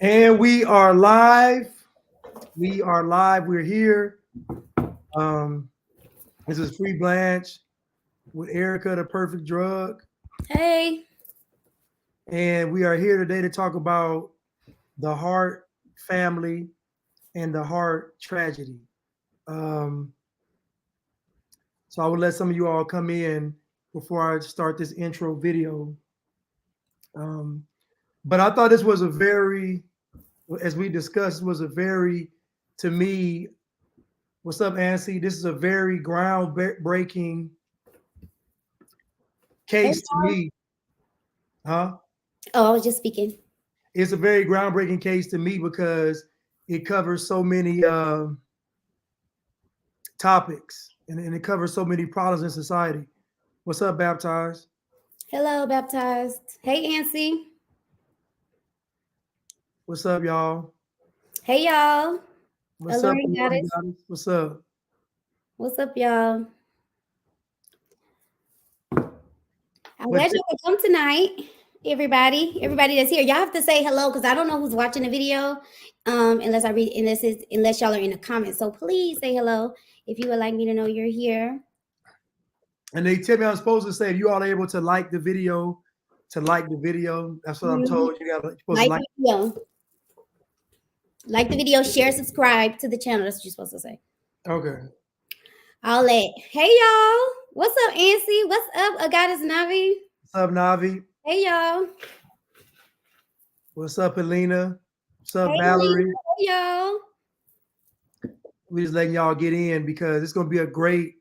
And we are live. We are live. We're here. Um, this is Free Blanche with Erica, the perfect drug. Hey. And we are here today to talk about the Hart family and the Hart tragedy. Um, so I will let some of you all come in before I start this intro video. Um, but I thought this was a very, as we discussed, was a very, to me, what's up, Ansi? This is a very groundbreaking Hey, case to y'all. me, huh? Oh, I was just speaking. It's a very groundbreaking case to me because it covers so many topics and it covers so many problems in society. What's up, Baptized? Hello, baptized. Hey, Ancy. What's up, y'all? Hey, y'all. What's up, Alluring Alluring Goddess. Goddess? What's up? What's up, y'all? I'm But glad you could come tonight. Everybody that's here. Y'all have to say hello because I don't know who's watching the video. Unless y'all are in the comments. So please say hello if you would like me to know you're here. and they tell me I'm supposed to say if you all are able to like the video, to like the video. That's what I'm Mhm. told. You're supposed to Like like. the video. Like the video, share, subscribe to the channel. That's what you're supposed to say. Okay. All that. Hey y'all. What's up, Ancy? What's up, Goddess Navi? What's up, Navi? Hey y'all. What's up, Helena? What's up, Hey Lena. Valerie? Hey y'all. We just letting y'all get in because it's going to be a great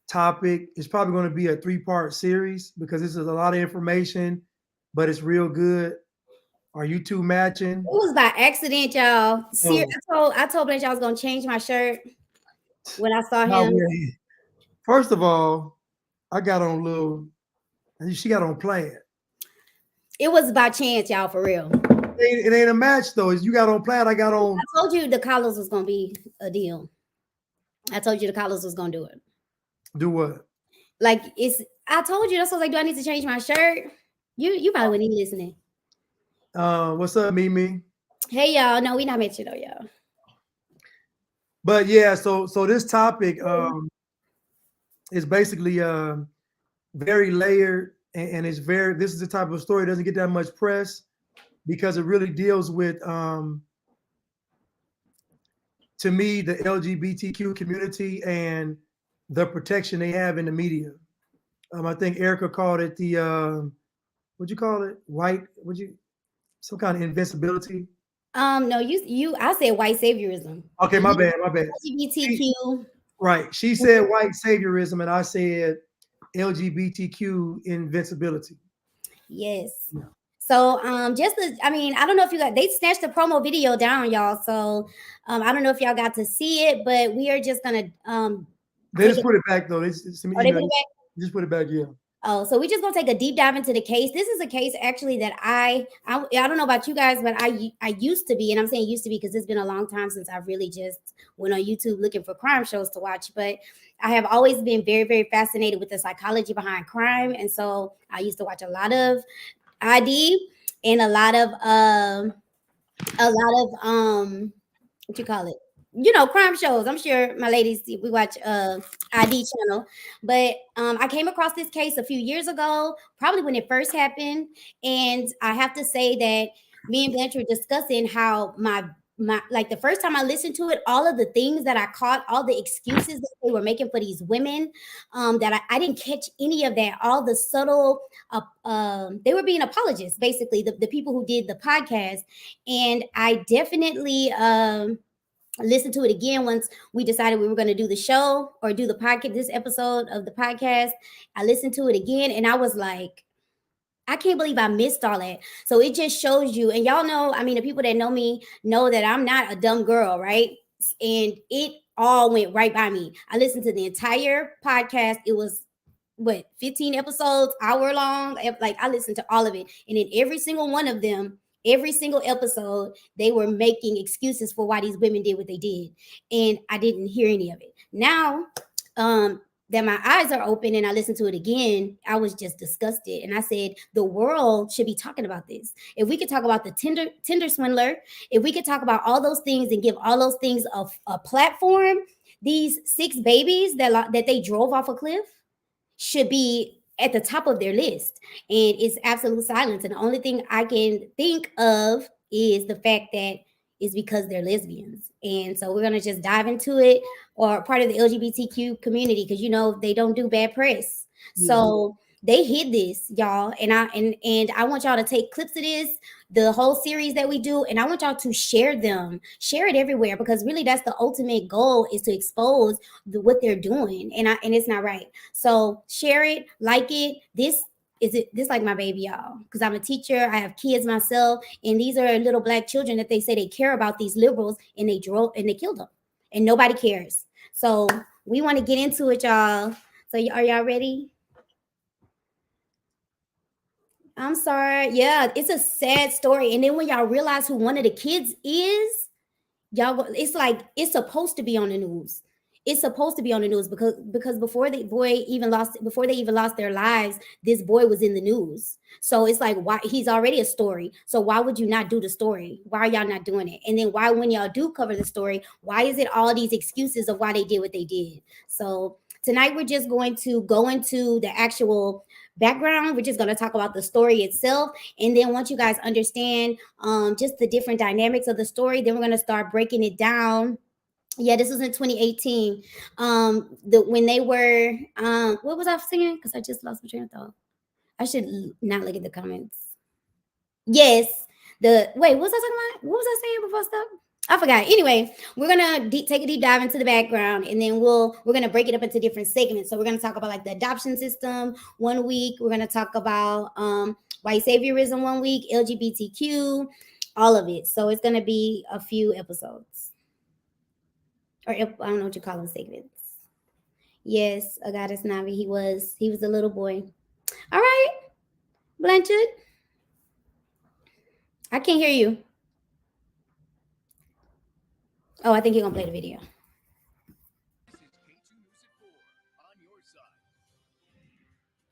topic. It's probably going to be a 3-part series because this is a lot of information, but it's real good. Are you two matching? It was by accident, y'all. Oh, I told Blanche I was gonna change my shirt when I saw no, him. first of all, I got on little, and she got on plaid. It was by chance, y'all, for real. It ain't a match though. You got on plaid. I got on. I told you the collars was gonna be a deal. I told you the collars was gonna do it. Do what? Like it's I told you that's what I was like, do I need to change my shirt? You probably wouldn't even listening. What's up, Mimi? Hey y'all. No, we not mentioned though, y'all. But yeah, so this topic is basically very layered and it's very. This is the type of story that doesn't get that much press because it really deals with to me the LGBTQ community and the protection they have in the media. I think Erica called it the what'd you call it? White? Would you some kind of invincibility? No, you I said white saviorism. Okay, my bad, my bad. She, LGBTQ. right. She said white saviorism, and I said LGBTQ invincibility. Yes. Yeah. So I mean, I don't know if you got they snatched the promo video down, y'all. So I don't know if y'all got to see it, but we are just gonna They take just it. put it back though. They sent me Or they email. put it back. Just put it back. Yeah. Oh, so we're just gonna take a deep dive into the case. This is a case actually that I don't know about you guys, but I used to be, and I'm saying used to be because it's been a long time since I've really just went on YouTube looking for crime shows to watch. But I have always been very, very fascinated with the psychology behind crime, and so I used to watch a lot of ID and a lot of what you call it, crime shows. I'm sure my ladies, we watch ID channel. But I came across this case a few years ago, probably when it first happened, and I have to say that me and Blanche were discussing how my like the first time I listened to it, all of the things that I caught, all the excuses that they were making for these women, that I didn't catch any of that. All the subtle, they were being apologists, basically, the people who did the podcast. And I definitely listened to it again once we decided we were going to do the show or do the podcast, this episode of the podcast. I listened to it again and I was like, I can't believe I missed all that. So it just shows you, and y'all know, I mean, the people that know me know that I'm not a dumb girl, right? And it all went right by me. I listened to the entire podcast. It was 15 episodes, hour long. Like I listened to all of it. And in every single one of them, every single episode, they were making excuses for why these women did what they did. And I didn't hear any of it. Now, that my eyes are open and I listened to it again, I was just disgusted. And I said, the world should be talking about this. If we could talk about the Tinder swindler, if we could talk about all those things and give all those things a platform, these 6 babies that they drove off a cliff should be at the top of their list. And it's absolute silence. And the only thing I can think of is the fact that it's because they're lesbians. And so we're gonna just dive into it, or part of the LGBTQ community, because they don't do bad press. So they hid this, y'all, and I want y'all to take clips of this, the whole series that we do, and I want y'all to share it everywhere, because really that's the ultimate goal, is to expose what they're doing, and it's not right. So share it, like it. This like my baby, y'all, because I'm a teacher, I have kids myself, and these are little Black children that they say they care about, these liberals, and they killed them, and nobody cares. So we want to get into it, y'all. So are y'all ready? I'm sorry. Yeah, it's a sad story. And then when y'all realize who one of the kids is, it's like it's supposed to be on the news. It's supposed to be on the news, because before they even lost their lives, this boy was in the news. So it's like, why? He's already a story. So why would you not do the story? Why are y'all not doing it? And then why, when y'all do cover the story, why is it all these excuses of why they did what they did? So tonight we're just going to go into the actual background. We're just going to talk about the story itself, and then once you guys understand just the different dynamics of the story, then we're going to start breaking it down. Yeah, this was in 2018. When they were what was I singing? Because I just lost my train of thought. I should not look at the comments. Yes. What was I talking about? What was I saying before I stopped? I forgot. Anyway, we're gonna take a deep dive into the background, and then we're gonna break it up into different segments. So we're gonna talk about like the adoption system one week. We're gonna talk about white saviorism one week, LGBTQ, all of it. So it's gonna be a few episodes, or I don't know what you call them, segments. Yes, Agatis Navi. He was a little boy. All right, Blanchard. I can't hear you. Oh, I think you're gonna play the video.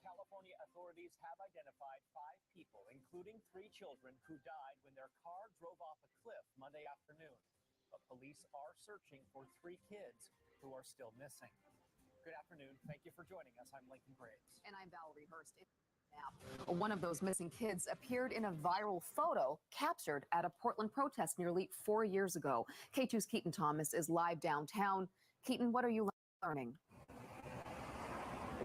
California authorities have identified 5 people, including 3 children, who died when their car drove off a cliff Monday afternoon. But police are searching for 3 kids who are still missing. Good afternoon. Thank you for joining us. I'm Lincoln Graves. And I'm Valerie Hurst. One of those missing kids appeared in a viral photo captured at a Portland protest nearly 4 years ago. K2's Keaton Thomas is live downtown. Keaton, what are you learning?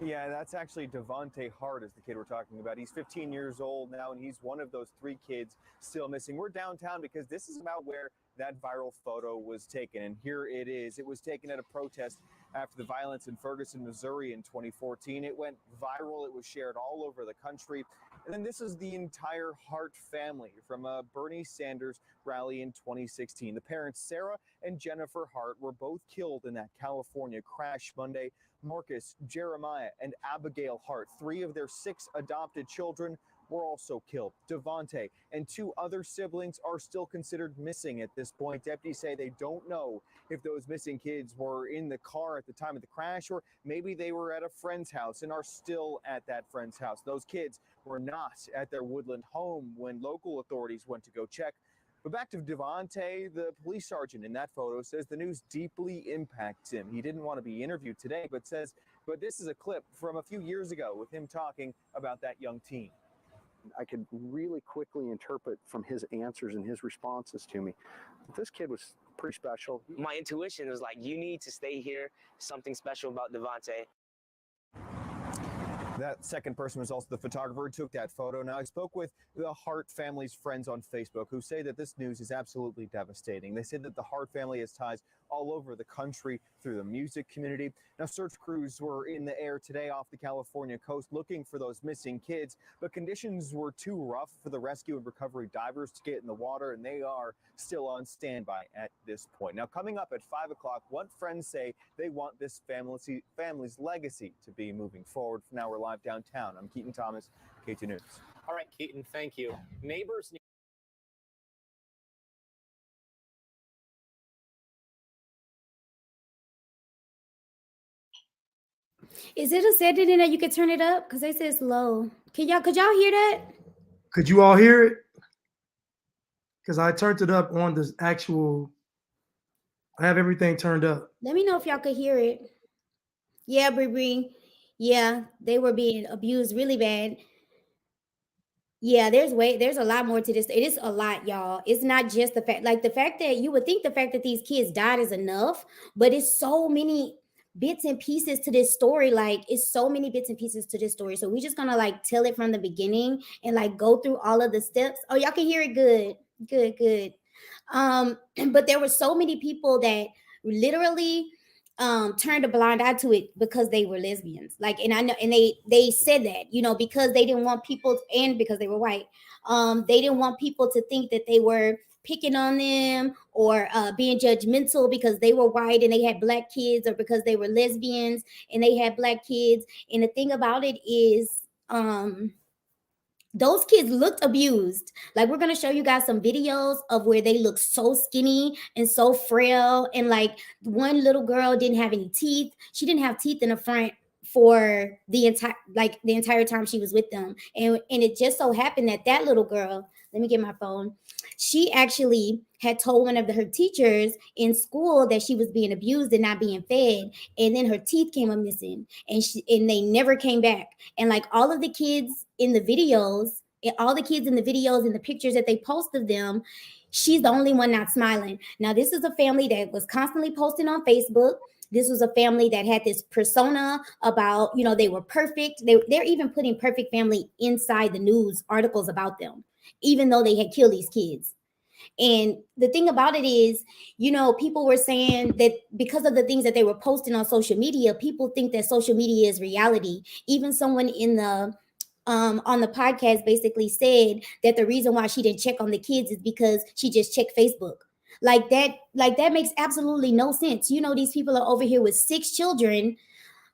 Yeah, that's actually Devonte Hart is the kid we're talking about. He's 15 years old now, and he's one of those 3 kids still missing. We're downtown because this is about where that viral photo was taken, and here it is. It was taken at a protest after the violence in Ferguson, Missouri in 2014. It went viral. It was shared all over the country. And then this is the entire Hart family from a Bernie Sanders rally in 2016. The parents, Sarah and Jennifer Hart, were both killed in that California crash Monday. Marcus, Jeremiah, and Abigail Hart, 3 of their 6 adopted children, were also killed. Devonte and 2 other siblings are still considered missing at this point. Deputies say they don't know if those missing kids were in the car at the time of the crash, or maybe they were at a friend's house and are still at that friend's house. Those kids were not at their Woodland home when local authorities went to go check. But back to Devonte, the police sergeant in that photo says the news deeply impacts him. He didn't want to be interviewed today, but this is a clip from a few years ago with him talking about that young teen. I could really quickly interpret from his answers and his responses to me, this kid was pretty special. My intuition was like, you need to stay here. Something special about Devonte. That second person was also the photographer who took that photo. Now, I spoke with the Hart family's friends on Facebook who say that this news is absolutely devastating. They say that the Hart family has ties all over the country through the music community. Now, search crews were in the air today off the California coast looking for those missing kids, but conditions were too rough for the rescue and recovery divers to get in the water, and they are still on standby at this point. Now, coming up at 5 o'clock, what friends say they want this family's legacy to be moving forward. For now, we're live downtown. I'm Keaton Thomas, K2 News. All right, Keaton, thank you. Neighbors Is it a setting in that you can turn it up? Because they say it's low. Could y'all hear that? Could you all hear it? Because I turned it up on the actual. I have everything turned up. Let me know if y'all could hear it. Yeah, Bree. Yeah, they were being abused really bad. Yeah, there's a lot more to this. It is a lot, y'all. It's not just the fact, like the fact that you would think the fact that these kids died is enough, but it's so many bits and pieces to this story. Like it's so many bits and pieces to this story. So we're just gonna like tell it from the beginning and like go through all of the steps. Oh, y'all can hear it good. Good. But there were so many people that literally turned a blind eye to it because they were lesbians. Like, and I know, and they said that, you know, because they didn't want people and because they were white, they didn't want people to think that they were picking on them or being judgmental because they were white and they had black kids, or because they were lesbians and they had black kids. And the thing about it is, those kids looked abused. Like we're gonna show you guys some videos of where they look so skinny and so frail. And like one little girl didn't have any teeth. She didn't have teeth in the front for the entire time she was with them. And it just so happened that that little girl, let me get my phone. She actually had told one of her teachers in school that she was being abused and not being fed. And then her teeth came up missing, and they never came back. And like all of the kids in the videos, and the pictures that they post of them, she's the only one not smiling. Now, this is a family that was constantly posting on Facebook. This was a family that had this persona about, you know, they were perfect. They're even putting perfect family inside the news articles about them, even though they had killed these kids. And the thing about it is, you know, people were saying that because of the things that they were posting on social media, people think that social media is reality. Even someone in the on the podcast basically said that the reason why she didn't check on the kids is because she just checked Facebook. Like that makes absolutely no sense. You know, these people are over here with 6 children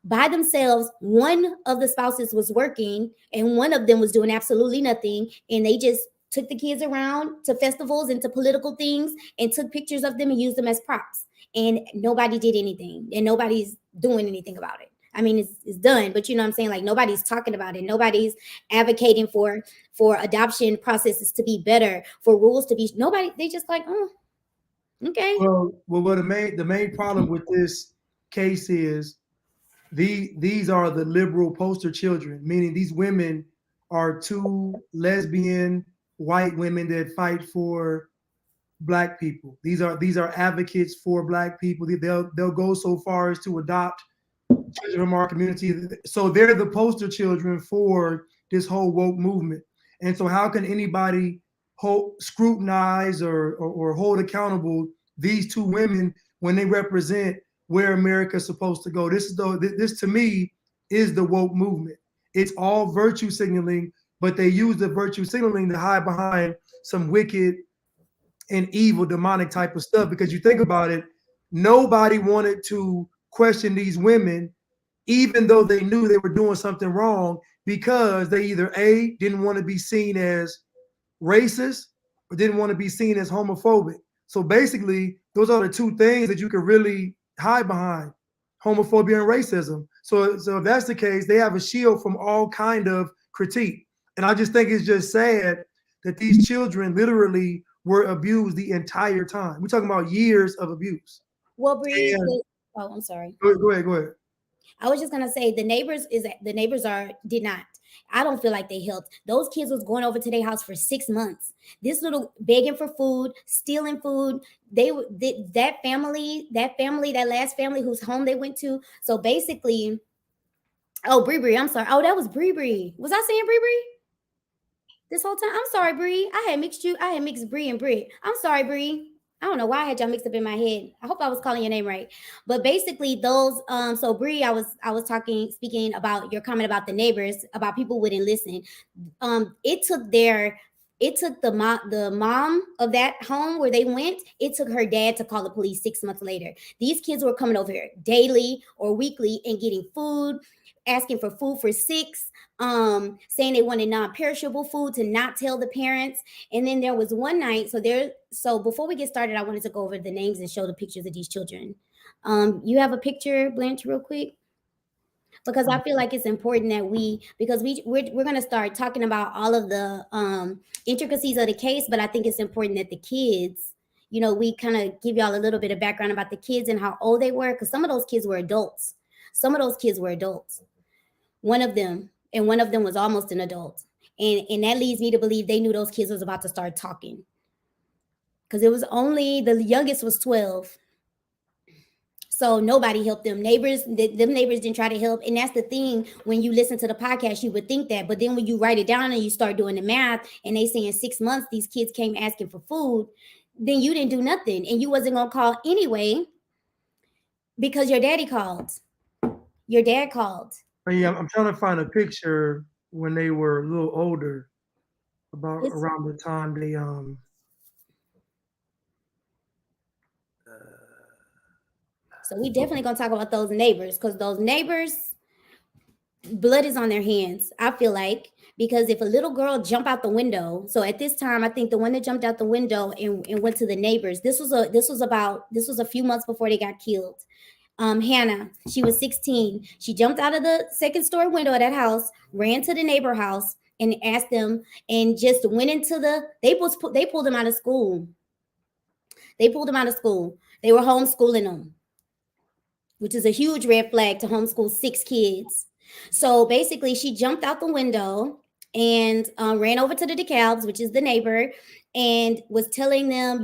by themselves. One of the spouses was working and one of them was doing absolutely nothing, and they just took the kids around to festivals and to political things and took pictures of them and used them as props, and nobody did anything and nobody's doing anything about it. I mean, it's done, but you know what I'm saying? Like nobody's talking about it. Nobody's advocating for adoption processes to be better, for rules to be, nobody, they just like, oh, okay. Well, the main problem with this case is these are the liberal poster children, meaning these women are 2 lesbian white women that fight for black people. These are advocates for black people. They'll go so far as to adopt children from our community. So they're the poster children for this whole woke movement. And so how can anybody scrutinize or hold accountable these 2 women when they represent where America's supposed to go? This to me is the woke movement. It's all virtue signaling, but they use the virtue signaling to hide behind some wicked and evil demonic type of stuff. Because you think about it, nobody wanted to question these women even though they knew they were doing something wrong, because they either A, didn't want to be seen as racist or didn't want to be seen as homophobic. So basically, those are the 2 things that you could really hide behind: homophobia and racism. So if that's the case, they have a shield from all kind of critique. And I just think it's just sad that these children literally were abused the entire time. We're talking about years of abuse. Well, Bree, And, oh, I'm sorry. go ahead. I was just gonna say the neighbors did not. I don't feel like they helped. Those kids was going over to their house for 6 months. This little begging for food, stealing food. That last family whose home they went to. So basically, oh, Bree, I'm sorry. Oh, that was Bree. Was I saying Bree? This whole time? I'm sorry, Bree. I had mixed Bree and Brit. I'm sorry, Bree. I don't know why I had y'all mixed up in my head. I hope I was calling your name right. But basically, those so Bree, I was speaking about your comment about the neighbors, about people wouldn't listen. It took the mom of that home where they went, it took her dad to call the police 6 months later. These kids were coming over here daily or weekly and getting food, asking for food for 6, saying they wanted non-perishable food to not tell the parents. And then there was one night, so before we get started, I wanted to go over the names and show the pictures of these children. You have a picture, Blanche, real quick? because I feel like it's important that we're going to start talking about all of the intricacies of the case, but I think it's important that the kids, you know, we kind of give y'all a little bit of background about the kids and how old they were, because some of those kids were adults. Some of those kids were adults. One of them was almost an adult. And that leads me to believe they knew those kids was about to start talking. Because it was only, the youngest was 12. So nobody helped them. Them neighbors didn't try to help. And that's the thing, when you listen to the podcast, you would think that. But then when you write it down and you start doing the math, and they say in 6 months, these kids came asking for food, then you didn't do nothing. And you wasn't going to call anyway because your daddy called. Your dad called. Yeah, I'm trying to find a picture when they were a little older, about around the time they So we definitely gonna talk about those neighbors, because those neighbors, blood is on their hands, I feel like, because if a little girl jump out the window, so at this time, I think the one that jumped out the window and went to the neighbors, this was a few months before they got killed. Hannah, she was 16. She jumped out of the second story window of that house, ran to the neighbor house, and asked them, and just went into they pulled them out of school. They pulled them out of school. They were homeschooling them, which is a huge red flag to homeschool 6 kids. So basically, she jumped out the window and ran over to the DeKalbs, which is the neighbor, and was telling them,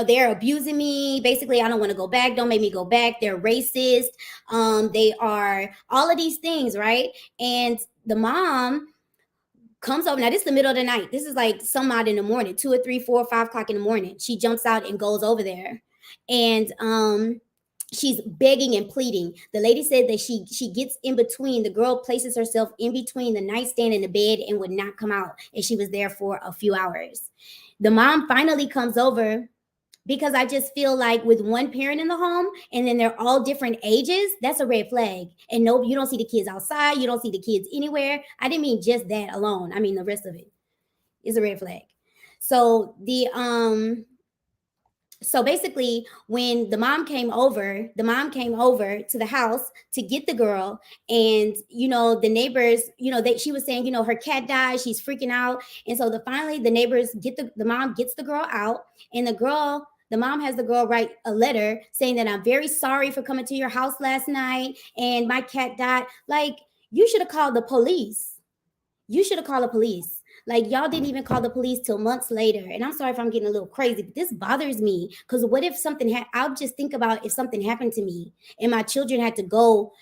they're abusing me. Basically, I don't want to go back. Don't make me go back. They're racist. They are all of these things, right? And the mom comes over. Now, this is the middle of the night. This is like some odd in the morning, 2 or 3, 4 or 5 o'clock in the morning. She jumps out and goes over there. And she's begging and pleading. The lady said that she gets in between. The girl places herself in between the nightstand and the bed and would not come out. And she was there for a few hours. The mom finally comes over, because I just feel like with one parent in the home and then they're all different ages, that's a red flag. And no, you don't see the kids outside. You don't see the kids anywhere. I didn't mean just that alone. I mean, the rest of it is a red flag. So so basically, when the mom came over to the house to get the girl, and the neighbors, she was saying, her cat died, she's freaking out. And so finally the neighbors the mom gets the girl out, and the mom has the girl write a letter saying that, I'm very sorry for coming to your house last night and my cat died. Like, you should have called the police. Like, y'all didn't even call the police till months later. And I'm sorry if I'm getting a little crazy, but this bothers me, because what if something I'll just think about if something happened to me and my children had to go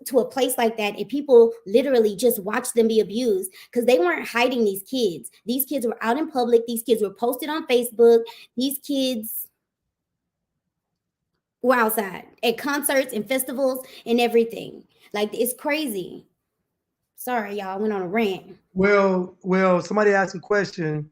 to a place like that, and people literally just watched them be abused, because they weren't hiding these kids. These kids were out in public. These kids were posted on Facebook. These kids were outside at concerts and festivals and everything. Like, it's crazy. Sorry, y'all, I went on a rant. Well, somebody asked a question.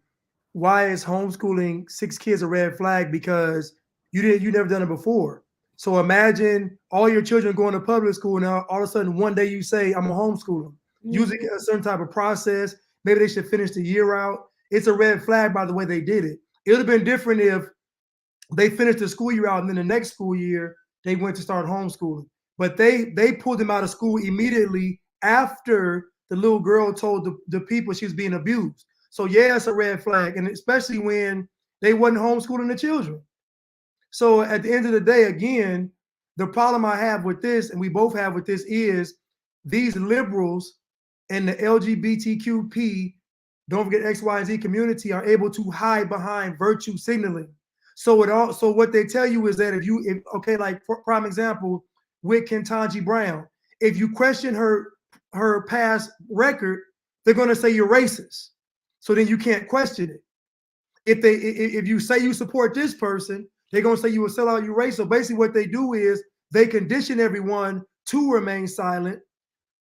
Why is homeschooling 6 kids a red flag? Because you never done it before. So imagine all your children going to public school, now all of a sudden one day you say, I'm gonna homeschool them, using a certain type of process. Maybe they should finish the year out. It's a red flag by the way they did it. It would have been different if they finished the school year out and then the next school year they went to start homeschooling. But they pulled them out of school immediately after the little girl told the people she was being abused. So yeah, it's a red flag, and especially when they wasn't homeschooling the children. So at the end of the day, again, the problem I have with this, and we both have with this, is these liberals and the LGBTQP, don't forget X, Y, and Z community, are able to hide behind virtue signaling. So what they tell you is that if like for prime example with Ketanji Brown, if you question her past record, they're going to say you're racist. So then you can't question it. If you say you support this person, they're going to say you will sell out, you racist. So basically what they do is they condition everyone to remain silent,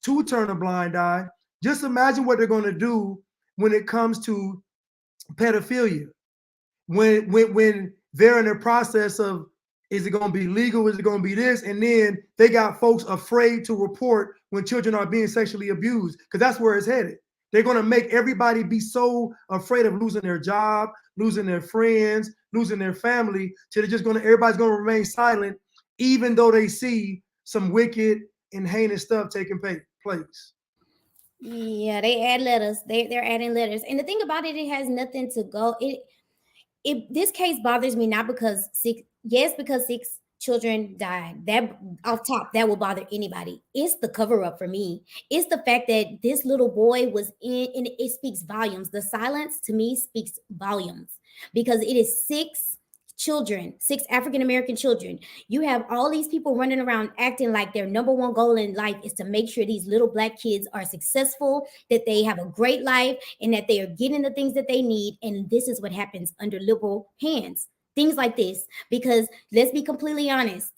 to turn a blind eye. Just imagine what they're going to do when it comes to pedophilia. When they're in the process of, is it going to be legal? Is it going to be this? And then they got folks afraid to report when children are being sexually abused, because that's where it's headed. They're going to make everybody be so afraid of losing their job, losing their friends, losing their family, till everybody's going to remain silent, even though they see some wicked and heinous stuff taking place. Yeah, they add letters. They're adding letters. And the thing about it, it has nothing to go. This case bothers me not because because 6 children died. That off top, that will bother anybody. It's the cover up for me. It's the fact that this little boy was in, and it speaks volumes. The silence to me speaks volumes because it is 6 children, 6 African-American children. You have all these people running around acting like their number one goal in life is to make sure these little black kids are successful, that they have a great life, and that they are getting the things that they need. And this is what happens under liberal hands. Things like this. Because let's be completely honest,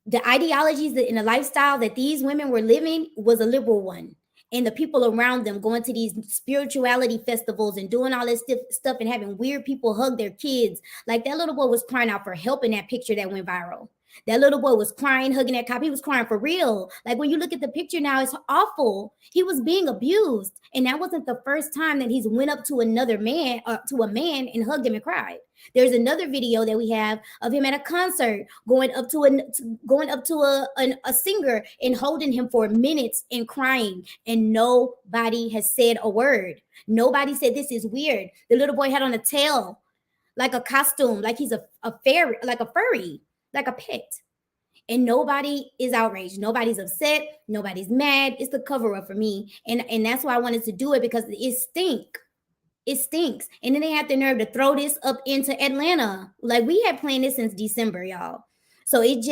the ideologies and the lifestyle that these women were living was a liberal one. And the people around them going to these spirituality festivals and doing all this stuff and having weird people hug their kids. Like that little boy was crying out for help in that picture that went viral. That little boy was crying, hugging that cop. He was crying for real. Like when you look at the picture now, it's awful. He was being abused. And that wasn't the first time that he's went up to another man, to a man, and hugged him and cried. There's another video that we have of him at a concert going up to a singer and holding him for minutes and crying, and nobody has said a word. Nobody said this is weird. The little boy had on a tail, like a costume, like he's a fairy, like a furry, like a pet. And nobody is outraged. Nobody's upset. Nobody's mad. It's the cover up for me. And that's why I wanted to do it, because it stinks. It stinks. And then they had the nerve to throw this up into Atlanta. Like we had planned this since December, y'all. So he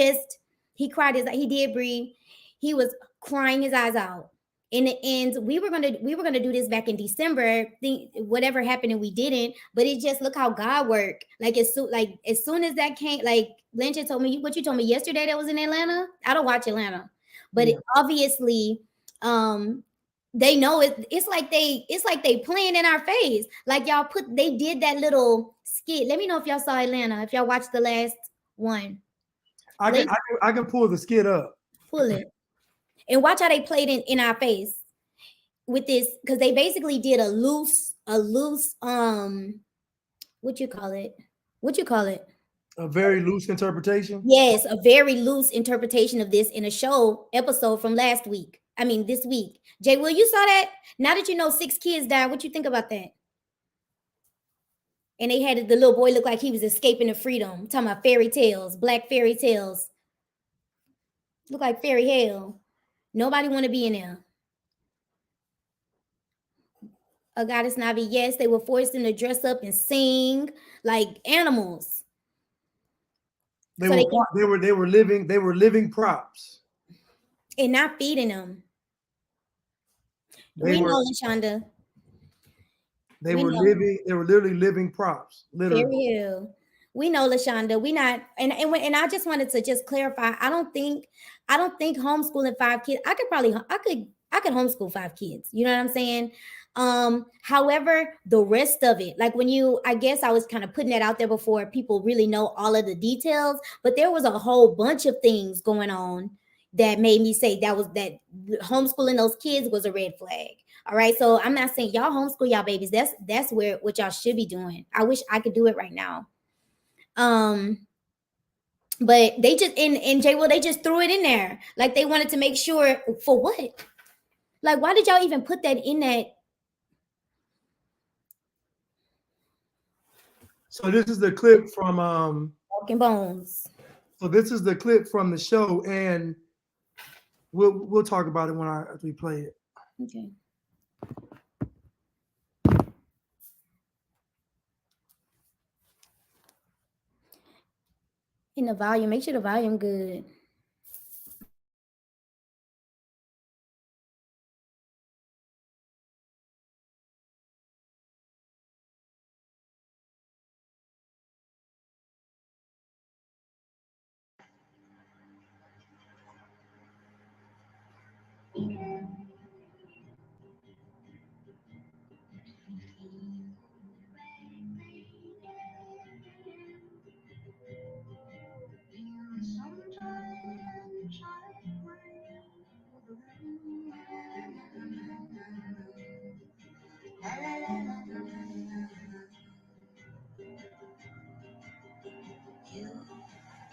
cried he did breathe. He was crying his eyes out. In the end, we were gonna do this back in December. Whatever happened and we didn't, but it just, look how God worked. Like as soon as that came, like Lynch told me what you told me yesterday that was in Atlanta. I don't watch Atlanta, but obviously, they know it. It's like they playing in our face. Like they did that little skit. Let me know if y'all saw Atlanta. If y'all watched the last one, I can pull the skit up. Pull it and watch how they played in our face with this, because they basically did a loose what you call it? A very loose interpretation. Yes, a very loose interpretation of this in a show episode from last week. I mean, this week. Jay, Will, you saw that? Now that you know 6 kids died, what you think about that? And they had the little boy look like he was escaping to freedom. Talking about fairy tales, black fairy tales. Look like fairy hell. Nobody want to be in there. A goddess Navi, yes, they were forced them to dress up and sing like animals. They were living props. And not feeding them. We know, LaShonda. They were literally living props. Literally. Very ill. We know, LaShonda. We not, and I just wanted to just clarify. I don't think homeschooling 5 kids. I could homeschool 5 kids. You know what I'm saying? However, the rest of it, like I guess I was kind of putting that out there before people really know all of the details, but there was a whole bunch of things going on that made me say that homeschooling those kids was a red flag. All right. So I'm not saying y'all homeschool y'all babies. That's what y'all should be doing. I wish I could do it right now. But they just in J Will, they just threw it in there. Like they wanted to make sure for what? Like, why did y'all even put that in that? So this is the clip from Walking Bones. So this is the clip from the show, and we'll talk about it when we play it. Okay. In the volume, make sure the volume good.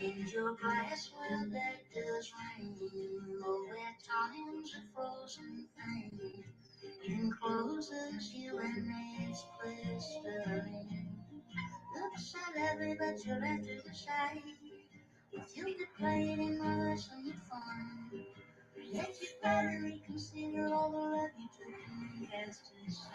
In your glass will let the was raining, or where time's a frozen thing, encloses you in its blistering. Looks so heavy, but you let it aside. If you could play it in my lesson fun, yet you better reconsider all the love you took and cast aside.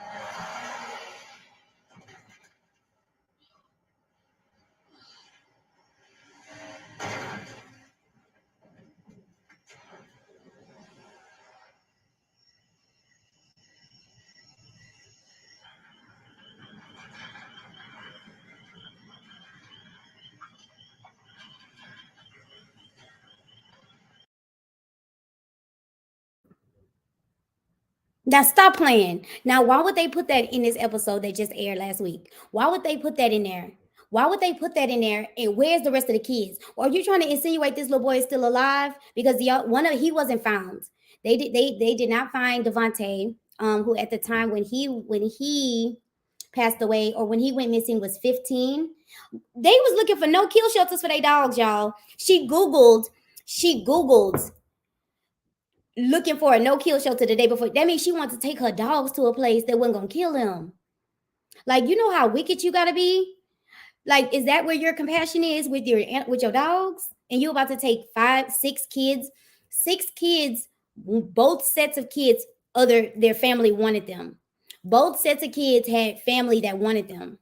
Now stop playing. Now, why would they put that in this episode that just aired last week? Why would they put that in there? Why would they put that in there? And where's the rest of the kids? Or are you trying to insinuate this little boy is still alive? Because he wasn't found. They did not find Devontae, who at the time when he passed away or when he went missing was 15. They was looking for no kill shelters for their dogs, y'all. She Googled looking for a no-kill shelter the day before. That means she wants to take her dogs to a place that wasn't gonna kill them. Like, you know how wicked you gotta be? Like, is that where your compassion is with your dogs? And you about to take 6 kids, both sets of kids, their family wanted them. Both sets of kids had family that wanted them.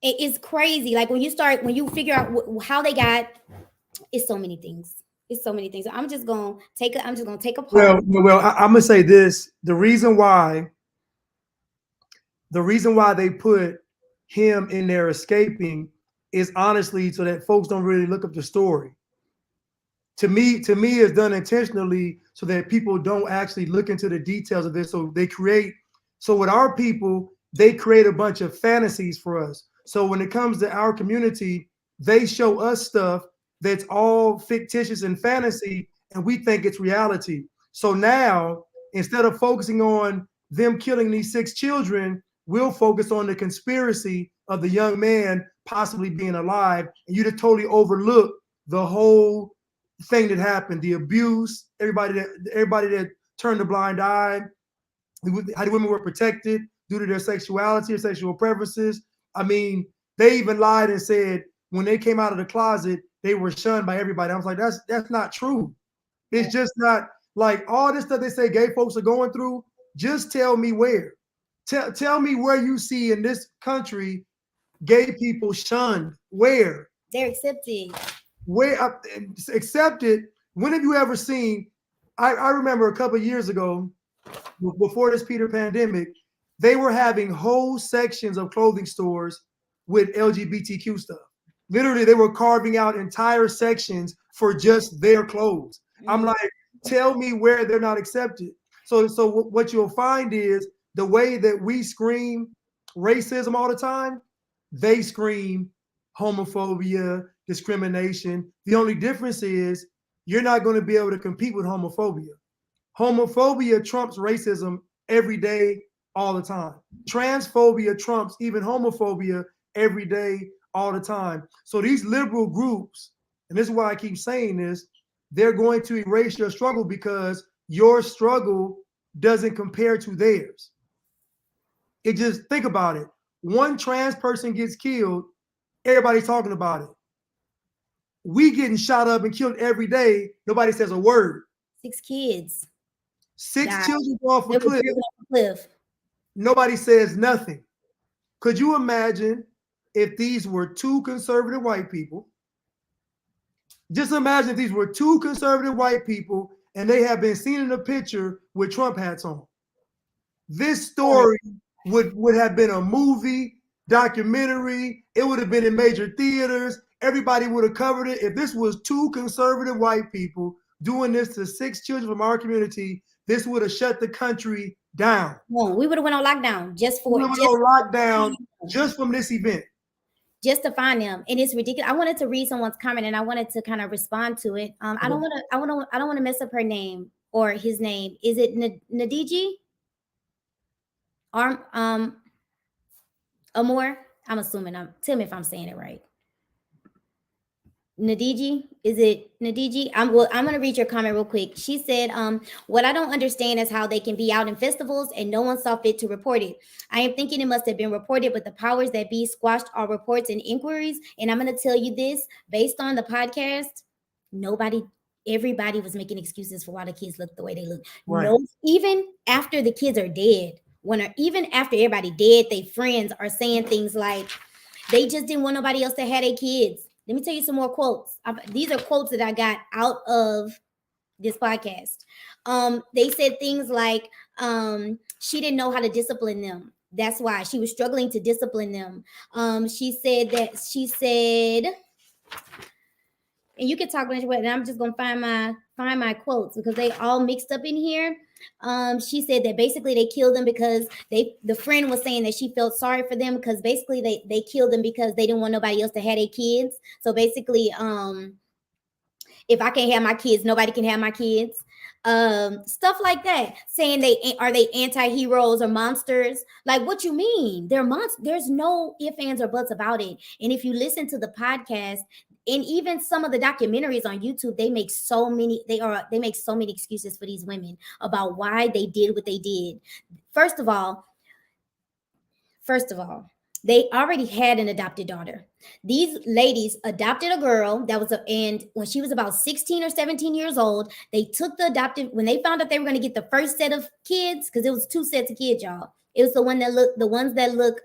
It's crazy. Like when you figure out how they got, it's so many things. It's so many things. I'm just gonna take a pause. Well, I'm gonna say this: the reason why they put him in there escaping is honestly so that folks don't really look up the story. To me, it's done intentionally so that people don't actually look into the details of this. So with our people, they create a bunch of fantasies for us. So when it comes to our community, they show us stuff that's all fictitious and fantasy, and we think it's reality. So now, instead of focusing on them killing these 6 children, we'll focus on the conspiracy of the young man possibly being alive, and you just totally overlook the whole thing that happened, the abuse, everybody that turned a blind eye, how the women were protected due to their sexuality or sexual preferences. I mean, they even lied and said when they came out of the closet, they were shunned by everybody. I was like, that's not true. It's just not like all this stuff they say gay folks are going through. Just tell me where. Tell me where you see in this country gay people shunned. Where? They're accepted. Where accepted? When have you ever seen? I remember a couple of years ago, before this Peter pandemic, they were having whole sections of clothing stores with LGBTQ stuff. Literally, they were carving out entire sections for just their clothes. I'm like, tell me where they're not accepted. So what you'll find is the way that we scream racism all the time, they scream homophobia, discrimination. The only difference is you're not going to be able to compete with homophobia. Homophobia trumps racism every day, all the time. Transphobia trumps even homophobia every day, all the time. So these liberal groups, and this is why I keep saying this, they're going to erase your struggle because your struggle doesn't compare to theirs. It just, think about it. One trans person gets killed, everybody's talking about it. We getting shot up and killed every day, nobody says a word. 6 kids. 6 children go off a cliff. Nobody says nothing. Could you imagine if these were 2 conservative white people? Just imagine if these were 2 conservative white people and they have been seen in a picture with Trump hats on. This story would have been a movie, documentary. It would have been in major theaters. Everybody would have covered it. If this was 2 conservative white people doing this to 6 children from our community, this would have shut the country down. No, we would have went on lockdown just from this event. Just to find them, and it's ridiculous. I wanted to read someone's comment, and I wanted to kind of respond to it. I don't want to mess up her name or his name. Is it Nadiji? Amor? I'm assuming. Tell me if I'm saying it right. Nadiji, is it Nadiji? I'm gonna read your comment real quick. She said, what I don't understand is how they can be out in festivals and no one saw fit to report it. I am thinking it must have been reported, but the powers that be squashed all reports and inquiries. And I'm gonna tell you this, based on the podcast, everybody was making excuses for why the kids look the way they look. Right. No, even after the kids are dead, even after everybody dead, they friends are saying things like they just didn't want nobody else to have their kids. Let me tell you some more quotes. These are quotes that I got out of this podcast. They said things like, she didn't know how to discipline them. That's why she was struggling to discipline them. She said, and you can talk about it, and I'm just gonna find my quotes because they all mixed up in here. She said that basically they killed them because the friend was saying that she felt sorry for them because basically they killed them because they didn't want nobody else to have their kids. So basically, if I can't have my kids, nobody can have my kids. Stuff like that, saying they anti-heroes or monsters. Like, what you mean? They're monsters. There's no ifs, ands, or buts about it. And if you listen to the podcast and even some of the documentaries on YouTube, they make so many excuses for these women about why they did what they did. First of all, they already had an adopted daughter. These ladies adopted a girl and when she was about 16 or 17 years old, they took when they found out they were going to get the first set of kids, because it was 2 sets of kids, y'all. It was the ones that look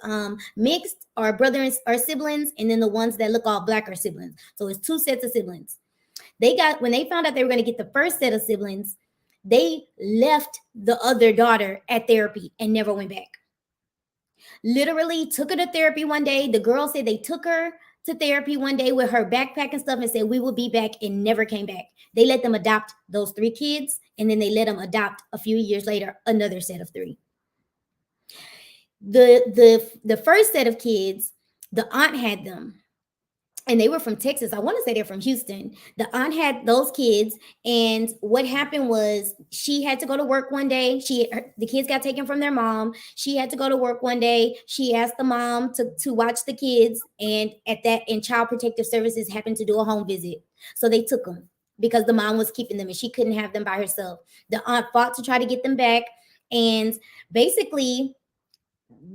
mixed or brothers or siblings, and then the ones that look all black are siblings. So it's 2 sets of siblings. When they found out they were going to get the first set of siblings, they left the other daughter at therapy and never went back. Literally took her to therapy one day. The girl said they took her to therapy one day with her backpack and stuff and said, we will be back, and never came back. They let them adopt those 3 kids, and then they let them adopt a few years later another set of 3. The first set of kids, the aunt had them, and they were from Texas. I want to say they're from Houston. The aunt had those kids, and what happened was she had to go to work one day. The kids got taken from their mom. She had to go to work one day. She asked the mom to watch the kids, and Child Protective Services happened to do a home visit. So they took them because the mom was keeping them and she couldn't have them by herself. The aunt fought to try to get them back, and basically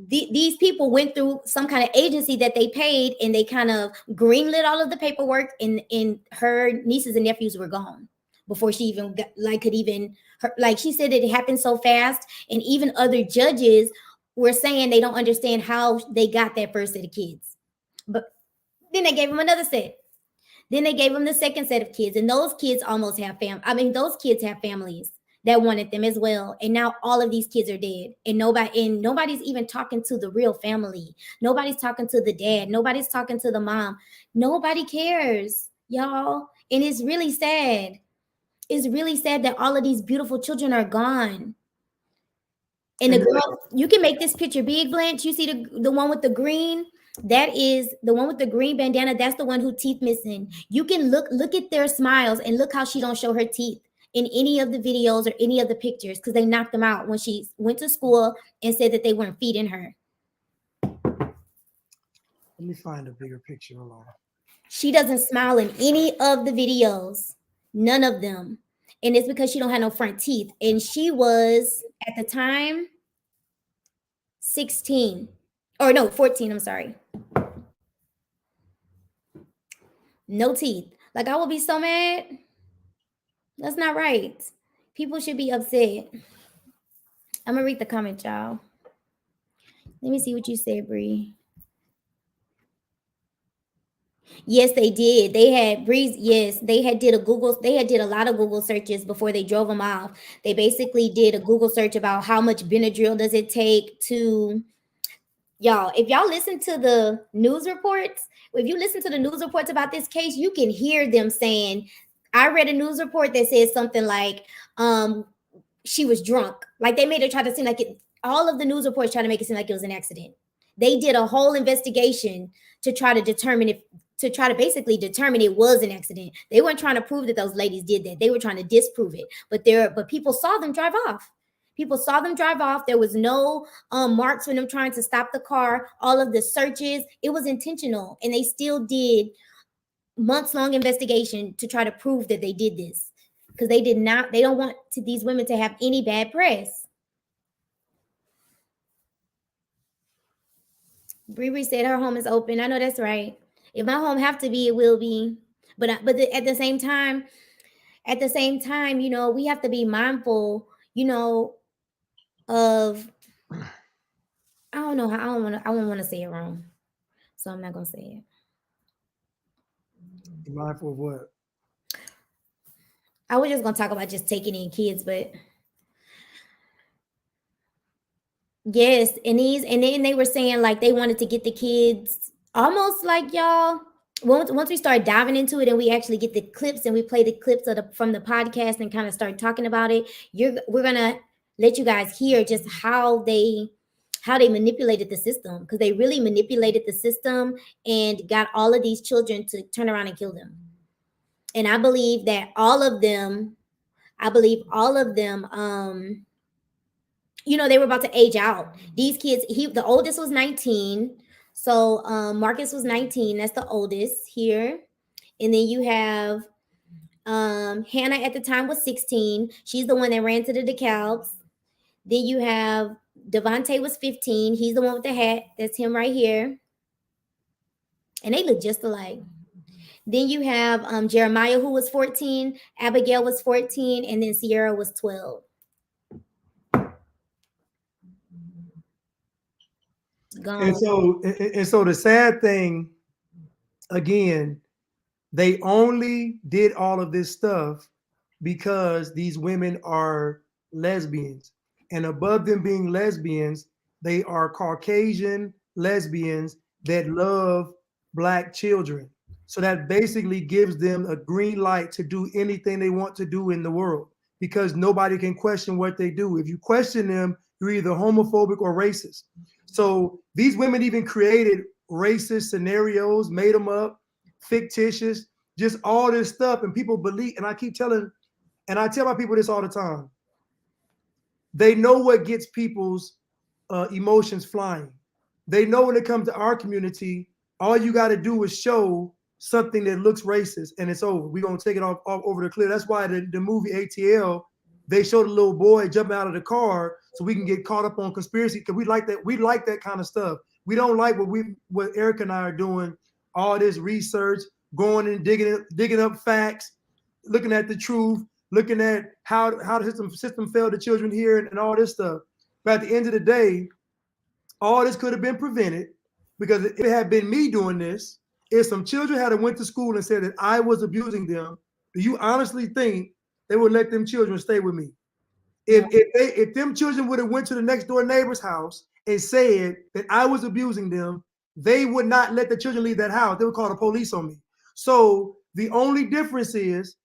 these people went through some kind of agency that they paid, and they kind of greenlit all of the paperwork, and her nieces and nephews were gone before she even she said it happened so fast. And even other judges were saying they don't understand how they got that first set of kids. But then they gave them another set. Then they gave them the second set of kids, and those kids almost have those kids have families that wanted them as well. And now all of these kids are dead, and nobody's even talking to the real family. Nobody's talking to the dad. Nobody's talking to the mom. Nobody cares, y'all. And it's really sad. It's really sad that all of these beautiful children are gone. And the girl, you can make this picture big, Blanche. You see the one with the green? That is the one with the green bandana. That's the one who teeth missing. You can look at their smiles and look how she don't show her teeth in any of the videos or any of the pictures, because they knocked them out when she went to school and said that they weren't feeding her. Let me find a bigger picture alone. She doesn't smile in any of the videos, none of them. And it's because she don't have no front teeth. And she was at the time 16 or no, 14. I'm sorry. No teeth. Like, I would be so mad. That's not right. People should be upset. I'm gonna read the comment, y'all. Let me see what you said, Bree. Yes, they did. They had Breeze. Yes, they had did a lot of Google searches before they drove them off. They basically did a Google search about how much Benadryl does it take to, y'all. If y'all listen to the news reports, about this case, you can hear them saying, I read a news report that says something like, she was drunk. Like, they made it try to seem like it. All of the news reports try to make it seem like it was an accident. They did a whole investigation to try to basically determine it was an accident. They weren't trying to prove that those ladies did that. They were trying to disprove it. But people saw them drive off. There was no marks for them trying to stop the car. All of the searches, it was intentional, and they still did months-long investigation to try to prove that they did this, because they don't want these women to have any bad press. Bree said her home is open. I know that's right. If my home have to be, it will be. But at the same time, you know, we have to be mindful, you know, of, I don't know how, I don't want to say it wrong, so I'm not gonna say it. Be mindful of what? I was just gonna talk about just taking in kids, but yes, and then they were saying like they wanted to get the kids almost like, y'all. Once we start diving into it and we actually get the clips and we play the clips from the podcast and kind of start talking about it, we're gonna let you guys hear just how they manipulated the system, because they really manipulated the system and got all of these children to turn around and kill them. And I believe that all of them, you know, they were about to age out. These kids, the oldest was 19. So Marcus was 19. That's the oldest here. And then you have Hannah at the time was 16. She's the one that ran to the DeKalbs. Then you have Devontae was 15. He's the one with the hat. That's him right here. And they look just alike. Then you have Jeremiah, who was 14. Abigail was 14. And then Sierra was 12. Gone. And so the sad thing, again, they only did all of this stuff because these women are lesbians. And above them being lesbians, they are Caucasian lesbians that love Black children. So that basically gives them a green light to do anything they want to do in the world, because nobody can question what they do. If you question them, you're either homophobic or racist. So these women even created racist scenarios, made them up, fictitious, just all this stuff. And people believe, and I tell my people this all the time. They know what gets people's emotions flying. They know when it comes to our community, all you got to do is show something that looks racist and it's over. We're going to take it off over the cliff. That's why the movie ATL, they showed a little boy jumping out of the car so we can get caught up on conspiracy, because we like that kind of stuff. We don't like what Eric and I are doing, all this research, going and digging up facts, looking at the truth, looking at how the system failed the children here and all this stuff. But at the end of the day, all this could have been prevented, because if it had been me doing this, if some children had went to school and said that I was abusing them, do you honestly think they would let them children stay with me? If them children would have went to the next door neighbor's house and said that I was abusing them, they would not let the children leave that house. They would call the police on me. So the only difference is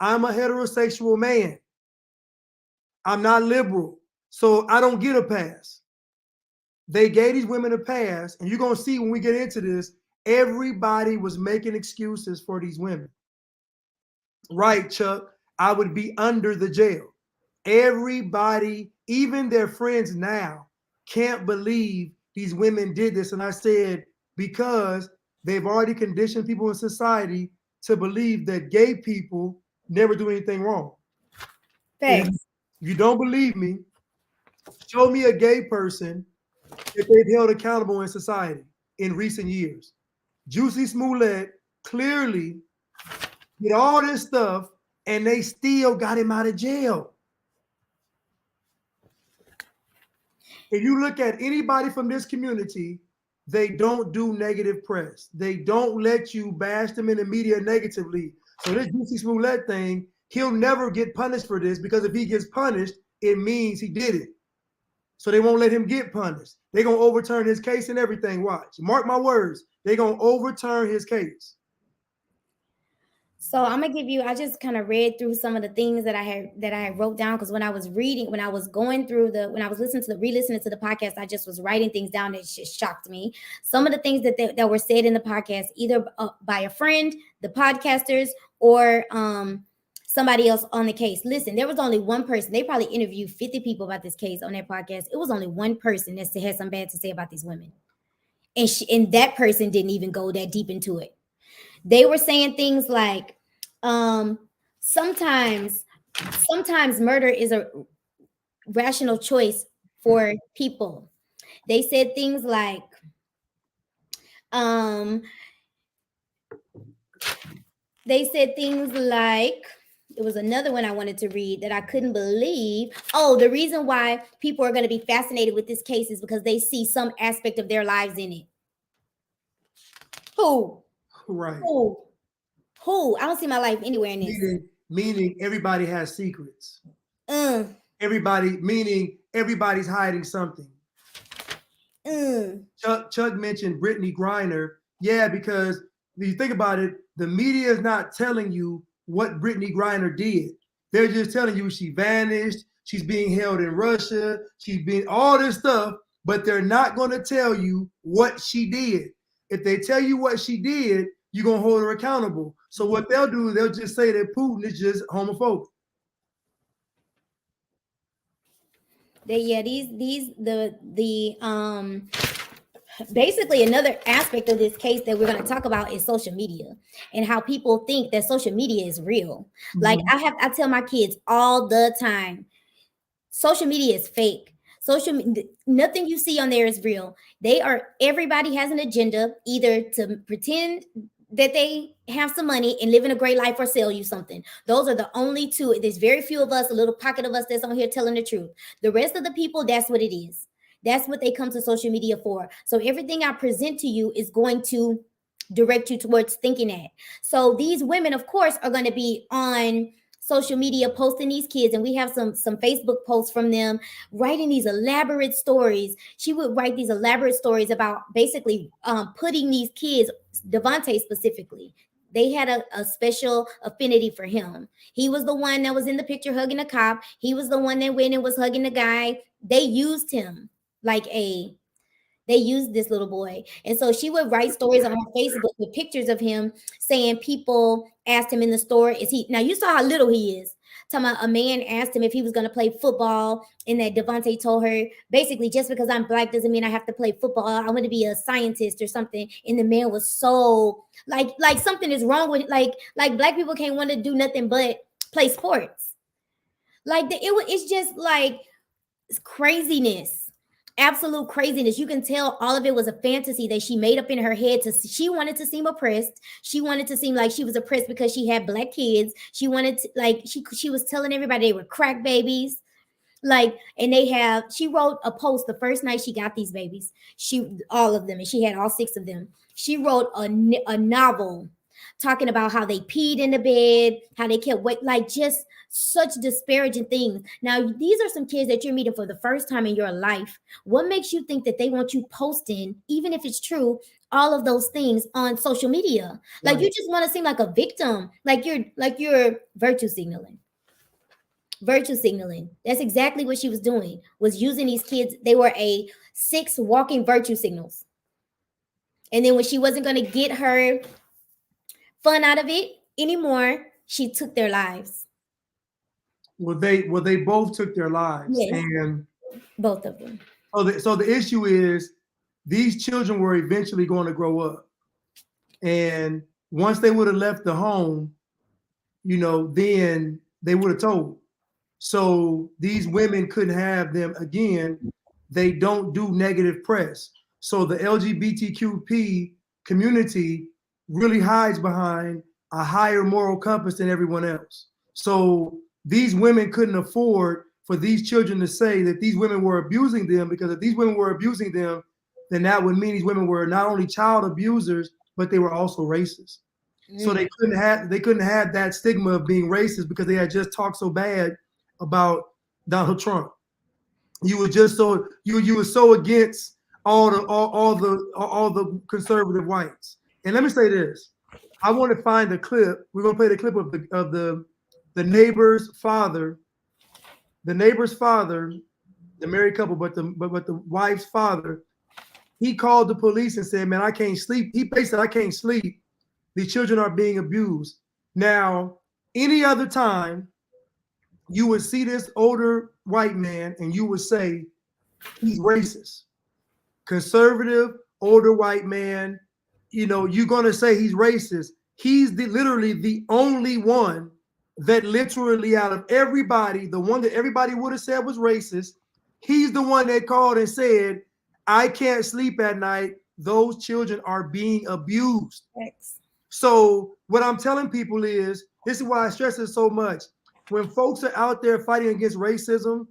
I'm a heterosexual man. I'm not liberal. So I don't get a pass. They gave these women a pass, and you're going to see when we get into this, everybody was making excuses for these women. Right, Chuck? I would be under the jail. Everybody, even their friends now, can't believe these women did this. And I said, because they've already conditioned people in society to believe that gay people never do anything wrong. If you don't believe me, show me a gay person that they've held accountable in society in recent years. Juicy Smollett clearly did all this stuff, and they still got him out of jail. If you look at anybody from this community, they don't do negative press. They don't let you bash them in the media negatively. So this Juicy Smollett thing, he'll never get punished for this, because if he gets punished, it means he did it. So they won't let him get punished. They're going to overturn his case and everything. Watch. Mark my words. They're going to overturn his case. So I'm gonna give you. I just kind of read through some of the things that I wrote down, because when I was re-listening to the podcast, I just was writing things down that just shocked me. Some of the things that were said in the podcast, either by a friend, the podcasters, or somebody else on the case. Listen, there was only one person. They probably interviewed 50 people about this case on their podcast. It was only one person that had some bad to say about these women, and that person didn't even go that deep into it. They were saying things like, sometimes murder is a rational choice for people. They said things like, um, it was another one I wanted to read that I couldn't believe. Oh, the reason why people are going to be fascinated with this case is because they see some aspect of their lives in it. Who? Right. Who? I don't see my life anywhere in this. Meaning everybody has secrets. Mm. Meaning everybody's hiding something. Chuck mentioned Brittany Griner. Yeah, because if you think about it, the media is not telling you what Brittany Griner did. They're just telling you she vanished, she's being held in Russia, she's being all this stuff, but they're not going to tell you what she did. If they tell you what she did, you're going to hold her accountable. So what they'll do, they'll just say that Putin is just homophobic. Basically another aspect of this case that we're going to talk about is social media and how people think that social media is real. Mm-hmm. Like I tell my kids all the time, social media is fake. Nothing you see on there is real. Everybody has an agenda, either to pretend that they have some money and live in a great life or sell you something. Those are the only two. There's very few of us, a little pocket of us that's on here telling the truth. The rest of the people, that's what it is. That's what they come to social media for. So everything I present to you is going to direct you towards thinking that. So these women, of course, are going to be on social media posting these kids, and we have some Facebook posts from them writing these elaborate stories. She would write these elaborate stories about basically putting these kids, Devontae specifically, they had a special affinity for him. He was the one that was in the picture hugging a cop. He was the one that went and was hugging the guy. They used him they used this little boy. And so she would write stories on her Facebook with pictures of him, saying people asked him in the store, now you saw how little he is. Talking about a man asked him if he was going to play football, and that Devontae told her, basically, just because I'm Black doesn't mean I have to play football. I want to be a scientist or something. And the man was so like something is wrong with like Black people can't want to do nothing but play sports. It's just like craziness. Absolute craziness. You can tell all of it was a fantasy that she made up in her head. She wanted to seem oppressed. She wanted to seem like she was oppressed because she had Black kids. She wanted to, she was telling everybody they were crack babies. She wrote a post the first night she got these babies. All of them, and she had all 6 of them. She wrote a novel talking about how they peed in the bed, how they kept just such disparaging things. Now, these are some kids that you're meeting for the first time in your life. What makes you think that they want you posting, even if it's true, all of those things on social media? Like, you just want to seem like a victim, like you're virtue signaling. Virtue signaling. That's exactly what she was doing, was using these kids. They were 6 walking virtue signals. And then when she wasn't going to get her fun out of it anymore, she took their lives. Well, they both took their lives. Yes, and both of them. So the issue is these children were eventually going to grow up, and once they would have left the home, then they would have told. So these women couldn't have them again. They don't do negative press. So the LGBTQP community really hides behind a higher moral compass than everyone else. So these women couldn't afford for these children to say that these women were abusing them, because if these women were abusing them, then that would mean these women were not only child abusers, but they were also racist. So they couldn't have that stigma of being racist because they had just talked so bad about Donald Trump. You were just you were so against all the conservative whites. And let me say this: I want to find the clip. We're gonna play the clip of the neighbor's father. The neighbor's father, the married couple, but the wife's father, he called the police and said, "Man, I can't sleep." He basically said, "I can't sleep. These children are being abused." Now, any other time, you would see this older white man and you would say he's racist. Conservative, older white man, you're going to say he's racist. He's literally the only one that literally out of everybody, the one that everybody would have said was racist, he's the one that called and said, I can't sleep at night. Those children are being abused. Thanks. So what I'm telling people is, this is why I stress it so much. When folks are out there fighting against racism,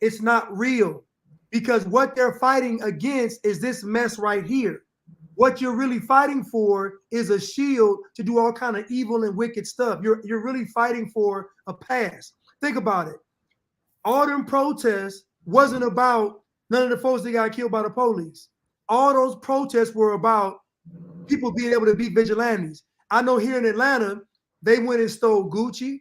it's not real, because what they're fighting against is this mess right here. What you're really fighting for is a shield to do all kind of evil and wicked stuff. You're really fighting for a pass. Think about it. All them protests wasn't about none of the folks that got killed by the police. All those protests were about people being able to be vigilantes. I know here in Atlanta, they went and stole Gucci.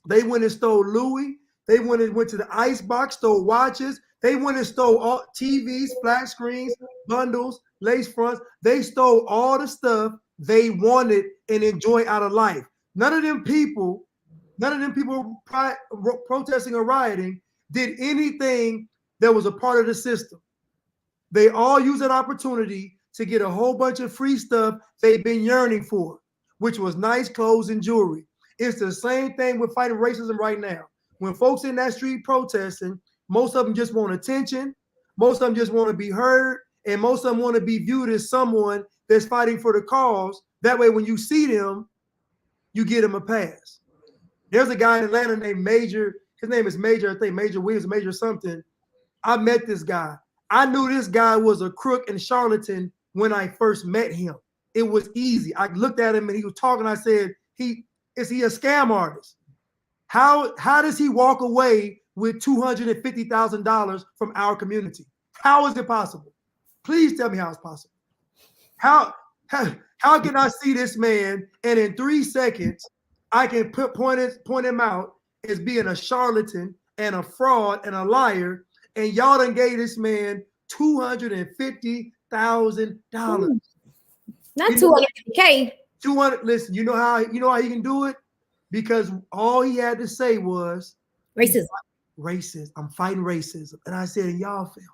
They went and stole Louis. They went to the ice box, stole watches. They went and stole all TVs, flat screens, bundles, lace fronts. They stole all the stuff they wanted and enjoy out of life. None of them people protesting or rioting did anything that was a part of the system. They all use that opportunity to get a whole bunch of free stuff they've been yearning for, which was nice clothes and jewelry. It's the same thing with fighting racism right now. When folks in that street protesting, most of them just want attention, most of them just want to be heard, and most of them want to be viewed as someone that's fighting for the cause. That way, when you see them, you get them a pass. There's a guy in Atlanta named Major. His name is Major, I think Major Williams, Major something. I met this guy. I knew this guy was a crook and charlatan when I first met him. It was easy. I looked at him and he was talking. I said, is he a scam artist? How does he walk away with $250,000 from our community? How is it possible? Please tell me how it's possible. How can I see this man and in 3 seconds I can point him out as being a charlatan and a fraud and a liar, and y'all done gave this man $250,000. Not 250K. 200. Listen, you know how he can do it? Because all he had to say was Racism. Racist. I'm fighting racism. And I said, y'all fail.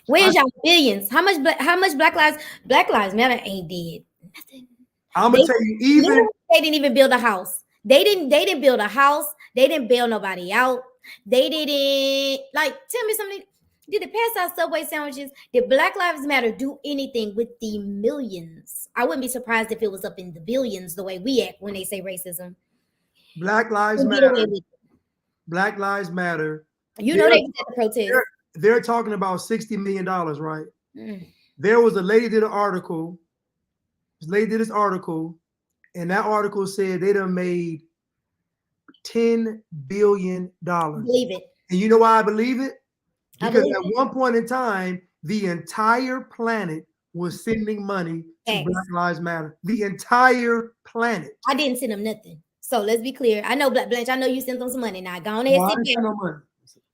Where's y'all billions? How much Black Lives Matter ain't did nothing. I'm gonna tell you, even they didn't even build a house. They didn't build a house. They didn't bail nobody out. They didn't tell me something. Did they pass out Subway sandwiches? Did Black Lives Matter do anything with the millions? I wouldn't be surprised if it was up in the billions the way we act when they say racism. Black Lives Matter. Black Lives Matter. You know they did the protest. They're talking about $60 million, right? There was a lady did an article. This lady did this article, and that article said they done made $10 billion. Believe it. And you know why I believe it? Because at one point in time, the entire planet was sending money to Black Lives Matter. The entire planet. I didn't send them nothing. So let's be clear. I know Blanche. I know you sent them some money. Now go on ahead. No money.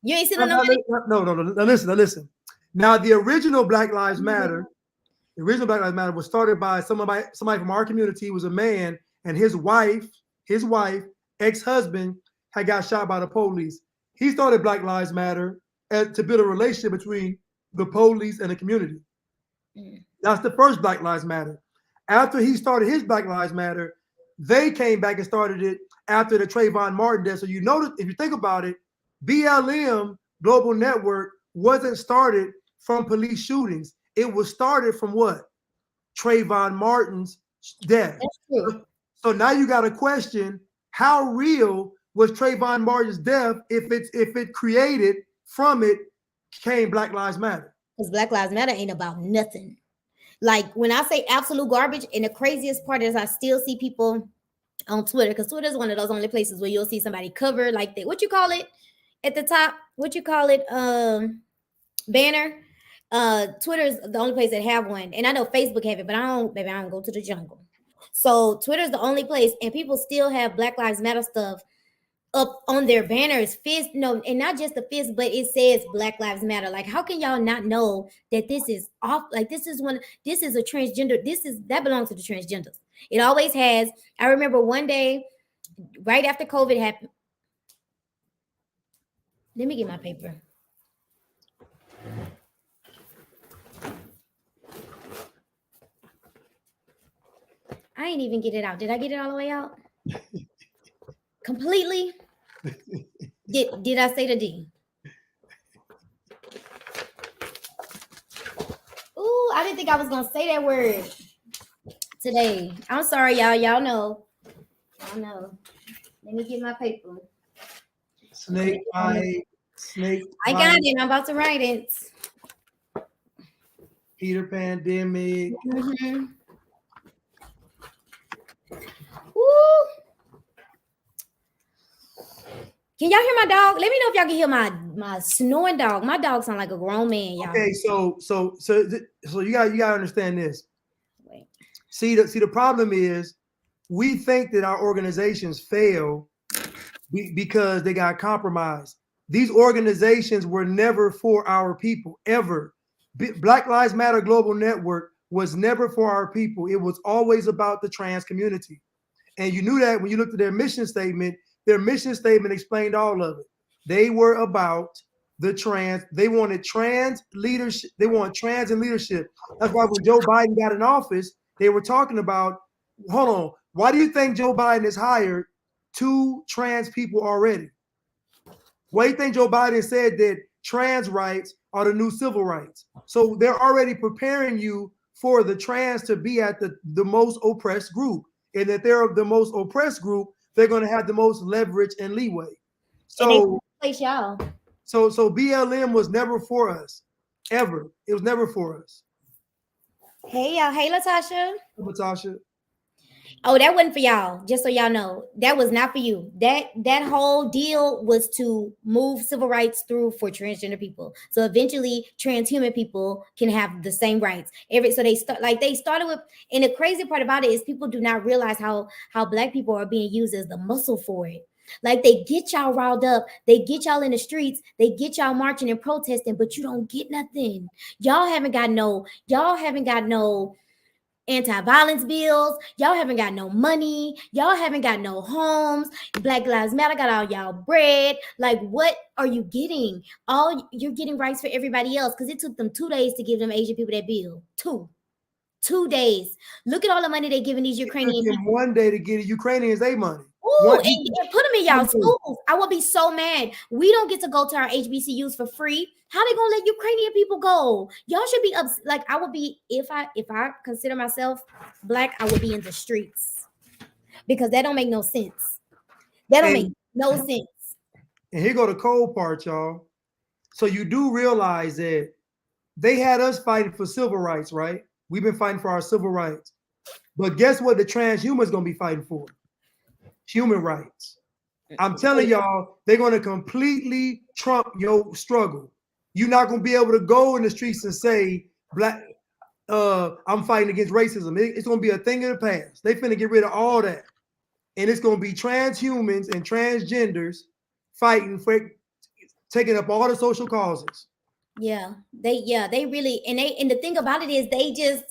You ain't sent them no money. No. Now listen. Now the original Black Lives Matter. The original Black Lives Matter was started by somebody from our community. He was a man, and his wife, ex-husband, had got shot by the police. He started Black Lives Matter to build a relationship between the police and the community. That's the first Black Lives Matter. After he started his Black Lives Matter, they came back and started it after the Trayvon Martin death. So you notice, if you think about it, BLM Global Network wasn't started from police shootings. It was started from what? Trayvon Martin's death. That's true. So now you got to question, how real was Trayvon Martin's death if it created from it came Black Lives Matter? Because Black Lives Matter ain't about nothing. Like when I say absolute garbage, and the craziest part is I still see people on Twitter, because Twitter is one of those only places where you'll see somebody cover like what you call it at the top, banner. Twitter is the only place that have one, and I know Facebook have it, but I don't go to the jungle. So Twitter is the only place, and people still have Black Lives Matter stuff up on their banners, and not just the fist, but it says Black Lives Matter. Like, how can y'all not know that this is off? Like, this is a transgender. That belongs to the transgenders. It always has. I remember one day, right after COVID happened. Let me get my paper. I ain't even get it out. Did I get it all the way out? Completely? Did I say the D? Ooh, I didn't think I was gonna say that word today. I'm sorry, y'all. Y'all know. Y'all know. Let me get my paper. Snake bite. Snake I got it. I'm about to write it. Peter Pandemic. Mm-hmm. Woo. Can y'all hear my dog? Let me know if y'all can hear my snoring dog. My dog sound like a grown man, y'all. Okay, so you gotta understand this. Wait. See the problem is we think that our organizations fail because they got compromised. These organizations were never for our people, ever. Black Lives Matter Global Network was never for our people. It was always about the trans community. And you knew that when you looked at their mission statement explained all of it. They were about the trans, they wanted trans leadership, they want trans in leadership. That's why when Joe Biden got in office, they were talking about, hold on, why do you think Joe Biden has hired 2 trans people already? Why do you think Joe Biden said that trans rights are the new civil rights? So they're already preparing you for the trans to be at the most oppressed group. And that they're the most oppressed group, they're going to have the most leverage and leeway. So place y'all. So BLM was never for us, ever. It was never for us. Hey y'all. Hey Latasha. Latasha. Oh, that wasn't for y'all. Just so y'all know, that was not for you. That whole deal was to move civil rights through for transgender people. So eventually, transhuman people can have the same rights. So they started with. And the crazy part about it is people do not realize how Black people are being used as the muscle for it. Like they get y'all riled up, they get y'all in the streets, they get y'all marching and protesting, but you don't get nothing. Y'all haven't got no anti-violence bills. Y'all haven't got no money. Y'all haven't got no homes. Black Lives Matter got all y'all bread. Like, what are you getting? All you're getting rights for everybody else because it took them 2 days to give them Asian people that bill. 2 days. Look at all the money they giving these Ukrainian people. 1 day to get Ukrainians their money. Ooh, and put them in y'all schools. I will be so mad. We don't get to go to our HBCUs for free. How they gonna let Ukrainian people go? Y'all should be like I would be if I consider myself Black. I would be in the streets because that don't make no sense. That don't make no sense. And here go the cold part, y'all. So you do realize that they had us fighting for civil rights, right? We've been fighting for our civil rights. But guess what the transhumans gonna be fighting for? Human rights. I'm telling y'all, they're going to completely trump your struggle. You're not going to be able to go in the streets and say, I'm fighting against racism. It's going to be a thing of the past. They finna get rid of all that. And it's going to be transhumans and transgenders fighting for taking up all the social causes. Yeah, they really, and the thing about it is they just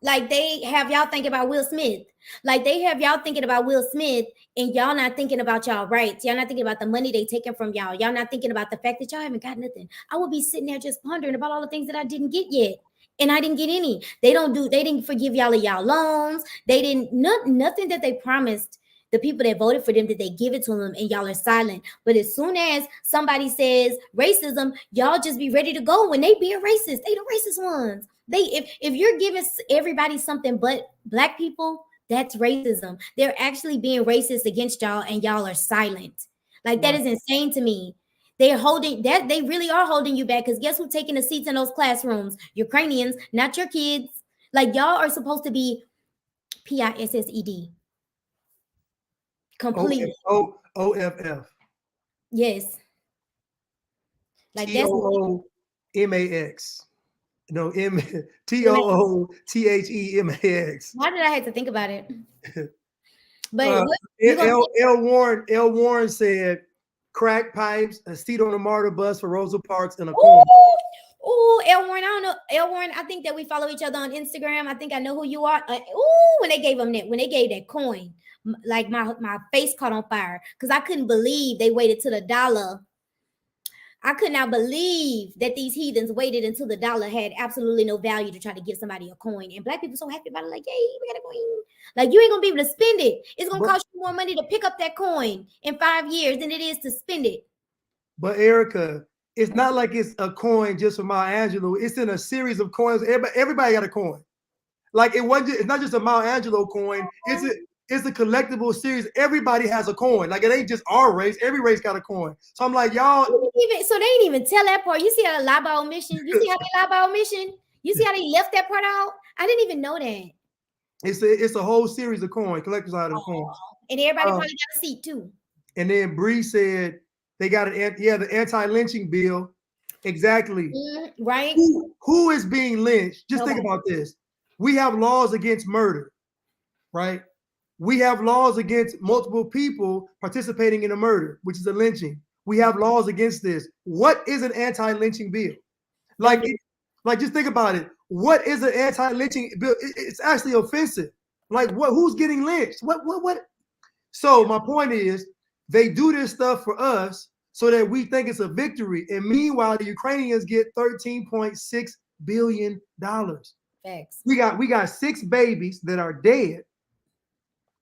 like they have y'all thinking about Will Smith. Like they have y'all thinking about Will Smith and y'all not thinking about y'all rights. Y'all not thinking about the money they taking from y'all. Y'all not thinking about the fact that y'all haven't got nothing. I would be sitting there just pondering about all the things that I didn't get yet. And I didn't get any. They didn't forgive y'all of y'all loans. They didn't, nothing that they promised the people that voted for them, did they give it to them, and y'all are silent. But as soon as somebody says racism, y'all just be ready to go when they be a racist. They the racist ones. If you're giving everybody something but Black people, that's racism. They're actually being racist against y'all, and y'all are silent. Like that is insane to me. They're holding that. They really are holding you back because guess who's taking the seats in those classrooms? Ukrainians, not your kids. Like y'all are supposed to be PISSED. Completely. OFF. Yes. Like that's TOOMAX. No, TOOTHEMAX. Why did I have to think about it? But L. Warren said crack pipes, a seat on the MARTA bus for Rosa Parks, and a coin. Oh, L. Warren, I don't know. L. Warren, I think that we follow each other on Instagram. I think I know who you are. When they gave that coin, like my face caught on fire because I couldn't believe they waited till the dollar. I could not believe that these heathens waited until the dollar had absolutely no value to try to give somebody a coin. And black people so happy about it, like, yay, we got a coin. Like, you ain't gonna be able to spend it. It's gonna cost you more money to pick up that coin in 5 years than it is to spend it. But Erica, it's not like it's a coin just for Maya Angelou. It's in a series of coins. Everybody got a coin. Like it's not just a Maya Angelou coin. It's a collectible series. Everybody has a coin. Like, it ain't just our race. Every race got a coin. So I'm like, y'all. So they didn't even tell that part. You see how they lie by omission? You see how they lie by omission? You see how they left that part out? I didn't even know that. It's a whole series of coins, collector's item coins. And everybody probably got a seat too. And then Bree said they got the anti-lynching bill. Exactly. Right. Who is being lynched? Just think about this. We have laws against murder, right? We have laws against multiple people participating in a murder, which is a lynching. We have laws against this. What is an anti-lynching bill? Like, just think about it. What is an anti-lynching bill? It's actually offensive. Like, who's getting lynched? What? So my point is, they do this stuff for us so that we think it's a victory. And meanwhile, the Ukrainians get $13.6 billion. Thanks. We got 6 babies that are dead.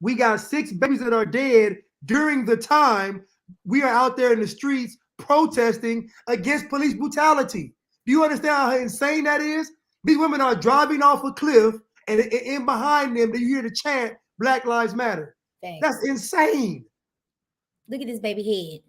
We got 6 babies that are dead during the time we are out there in the streets protesting against police brutality. Do you understand how insane that is? These women are driving off a cliff, and in behind them, you hear the chant, Black Lives Matter. Thanks. That's insane. Look at this baby head.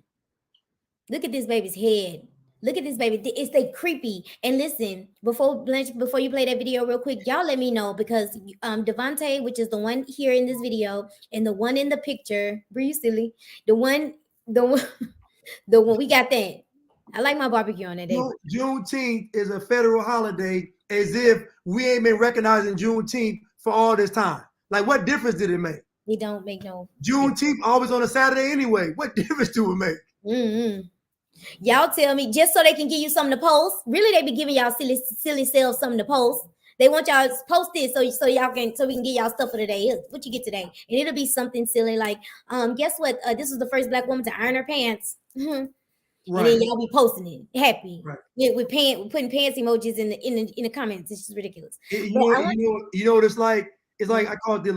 Look at this baby's head. Look at this baby. It's they creepy. And listen, before you play that video real quick, y'all let me know, because Devontae, which is the one here in this video, and the one in the picture, Bree silly, the one we got that. I like my barbecue on that day. Juneteenth is a federal holiday, as if we ain't been recognizing Juneteenth for all this time. Like, what difference did it make? It don't make no. Juneteenth always on a Saturday anyway. What difference do it make? Mm-hmm. Y'all tell me, just so they can give you something to post. Really, they be giving y'all silly selves something to post. They want y'all to post this so we can get y'all stuff for today. Here's what you get today, and it'll be something silly like, guess what? This was the first Black woman to iron her pants. Right. And then y'all be posting it happy. Right. Yeah, we're putting pants emojis in the comments. It's just ridiculous. You know what it's like? It's like, I call it the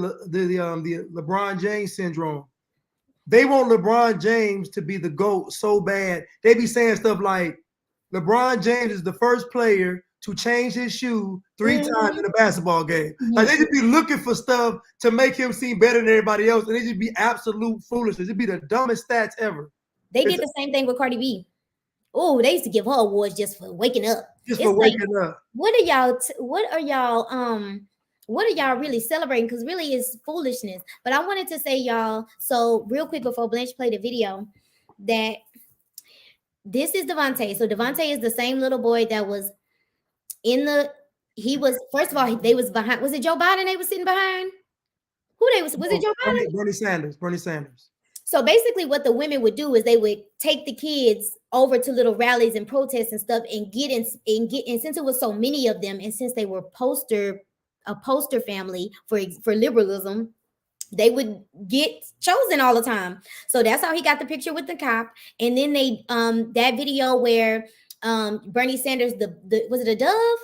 LeBron James syndrome. They want LeBron James to be the GOAT so bad. They be saying stuff like, LeBron James is the first player to change his shoe 3 times in a basketball game. Like, they just be looking for stuff to make him seem better than everybody else, and it just be absolute foolishness. It'd be the dumbest stats ever. They did the same thing with Cardi B. Oh, they used to give her awards just for waking up. Up. What are y'all really celebrating? Because really it's foolishness. But I wanted to say, y'all, so real quick before Blanche played the video, that this is Devontae. So Devontae is the same little boy that was first of all, they was behind. Was it Joe Biden they was sitting behind? Was it Joe Biden? Bernie Sanders. So basically what the women would do is they would take the kids over to little rallies and protests and stuff and and since it was so many of them, and since they were a poster family for liberalism, they would get chosen all the time. So that's how he got the picture with the cop. And then they that video where Bernie Sanders, was it a dove?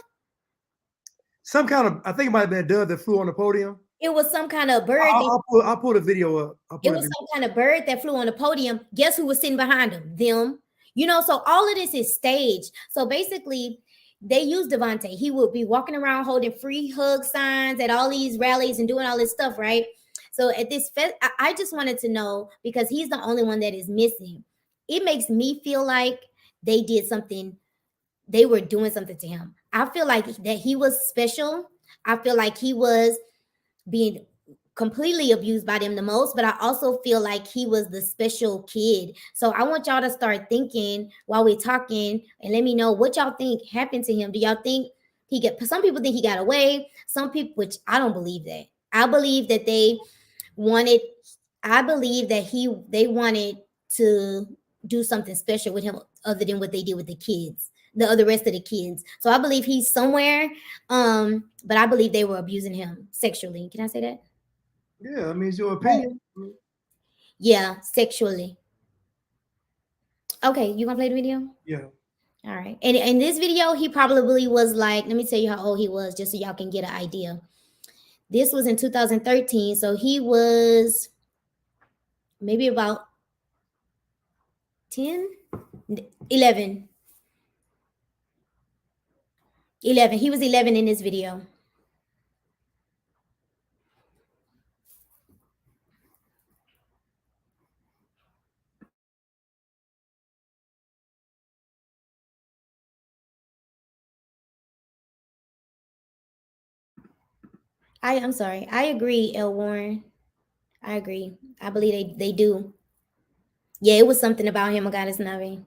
Some kind of, I think it might have been a dove that flew on the podium. It was some kind of bird. I'll pull the video up. It was some kind of bird that flew on the podium. Guess who was sitting behind him? Them. So all of this is staged. So basically, they used Devontae. He would be walking around holding free hug signs at all these rallies and doing all this stuff, right? So at this fest, I just wanted to know, because he's the only one that is missing. It makes me feel like they did something. They were doing something to him. I feel like that he was special. I feel like he was being completely abused by them the most, but I also feel like he was the special kid. So I want y'all to start thinking while we're talking, and let me know what y'all think happened to him. Do y'all think some people think he got away, some people, which I don't believe that. I believe that they wanted to do something special with him other than what they did with the rest of the kids. So I believe he's somewhere, but I believe they were abusing him sexually. Can I say that? Yeah, I mean, it's your opinion. Yeah, sexually. Okay, you gonna play the video? Yeah. All right. And in this video, he probably was like, let me tell you how old he was just so y'all can get an idea. This was in 2013. So he was maybe about 10, 11. 11. He was 11 in this video. I'm sorry. I agree, L. Warren. I agree. I believe they do. Yeah, it was something about him, Agatis Navi.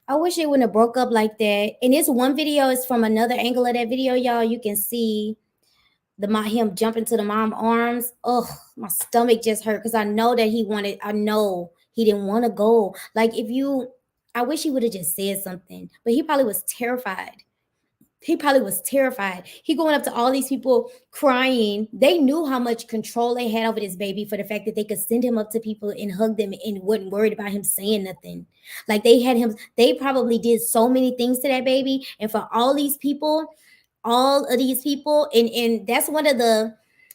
I wish it wouldn't have broke up like that. And this one video is from another angle of that video, y'all. You can see him jumping to the mom arms. Oh, my stomach just hurt because I know that I know he didn't want to go. Like I wish he would have just said something, but he probably was terrified. He going up to all these people crying. They knew how much control they had over this baby for the fact that they could send him up to people and hug them and wasn't worried about him saying nothing. Like they probably did so many things to that baby. And for all of these people, and that's one of the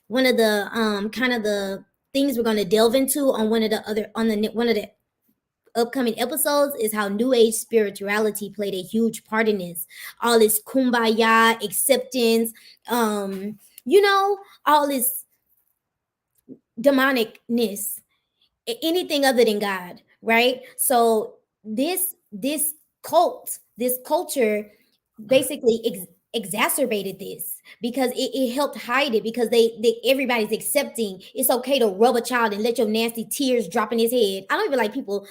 kind of the things we're going to delve into on one of the upcoming episodes is how new age spirituality played a huge part in this. All this kumbaya acceptance, all this demonicness, anything other than God, right? So this culture basically exacerbated this because it helped hide it, because everybody's accepting it's okay to rub a child and let your nasty tears drop in his head. I don't even like people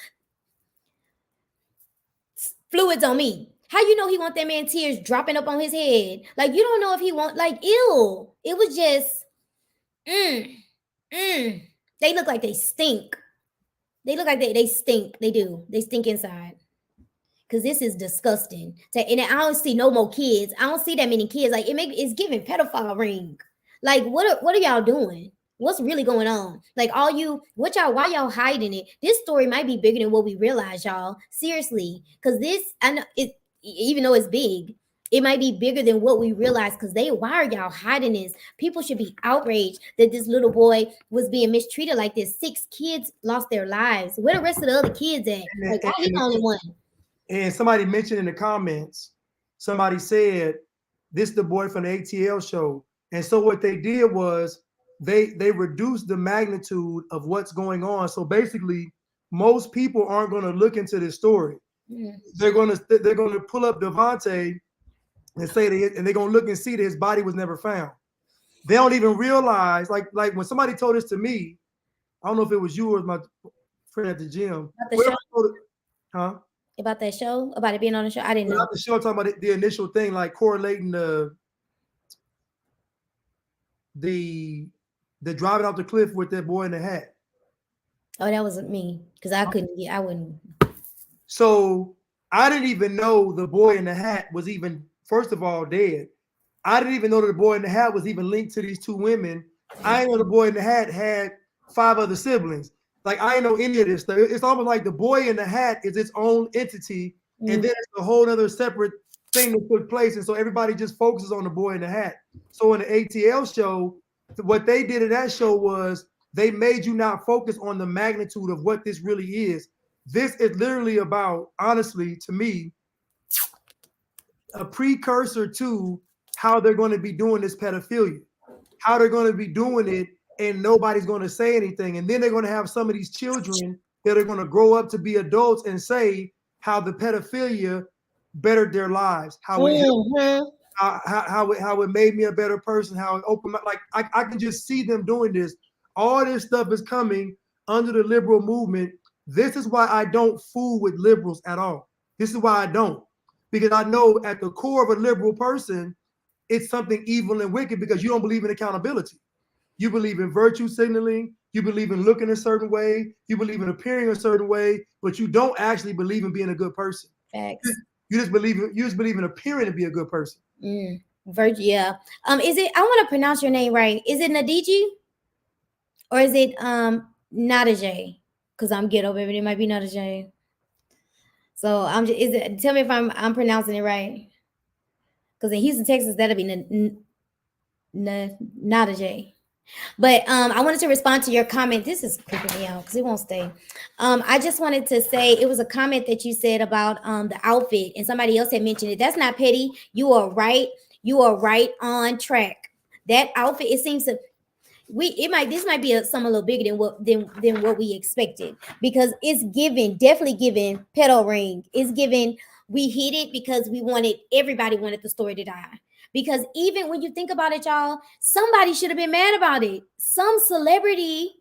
fluids on me. How you know he want that man tears dropping up on his head? Like, you don't know if he want, like, ew. It was just they look like they stink. They look like they stink. They do. They stink inside. Cause this is disgusting. And I don't see no more kids. I don't see that many kids. Like, it's giving pedophile ring. Like, what are y'all doing? What's really going on? Like, why y'all hiding it? This story might be bigger than what we realize, y'all. Seriously. Cause this, I know it, even though it's big, it might be bigger than what we realize, because why are y'all hiding this? People should be outraged that this little boy was being mistreated like this. 6 kids lost their lives. Where the rest of the other kids at? Like, why he the only one? And somebody mentioned in the comments, somebody said, this the boy from the ATL show. And so what they did was they reduced the magnitude of what's going on. So basically, most people aren't going to look into this story. They're going to pull up Devontae and say that, and they're going to look and see that his body was never found. They don't even realize, like when somebody told this to me, I don't know if it was you or my friend at the gym. About that show, about it being on the show, I didn't know. The show talking about the initial thing, like correlating the driving off the cliff with that boy in the hat. Oh, that wasn't me, because I wouldn't. So I didn't even know the boy in the hat was even, first of all, dead. I didn't even know that the boy in the hat was even linked to these 2 women. I didn't know the boy in the hat had 5 other siblings. Like, I didn't know any of this stuff. It's almost like the boy in the hat is its own entity, and then it's a whole other separate thing that took place. And so everybody just focuses on the boy in the hat. So in the ATL show, what they did in that show was they made you not focus on the magnitude of what this really is. This is literally about, honestly, to me, a precursor to how they're going to be doing this pedophilia, how they're going to be doing it, and nobody's going to say anything. And then they're going to have some of these children that are going to grow up to be adults and say how the pedophilia bettered their lives, how it made me a better person, how it opened my, like I can just see them doing this. All this stuff is coming under the liberal movement. This is why I don't fool with liberals at all. This is why I don't, because I know at the core of a liberal person, it's something evil and wicked, because you don't believe in accountability. You believe in virtue signaling. You believe in looking a certain way. You believe in appearing a certain way, but you don't actually believe in being a good person. Facts. You just believe in appearing to be a good person. Virtue, yeah. Is it? I want to pronounce your name right. Is it Nadiji, or is it Nadajay? Because I'm ghetto, baby. It might be Nadajay. So I'm just. Is it? Tell me if I'm pronouncing it right. Because in Houston, Texas, that'll be Nadajay. But I wanted to respond to your comment. This is creeping me out because it won't stay. I just wanted to say it was a comment that you said about the outfit, and somebody else had mentioned it. That's not petty. You are right. You are right on track. That outfit, it seems to this might be something a little bigger than what we expected, because it's definitely giving pedo ring. It's giving, we hit it because everybody wanted the story to die. Because even when you think about it, y'all, somebody should have been mad about it. Some celebrity,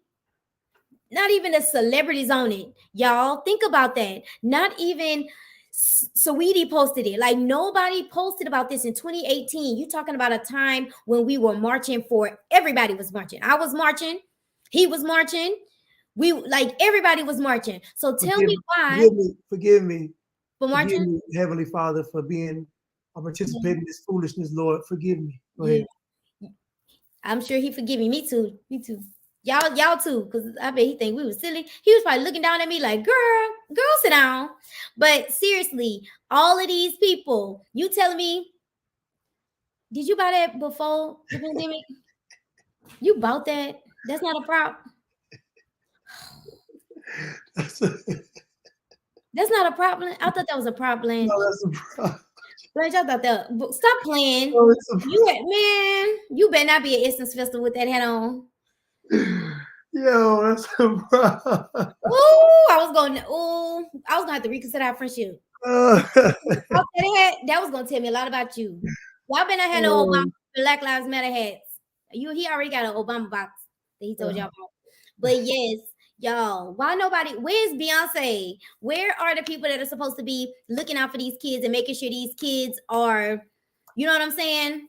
not even the celebrities on it. Y'all, think about that. Not even Saweetie posted it. Like, nobody posted about this in 2018. You talking about a time when we were marching everybody was marching. I was marching. He was marching. Everybody was marching. So tell me why. Forgive me. For marching? Forgive me, Heavenly Father, for participating in this foolishness, Lord. Forgive me. Go ahead. I'm sure he forgive me. Me too. Y'all too, because I bet he think we was silly. He was probably looking down at me like, girl, sit down. But seriously, all of these people, you telling me, did you buy that before the pandemic? You bought that? That's not a prop. That's not a problem. I thought that was a problem. No, that's a problem. Blanche, I thought that. Stop playing. You better not be at Essence Festival with that hat on. Yo, that's a problem. I was gonna have to reconsider our friendship. That was gonna tell me a lot about you. Y'all better not have no Obama Black Lives Matter hats. He already got an Obama box that he told y'all about. But yes, y'all, where's Beyonce? Where are the people that are supposed to be looking out for these kids and making sure these kids are, you know what I'm saying?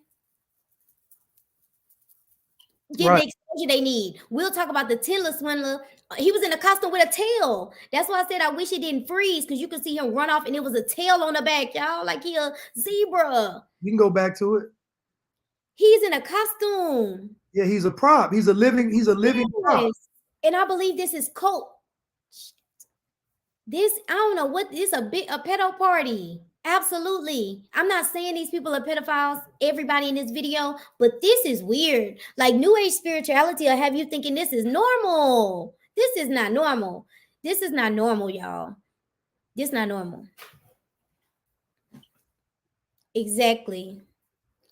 Getting the exposure they need. We'll talk about the Tinder swindler. He was in a costume with a tail. That's why I said I wish it didn't freeze, because you could see him run off and it was a tail on the back, y'all. Like he a zebra. You can go back to it. He's in a costume. Yeah, he's a prop. He's a living prop. And I believe this is cult. I don't know what this is, a pedo party. Absolutely. I'm not saying these people are pedophiles, everybody in this video, but this is weird. Like New Age spirituality will have you thinking this is normal. This is not normal. This is not normal, y'all. This is not normal. Exactly.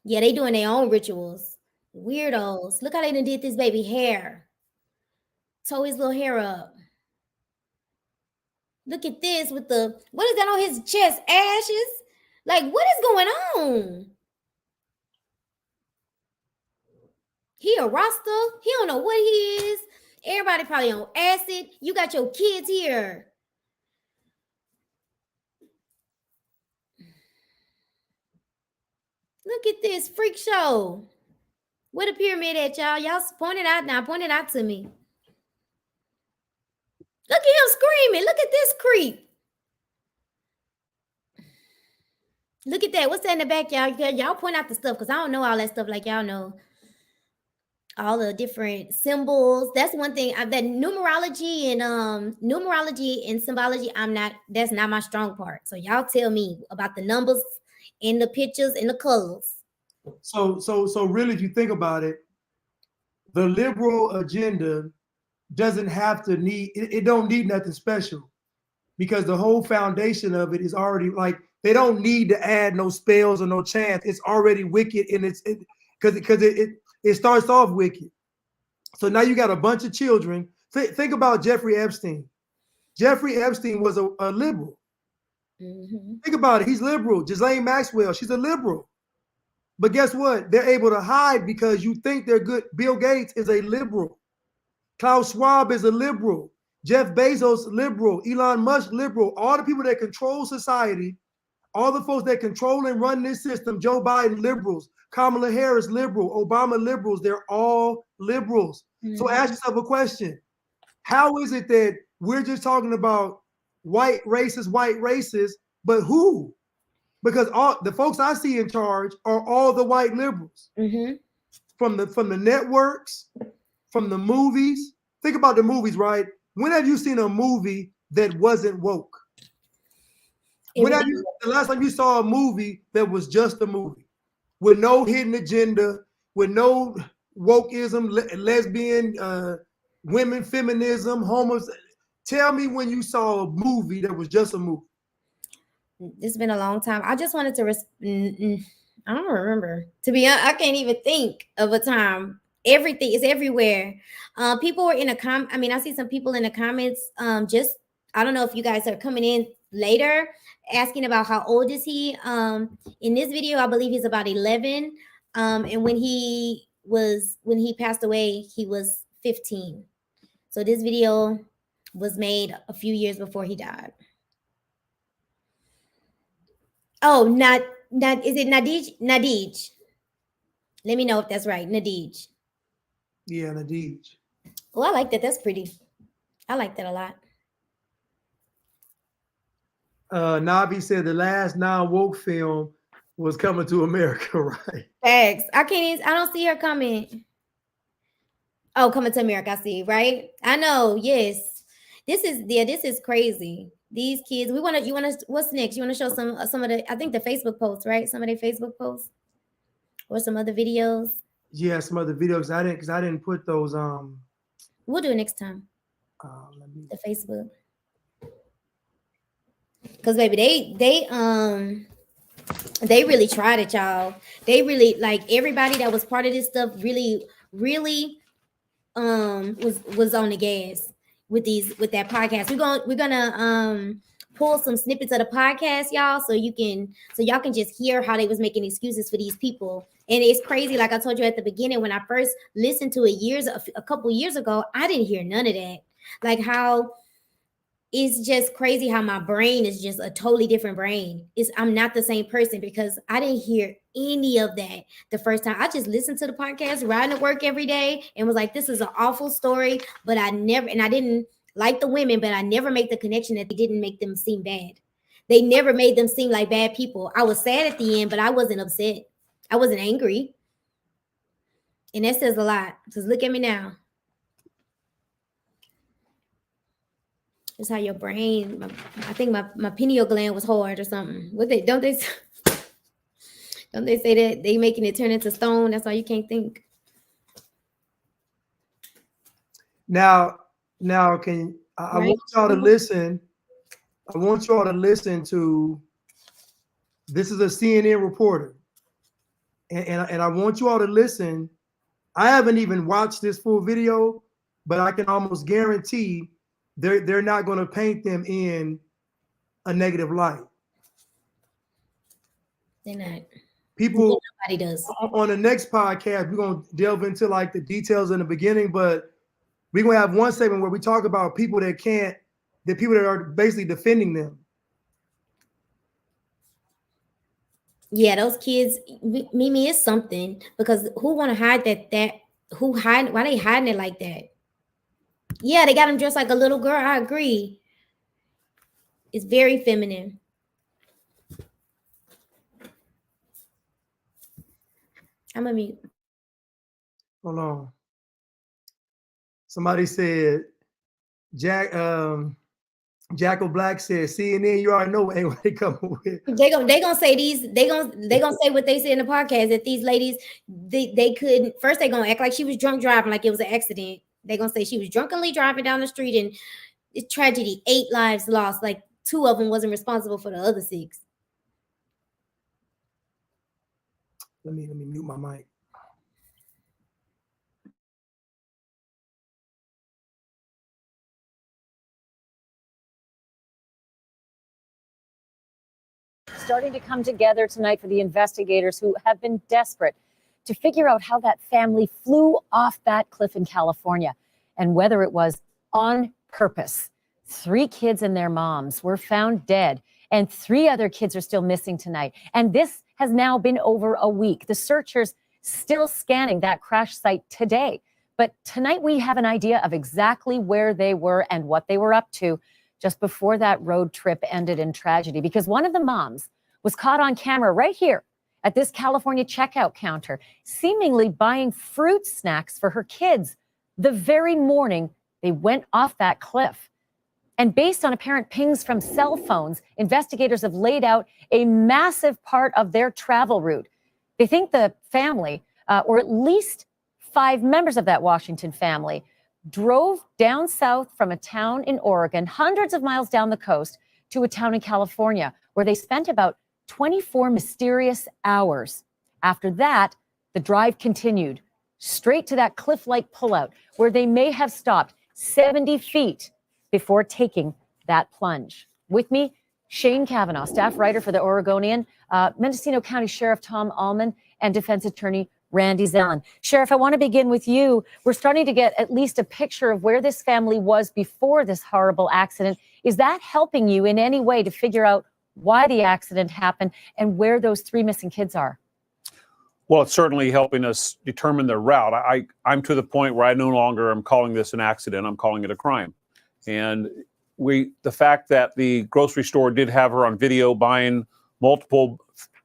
Yeah, they doing their own rituals. Weirdos. Look how they done did this baby hair. Tow his little hair up. Look at this with the, what is that on his chest? Ashes? Like, what is going on? He a Rasta. He don't know what he is. Everybody probably on acid. You got your kids here. Look at this freak show. Where the pyramid at, y'all? Y'all point it out now. Point it out to me. Look at him screaming. Look at this creep. Look at that. What's that in the back, y'all? Y'all point out the stuff because I don't know all that stuff like y'all know. All the different symbols. That's one thing. That numerology and symbology, that's not my strong part. So y'all tell me about the numbers and the pictures and the colors. So really, if you think about it, the liberal agenda doesn't have to need it don't need nothing special, because the whole foundation of it is already, like, they don't need to add no spells or no chants. It's already wicked, and it starts off wicked. So now you got a bunch of children. Think about Jeffrey Epstein. Jeffrey Epstein was a liberal. Mm-hmm. Think about it. He's liberal. Ghislaine Maxwell, she's a liberal. But guess what? They're able to hide because you think they're good. Bill Gates is a liberal. Klaus Schwab is a liberal. Jeff Bezos, liberal. Elon Musk, liberal. All the people that control society, all the folks that control and run this system, Joe Biden, liberals. Kamala Harris, liberal. Obama, liberals. They're all liberals. Mm-hmm. So ask yourself a question. How is it that we're just talking about white racists, but who? Because all the folks I see in charge are all the white liberals. Mm-hmm. From the networks, from the movies. Think about the movies, right? When have you seen a movie that wasn't woke? The last time you saw a movie that was just a movie with no hidden agenda, with no wokeism, lesbian, women, feminism, homos? Tell me when you saw a movie that was just a movie. It's been a long time. I just wanted to. I don't remember. To be honest, I can't even think of a time. Everything is everywhere. People were in I see some people in the comments. I don't know if you guys are coming in later asking about how old is he. In this video, I believe he's about 11. And when he passed away, he was 15. So this video was made a few years before he died. Oh, not is it Nadij? Nadij. Let me know if that's right. Nadij. Yeah, Nadij. Oh, I like that. That's pretty. I like that a lot. Navi said the last non-woke film was Coming to America, right? Thanks. I don't see her comment. Oh, Coming to America. I see, right? I know. Yes. This is crazy. These kids, what's next? You want to show some of the, I think the Facebook posts, right? Some of their Facebook posts or some other videos. Yeah, some other videos. I didn't put those. We'll do it next time. The Facebook. Because baby, they really tried it, y'all. They really, like, everybody that was part of this stuff really was on the gas with that podcast. We're gonna pull some snippets of the podcast, y'all, so y'all can just hear how they was making excuses for these people. And it's crazy, like I told you at the beginning, when I first listened to it a couple years ago, I didn't hear none of that. Like, how it's just crazy how my brain is just a totally different brain. I'm not the same person because I didn't hear any of that the first time. I just listened to the podcast, riding to work every day, and was like, this is an awful story. But I didn't like the women, but I never made the connection that they didn't make them seem bad. They never made them seem like bad people. I was sad at the end, but I wasn't upset. I wasn't angry. And that says a lot. Because look at me now. It's how your brain. I think my pineal gland was hard or something. Don't they say that they making it turn into stone? That's why you can't think. Now, I Right. want y'all to listen. I want y'all to listen to. This is a CNN reporter, and I want you all to listen. I haven't even watched this full video, but I can almost guarantee they're not going to paint them in a negative light. They're not. People, Nobody does. on the next podcast, we're going to delve into like the details in the beginning, but we're going to have one segment where we talk about people that the people that are basically defending them. Yeah, those kids, Mimi, is something, because who want to hide why they hiding it like that? Yeah, they got them dressed like a little girl. I agree. It's very feminine. I'm a mute. Hold on. Somebody said, Jackal Black said, CNN, you already know what they come with. They gonna say they gonna say what they said in the podcast, that these ladies they couldn't. First they gonna act like she was drunk driving, like it was an accident. They gonna say she was drunkenly driving down the street and it's tragedy, 8 lives lost, like 2 of them wasn't responsible for the other 6. Let me mute my mic. Starting to come together tonight for the investigators who have been desperate to figure out how that family flew off that cliff in California and whether it was on purpose. 3 kids and their moms were found dead, and 3 other kids are still missing tonight. And this has now been over a week. The searchers still scanning that crash site today. But tonight we have an idea of exactly where they were and what they were up to just before that road trip ended in tragedy, because one of the moms was caught on camera right here at this California checkout counter, seemingly buying fruit snacks for her kids the very morning they went off that cliff. And based on apparent pings from cell phones, investigators have laid out a massive part of their travel route. They think the family, or at least 5 members of that Washington family, drove down south from a town in Oregon, hundreds of miles down the coast, to a town in California, where they spent about 24 mysterious hours. After that, the drive continued straight to that cliff-like pullout, where they may have stopped 70 feet before taking that plunge. With me, Shane Kavanaugh, staff writer for the Oregonian, Mendocino County Sheriff Tom Allman, and defense attorney Randy Zellin. Sheriff, I want to begin with you. We're starting to get at least a picture of where this family was before this horrible accident. Is that helping you in any way to figure out why the accident happened and where those 3 missing kids are? Well, it's certainly helping us determine the route. I'm to the point where I no longer am calling this an accident. I'm calling it a crime. And the fact that the grocery store did have her on video buying multiple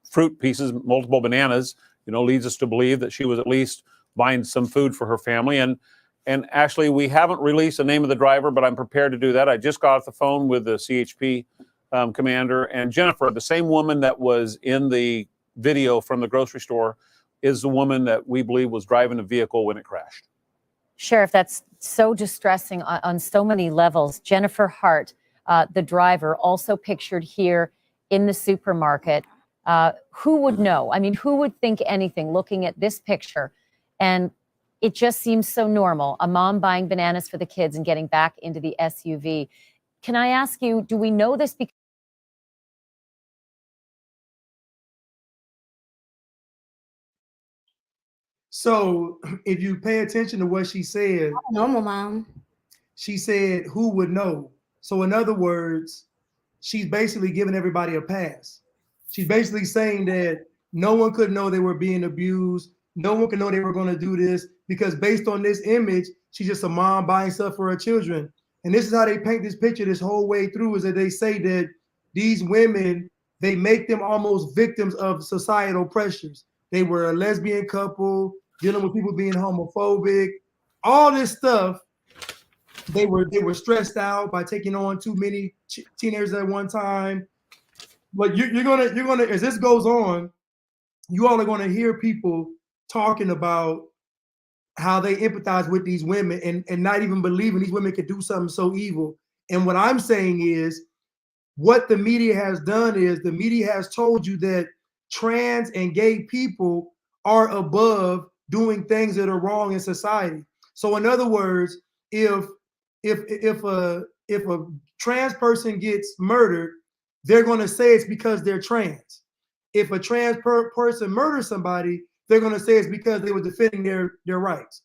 fruit pieces, multiple bananas, leads us to believe that she was at least buying some food for her family. And actually, we haven't released the name of the driver, but I'm prepared to do that. I just got off the phone with the CHP commander, and Jennifer, the same woman that was in the video from the grocery store, is the woman that we believe was driving the vehicle when it crashed. Sheriff, that's so distressing on so many levels. Jennifer Hart, the driver, also pictured here in the supermarket. Who would know? I mean, who would think anything looking at this picture? And it just seems so normal. A mom buying bananas for the kids and getting back into the SUV. Can I ask you, do we know this because So if you pay attention to what she said, Normal mom. She said, who would know? So in other words, she's basically giving everybody a pass. She's basically saying that no one could know they were being abused. No one could know they were going to do this because based on this image, she's just a mom buying stuff for her children. And this is how they paint this picture this whole way through, is that they say that these women, they make them almost victims of societal pressures. They were a lesbian couple, dealing with people being homophobic, all this stuff. they were stressed out by taking on too many teenagers at one time. But you're gonna as this goes on, you all are gonna hear people talking about how they empathize with these women and not even believing these women could do something so evil. And what I'm saying is, what the media has done is the media has told you that trans and gay people are above doing things that are wrong in society. So in other words, if a trans person gets murdered, they're going to say it's because they're trans. If a trans person murders somebody, they're going to say it's because they were defending their rights.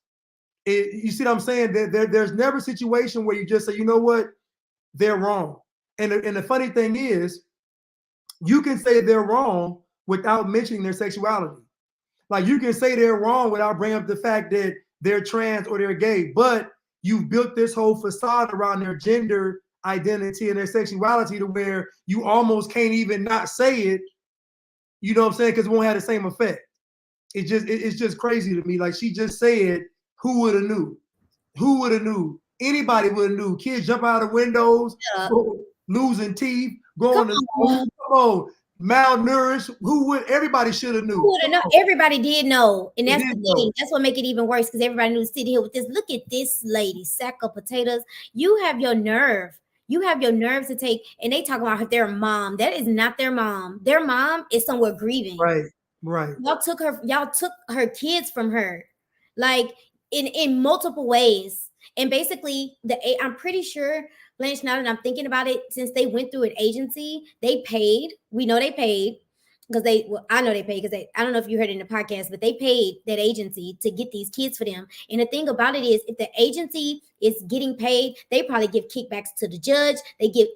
You see what I'm saying? There's never a situation where you just say, you know what, they're wrong. And the funny thing is, you can say they're wrong without mentioning their sexuality. Like you can say they're wrong without bringing up the fact that they're trans or they're gay, but you've built this whole facade around their gender identity and their sexuality to where you almost can't even not say it. You know what I'm saying? Because it won't have the same effect. It's just crazy to me. Like she just said, who would have knew? Who would have knew? Anybody would have knew. Kids jump out of windows, losing teeth, going to school. Come on, malnourished. Who would? Everybody should have knew. Who would have known? Everybody did know, and that's the thing. Know. That's what make it even worse because everybody knew sitting here with this. Look at this lady, sack of potatoes. You have your nerve. You have your nerve to take, and they talk about their mom. That is not their mom. Their mom is somewhere grieving. Right. Y'all took her kids from her, like in multiple ways. And basically, I'm pretty sure, Blanche, now that I'm thinking about it, since they went through an agency, they paid. We know they paid because I know they paid because I don't know if you heard it in the podcast, but they paid that agency to get these kids for them. And the thing about it is, if the agency is getting paid, they probably give kickbacks to the judge.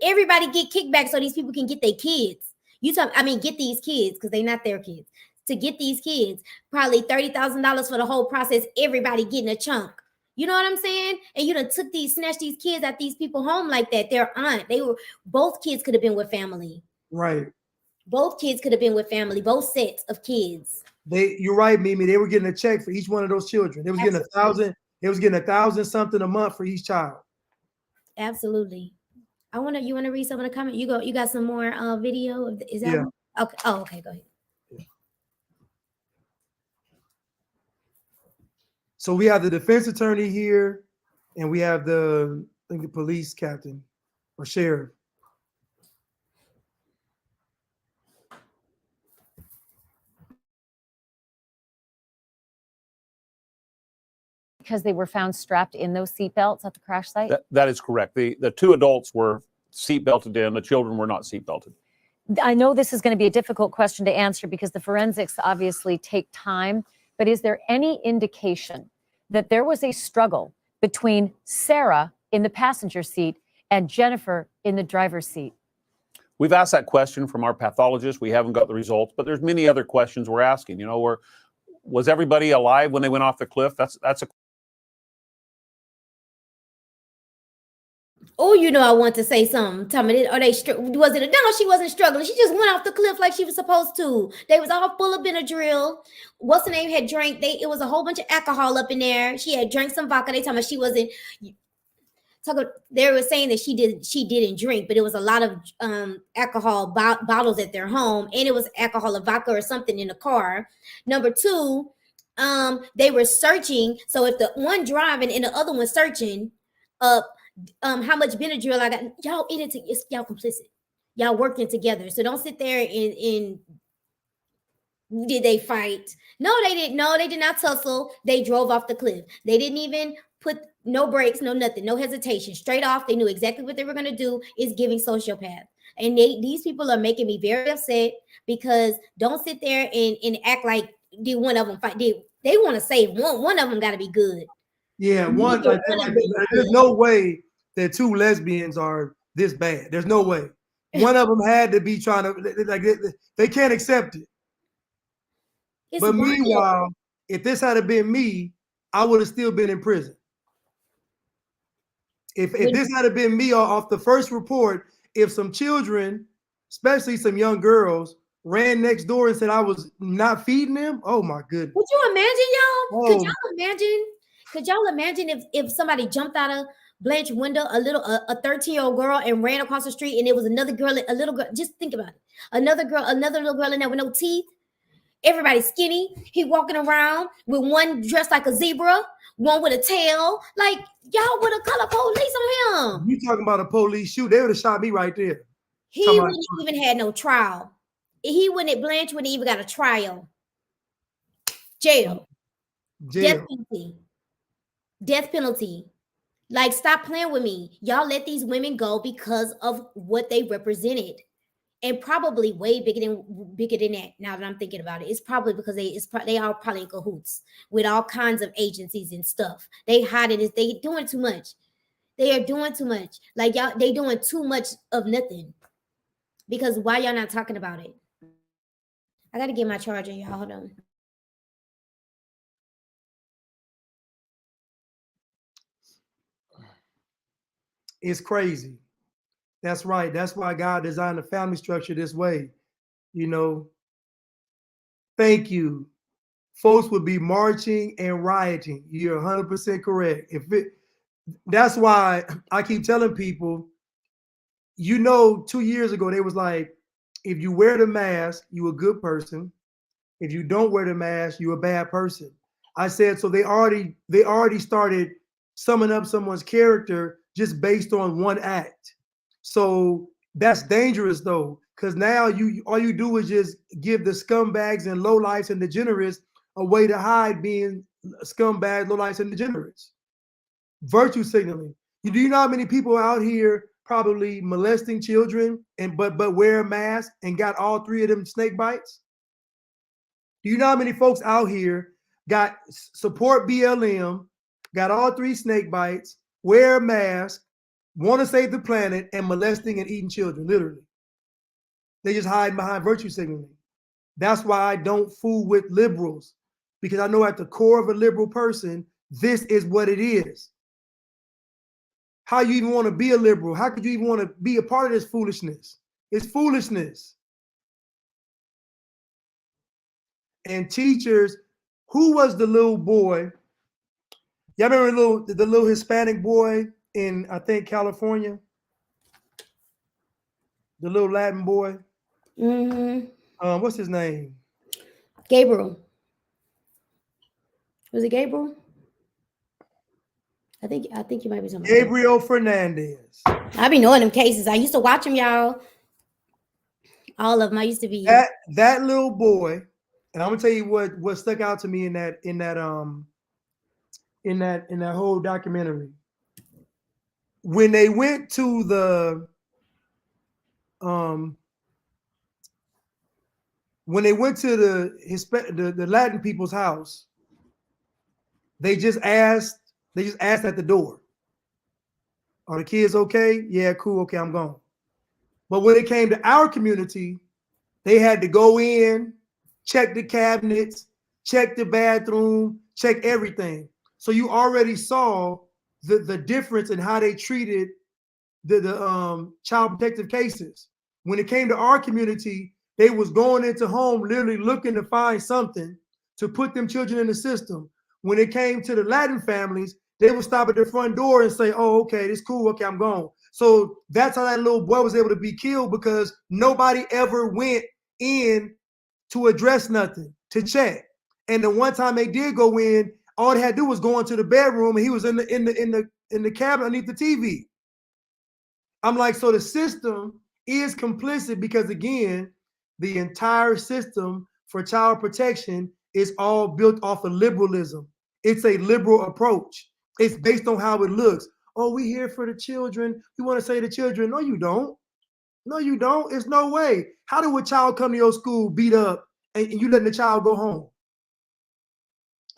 Everybody get kickbacks so these people can get their kids. Get these kids because they're not their kids. To get these kids, probably $30,000 for the whole process. Everybody getting a chunk. You know what I'm saying? And you done snatched these kids at these people home like that. Their aunt, both kids could have been with family. Right. Both kids could have been with family. Both sets of kids. You're right, Mimi. They were getting a check for each one of those children. They was getting $1,000. They was getting $1,000 something a month for each child. Absolutely. You want to read some of the comments? You got some more video? Is that? Yeah. Okay. Oh, okay. Go ahead. So we have the defense attorney here, and we have the police captain or sheriff. Because they were found strapped in those seatbelts at the crash site? That is correct. The two adults were seatbelted in. The children were not seatbelted. I know this is going to be a difficult question to answer because the forensics obviously take time, but is there any indication that there was a struggle between Sarah in the passenger seat and Jennifer in the driver's seat? We've asked that question from our pathologist. We haven't got the results, but there's many other questions we're asking. Was everybody alive when they went off the cliff? That's a. Oh, I want to say something. Tell me, was it no? She wasn't struggling. She just went off the cliff like she was supposed to. They was all full of Benadryl. What's the name? Had drank. It was a whole bunch of alcohol up in there. She had drank some vodka. They told me she wasn't. They were saying that she didn't drink, but it was a lot of alcohol bottles at their home, and it was alcohol or vodka or something in the car. Number two, they were searching. So if the one driving and the other one searching up. How much Benadryl I got? Y'all it's y'all complicit. Y'all working together. So don't sit there and did they fight? No, they didn't. No, they did not tussle. They drove off the cliff. They didn't even put no brakes, no nothing, no hesitation. Straight off, they knew exactly what they were gonna do. Is giving sociopath. And these people are making me very upset because don't sit there and act like did one of them fight. They want to save one of them got to be good. Yeah, there's no way that two lesbians are this bad. There's no way. One of them had to be trying to, they can't accept it. But meanwhile, if this had been me, I would have still been in prison. If this had been me off the first report, if some children, especially some young girls, ran next door and said I was not feeding them, oh my goodness. Could you imagine, y'all? Could y'all imagine if somebody jumped out of Blanche window, a 13-year-old girl, and ran across the street, and it was another girl, a little girl. Just think about it. Another little girl in there with no teeth. Everybody's skinny. He walking around with one dressed like a zebra, one with a tail. Like, y'all would have called the police on him. You talking about a police shoot? They would have shot me right there. He wouldn't even had no trial. Blanche wouldn't even got a trial. Jail. Death penalty. Death penalty. Like, stop playing with me. Y'all let these women go because of what they represented. And probably way bigger than that. Now that I'm thinking about it, it's probably because they are probably in cahoots with all kinds of agencies and stuff. They hiding it. They doing too much. They are doing too much. Like, y'all, they doing too much of nothing. Because why y'all not talking about it? I gotta get my charger, y'all. Hold on. It's crazy. That's right. That's why God designed the family structure this way. You know, thank you. Folks would be marching and rioting. You're 100% correct. That's why I keep telling people, 2 years ago, they was like, if you wear the mask, you a good person. If you don't wear the mask, you're a bad person. I said, so they already started summing up someone's character just based on one act. So that's dangerous though, because now all you do is just give the scumbags and lowlifes and degenerates a way to hide being scumbags, lowlifes, and degenerates. Virtue signaling. Do you know how many people out here probably molesting children but wear a mask and got all 3 of them snake bites? Do you know how many folks out here got support BLM, got all 3 snake bites, wear a mask, want to save the planet, and molesting and eating children, literally? They just hide behind virtue signaling. That's why I don't fool with liberals, because I know at the core of a liberal person, this is what it is. How you even want to be a liberal? How could you even want to be a part of this foolishness? It's foolishness. And teachers, who was the little boy? Y'all remember the little Hispanic boy in, I think, California? The little Latin boy? Mm-hmm. What's his name? Gabriel. Was it Gabriel? I think you might be talking about Gabriel Fernandez. I be knowing them cases. I used to watch them, y'all. All of them. I used to be that little boy, and I'm gonna tell you what stuck out to me in that whole documentary. When they went to the Latin people's house, they just asked at the door, are the kids okay? Yeah, cool, okay, I'm gone. But when it came to our community, they had to go in, check the cabinets, check the bathroom, check everything. So you already saw the difference in how they treated the child protective cases. When it came to our community, they was going into home literally looking to find something to put them children in the system. When it came to the Latin families, they would stop at the front door and say, oh, okay, it's cool, okay, I'm gone. So that's how that little boy was able to be killed, because nobody ever went in to address nothing, to check. And the one time they did go in, all they had to do was go into the bedroom, and he was in the cabinet underneath the TV. I'm like, so the system is complicit, because again, the entire system for child protection is all built off of liberalism. It's a liberal approach. It's based on how it looks. Oh, we here for the children. We want to say the children. No, you don't. No, you don't. It's no way. How do a child come to your school beat up and you letting the child go home?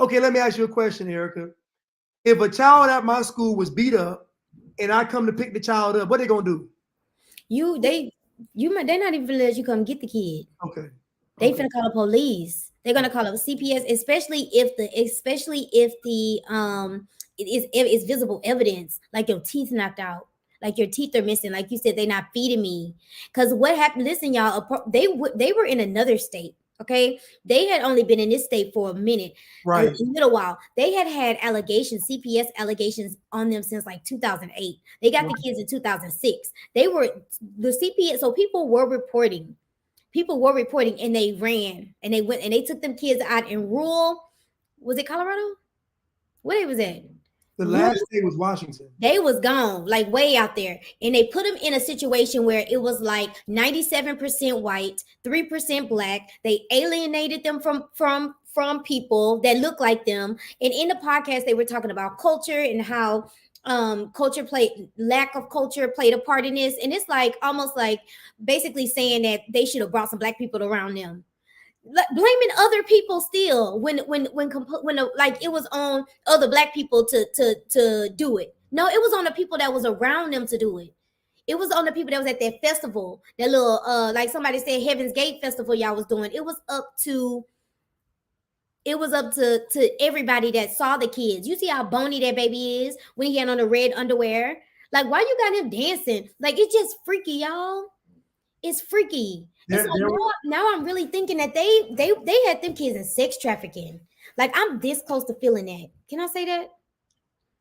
Okay, let me ask you a question, Erica. If a child at my school was beat up and I come to pick the child up, what they gonna do? They're not even let you come get the kid. Okay. They finna call the police. They're gonna call up CPS, especially if the it's visible evidence, like your teeth knocked out, like your teeth are missing, like you said, they're not feeding me. Because what happened? Listen, y'all, they were in another state. Okay, they had only been in this state for a minute, Right. a little while. They had allegations, CPS allegations on them since like 2008. They got the kids in 2006. They were the CPS, so people were reporting, and they ran and they went and they took them kids out in rural. Was it Colorado? What it was at? The last state was Washington. They was gone, like way out there. And they put them in a situation where it was like 97% white, 3% black. They alienated them from people that look like them. And in the podcast, they were talking about culture and how lack of culture played a part in this. And it's like almost like basically saying that they should have brought some black people around them, blaming other people still when like it was on other black people to do it. No, it was on the people that was around them to do it. It was on the people that was at that festival, that little like somebody said Heaven's Gate festival y'all was doing. It was up to everybody that saw the kids. You see how bony that baby is when he had on the red underwear. Like, why you got him dancing? Like, it's just freaky, y'all. It's freaky. It's like now I'm really thinking that they had them kids in sex trafficking. Like, I'm this close to feeling that. Can I say that?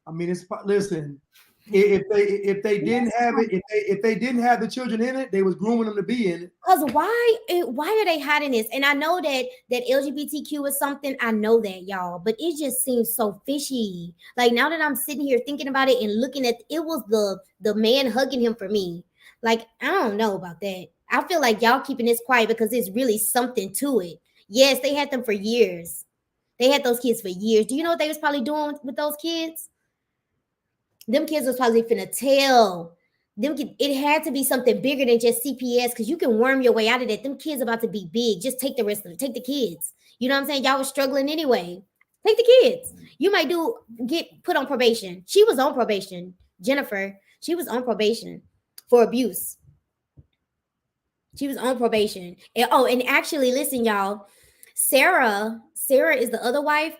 I mean, listen. If they didn't have it, if they didn't have the children in it, they was grooming them to be in it. Cause why are they hiding this? And I know that LGBTQ is something. I know that, y'all, but it just seems so fishy. Like, now that I'm sitting here thinking about it and looking at it, was the man hugging him for me. Like, I don't know about that. I feel like y'all keeping this quiet because there's really something to it. Yes, they had them for years. They had those kids for years. Do you know what they was probably doing with those kids? Them kids was probably finna tell them. It had to be something bigger than just CPS, because you can worm your way out of that. Them kids about to be big. Just take the rest of it. Take the kids. You know what I'm saying? Y'all was struggling anyway. Take the kids. You might get put on probation. She was on probation. Jennifer, she was on probation for abuse. She was on probation. And actually, listen, y'all. Sarah is the other wife.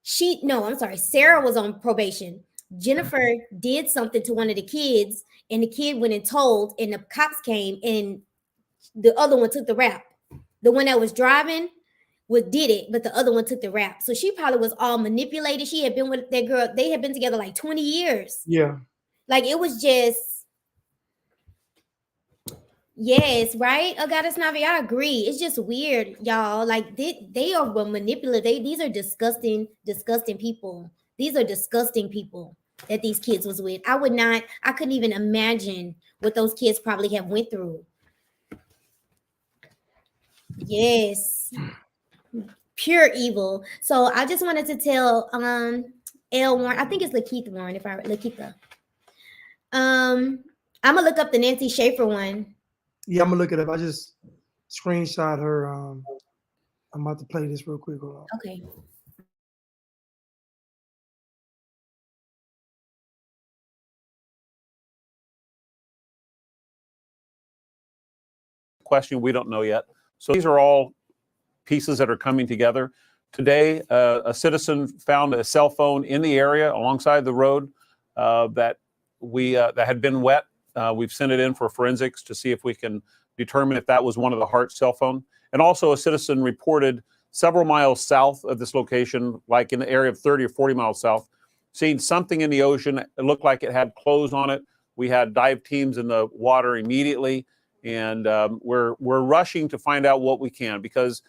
Sarah was on probation. Jennifer did something to one of the kids, and the kid went and told, and the cops came, and the other one took the rap. The one that was driving did it, but the other one took the rap. So she probably was all manipulated. She had been with that girl. They had been together like 20 years. Yeah. Like, it was just, yes, right? Agatis Navi, I agree. It's just weird, y'all. Like, they are manipulative. These are disgusting people. These are disgusting people that these kids was with. I couldn't even imagine what those kids probably have went through. Yes. Pure evil. So I just wanted to tell L. Warren, I think it's Lakeith Warren, Lakeitha. I'm gonna look up the Nancy Schaefer one. Yeah, I'm gonna look it up. I just screenshot her. I'm about to play this real quick. Hold on. Okay. Question we don't know yet. So these are all pieces that are coming together. Today, a citizen found a cell phone in the area alongside the road that had been wet. We've sent it in for forensics to see if we can determine if that was one of the Hart cell phone. And also, a citizen reported several miles south of this location, like in the area of 30 or 40 miles south, seeing something in the ocean. It looked like it had clothes on it. We had dive teams in the water immediately, and we're rushing to find out what we can, because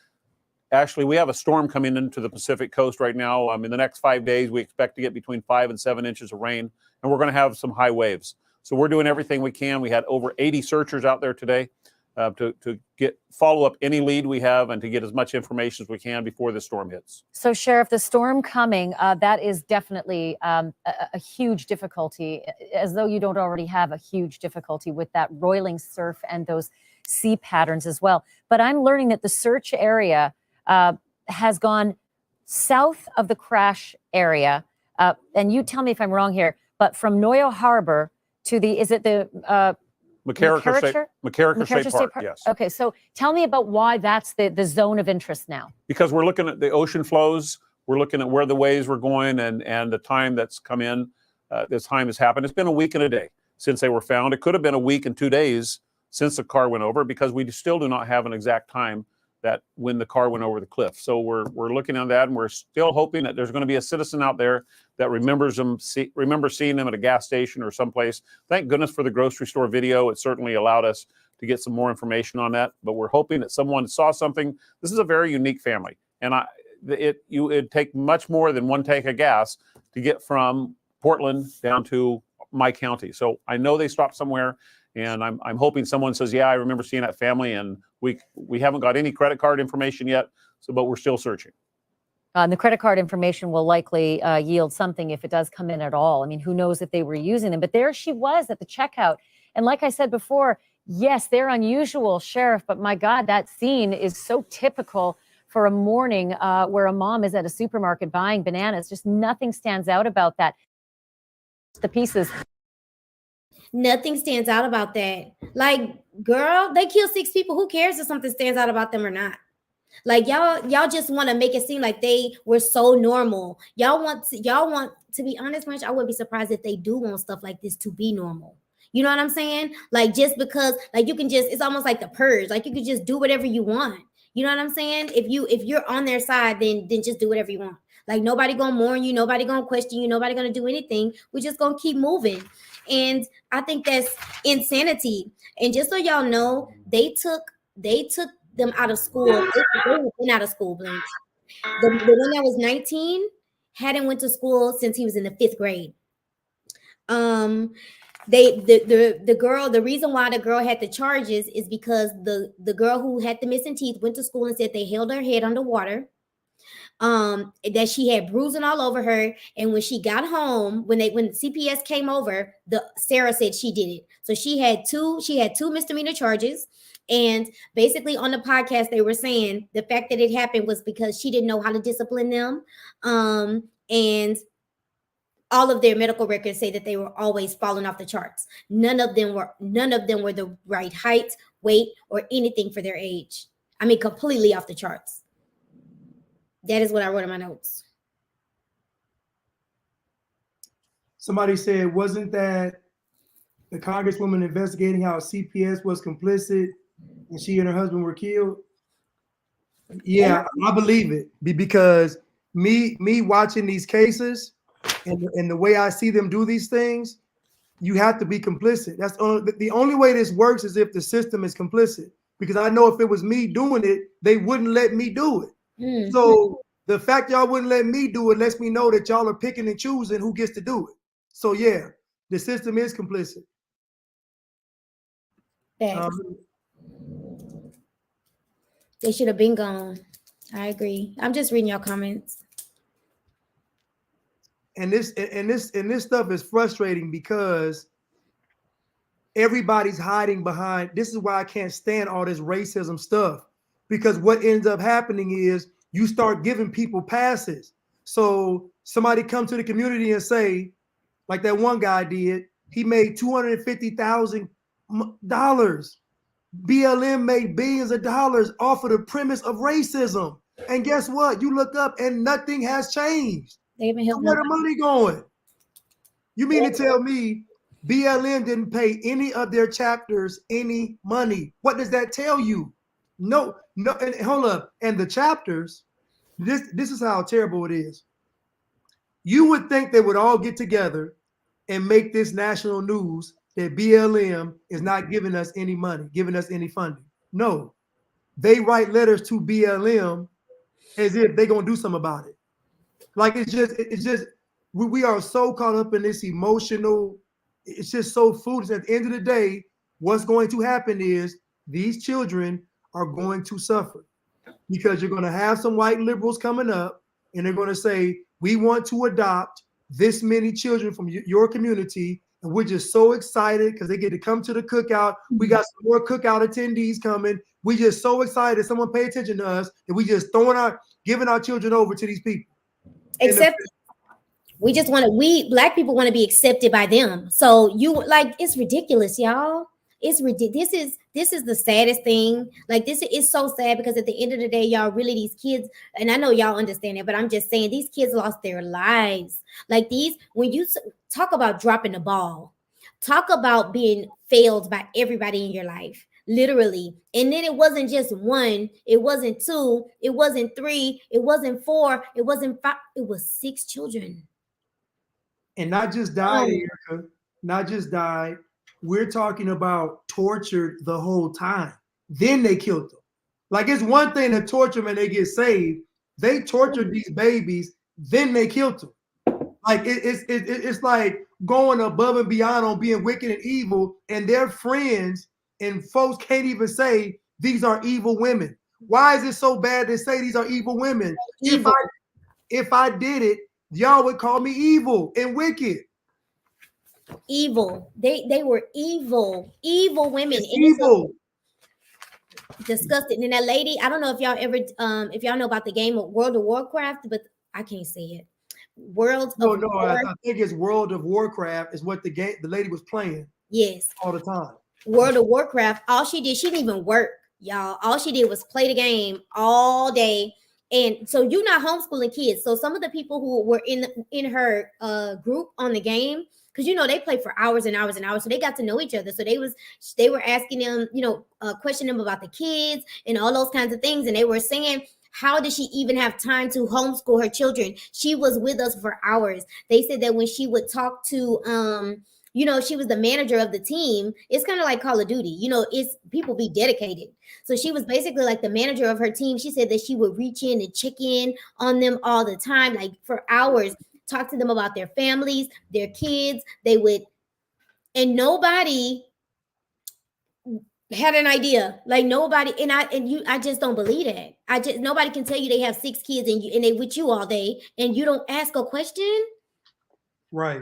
actually we have a storm coming into the Pacific coast right now. In the next 5 days, we expect to get between 5 and 7 inches of rain, and we're going to have some high waves. So we're doing everything we can. We had over 80 searchers out there today to follow up any lead we have and to get as much information as we can before the storm hits. So, Sheriff, the storm coming, that is definitely a huge difficulty, as though you don't already have a huge difficulty with that roiling surf and those sea patterns as well. But I'm learning that the search area has gone south of the crash area. And you tell me if I'm wrong here, but from Noyo Harbor to the McCarricker State Park, yes. Okay, so tell me about why that's the zone of interest now. Because we're looking at the ocean flows, we're looking at where the waves were going, and the time that's come in, this time has happened. It's been a week and a day since they were found. It could have been a week and 2 days since the car went over, because we still do not have an exact time that when the car went over the cliff. So we're looking at that, and we're still hoping that there's going to be a citizen out there that remembers seeing them at a gas station or someplace. Thank goodness for the grocery store video. It certainly allowed us to get some more information on that. But we're hoping that someone saw something. This is a very unique family, and it'd take much more than one tank of gas to get from Portland down to my county. So I know they stopped somewhere, and I'm hoping someone says, yeah, I remember seeing that family, and we haven't got any credit card information yet, but we're still searching. And the credit card information will likely yield something if it does come in at all. I mean, who knows if they were using them, but there she was at the checkout. And like I said before, yes, they're unusual, Sheriff, but my God, that scene is so typical for a morning where a mom is at a supermarket buying bananas. Just nothing stands out about that. The pieces. Nothing stands out about that. Like, girl, they killed 6 people. Who cares if something stands out about them or not? Like, y'all just want to make it seem like they were so normal. Y'all want to be honest, Rich, I wouldn't be surprised if they do want stuff like this to be normal. You know what I'm saying? Like, just because, like, you can just, it's almost like the purge. Like, you can just do whatever you want. You know what I'm saying? If you're on their side, then just do whatever you want. Like, nobody gonna mourn you, nobody gonna question you, nobody gonna do anything. We're just gonna keep moving. And I think that's insanity. And just so y'all know, they took them out of school. They went out of school, Blanche. The one that was 19 hadn't went to school since he was in the 5th grade. The girl, the reason why the girl had the charges is because the girl who had the missing teeth went to school and said they held her head underwater, that she had bruising all over her, and when she got home, when CPS came over, Sarah said she did it. So she had two misdemeanor charges. And basically on the podcast, they were saying the fact that it happened was because she didn't know how to discipline them. And all of their medical records say that they were always falling off the charts. None of them were the right height, weight, or anything for their age. I mean, completely off the charts. That is what I wrote in my notes. Somebody said, wasn't that the congresswoman investigating how CPS was complicit and she and her husband were killed? Yeah, I believe it, because me watching these cases and the way I see them do these things, you have to be complicit. That's the only way this works is if the system is complicit. Because I know if it was me doing it, they wouldn't let me do it. Mm-hmm. So the fact y'all wouldn't let me do it lets me know that y'all are picking and choosing who gets to do it. So yeah, the system is complicit. They should have been gone. I agree. I'm just reading your comments. And this stuff is frustrating because everybody's hiding behind. This is why I can't stand all this racism stuff, because what ends up happening is you start giving people passes. So somebody come to the community and say, like that one guy did, he made $250,000. BLM made billions of dollars off of the premise of racism. And guess what? You look up and nothing has changed. They've been helping. Where the money going? You mean to tell me BLM didn't pay any of their chapters any money? What does that tell you? No, and hold up. And the chapters, this is how terrible it is. You would think they would all get together and make this national news that BLM is not giving us any money, giving us any funding. No, they write letters to BLM as if they're gonna do something about it. Like it's just we are so caught up in this emotional. It's just so foolish. At the end of the day, what's going to happen is these children are going to suffer, because you're going to have some white liberals coming up and they're going to say, we want to adopt this many children from your community. And we're just so excited because they get to come to the cookout. We got some more cookout attendees coming. We just so excited someone pay attention to us that we just giving our children over to these people. Except we Black people want to be accepted by them. So it's ridiculous, y'all. It's ridiculous. This is the saddest thing. Like, this is so sad, because at the end of the day, y'all, really, these kids, and I know y'all understand it, but I'm just saying these kids lost their lives. Like, when you talk about dropping the ball, talk about being failed by everybody in your life. literally. And then it wasn't just one, it wasn't two, it wasn't three, it wasn't four, it wasn't five, it was 6 children. And not just died, Erica, not just died. We're talking about tortured the whole time. Then they killed them. Like, it's one thing to torture them and they get saved. They tortured these babies, then they killed them. Like, it's like going above and beyond on being wicked and evil, and their friends and folks can't even say these are evil women. Why is it so bad to say these are evil women? Evil. If I did it, y'all would call me evil and wicked. Evil. They were evil women. It's evil. Disgusting. And that lady, I don't know if y'all ever if y'all know about the game of World of Warcraft, but I can't say it. I think it's World of Warcraft is what the lady was playing. Yes. All the time. World of Warcraft, all she didn't even work, y'all. All she did was play the game all day. And so you're not homeschooling kids. So some of the people who were in her group on the game, because they play for hours and hours and hours, so they got to know each other. So they were asking them, questioning them about the kids and all those kinds of things, and they were saying, how did she even have time to homeschool her children? She was with us for hours. They said that when she would talk to she was the manager of the team. It's kind of like Call of Duty. It's people be dedicated. So she was basically like the manager of her team. She said that she would reach in and check in on them all the time, like for hours, talk to them about their families, their kids. They would, and nobody had an idea. Like nobody, I just don't believe that. Nobody can tell you they have 6 kids and they with you all day and you don't ask a question. Right.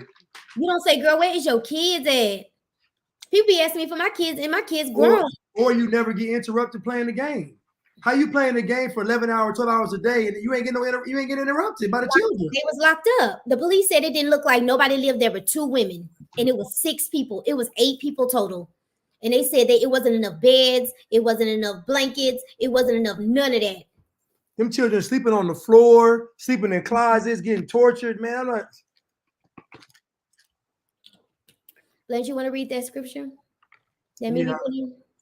You don't say, girl, where is your kids at? People be asking me for my kids and my kids grown. Or you never get interrupted playing the game. How you playing the game for 11 hours, 12 hours a day, and you ain't getting interrupted by the children? They was locked up. The police said it didn't look like nobody lived there but 2 women, and it was 6 people. It was 8 people total. And they said that it wasn't enough beds, it wasn't enough blankets, it wasn't enough none of that. Them children sleeping on the floor, sleeping in closets, getting tortured, man. Lance, you want to read that scripture? That maybe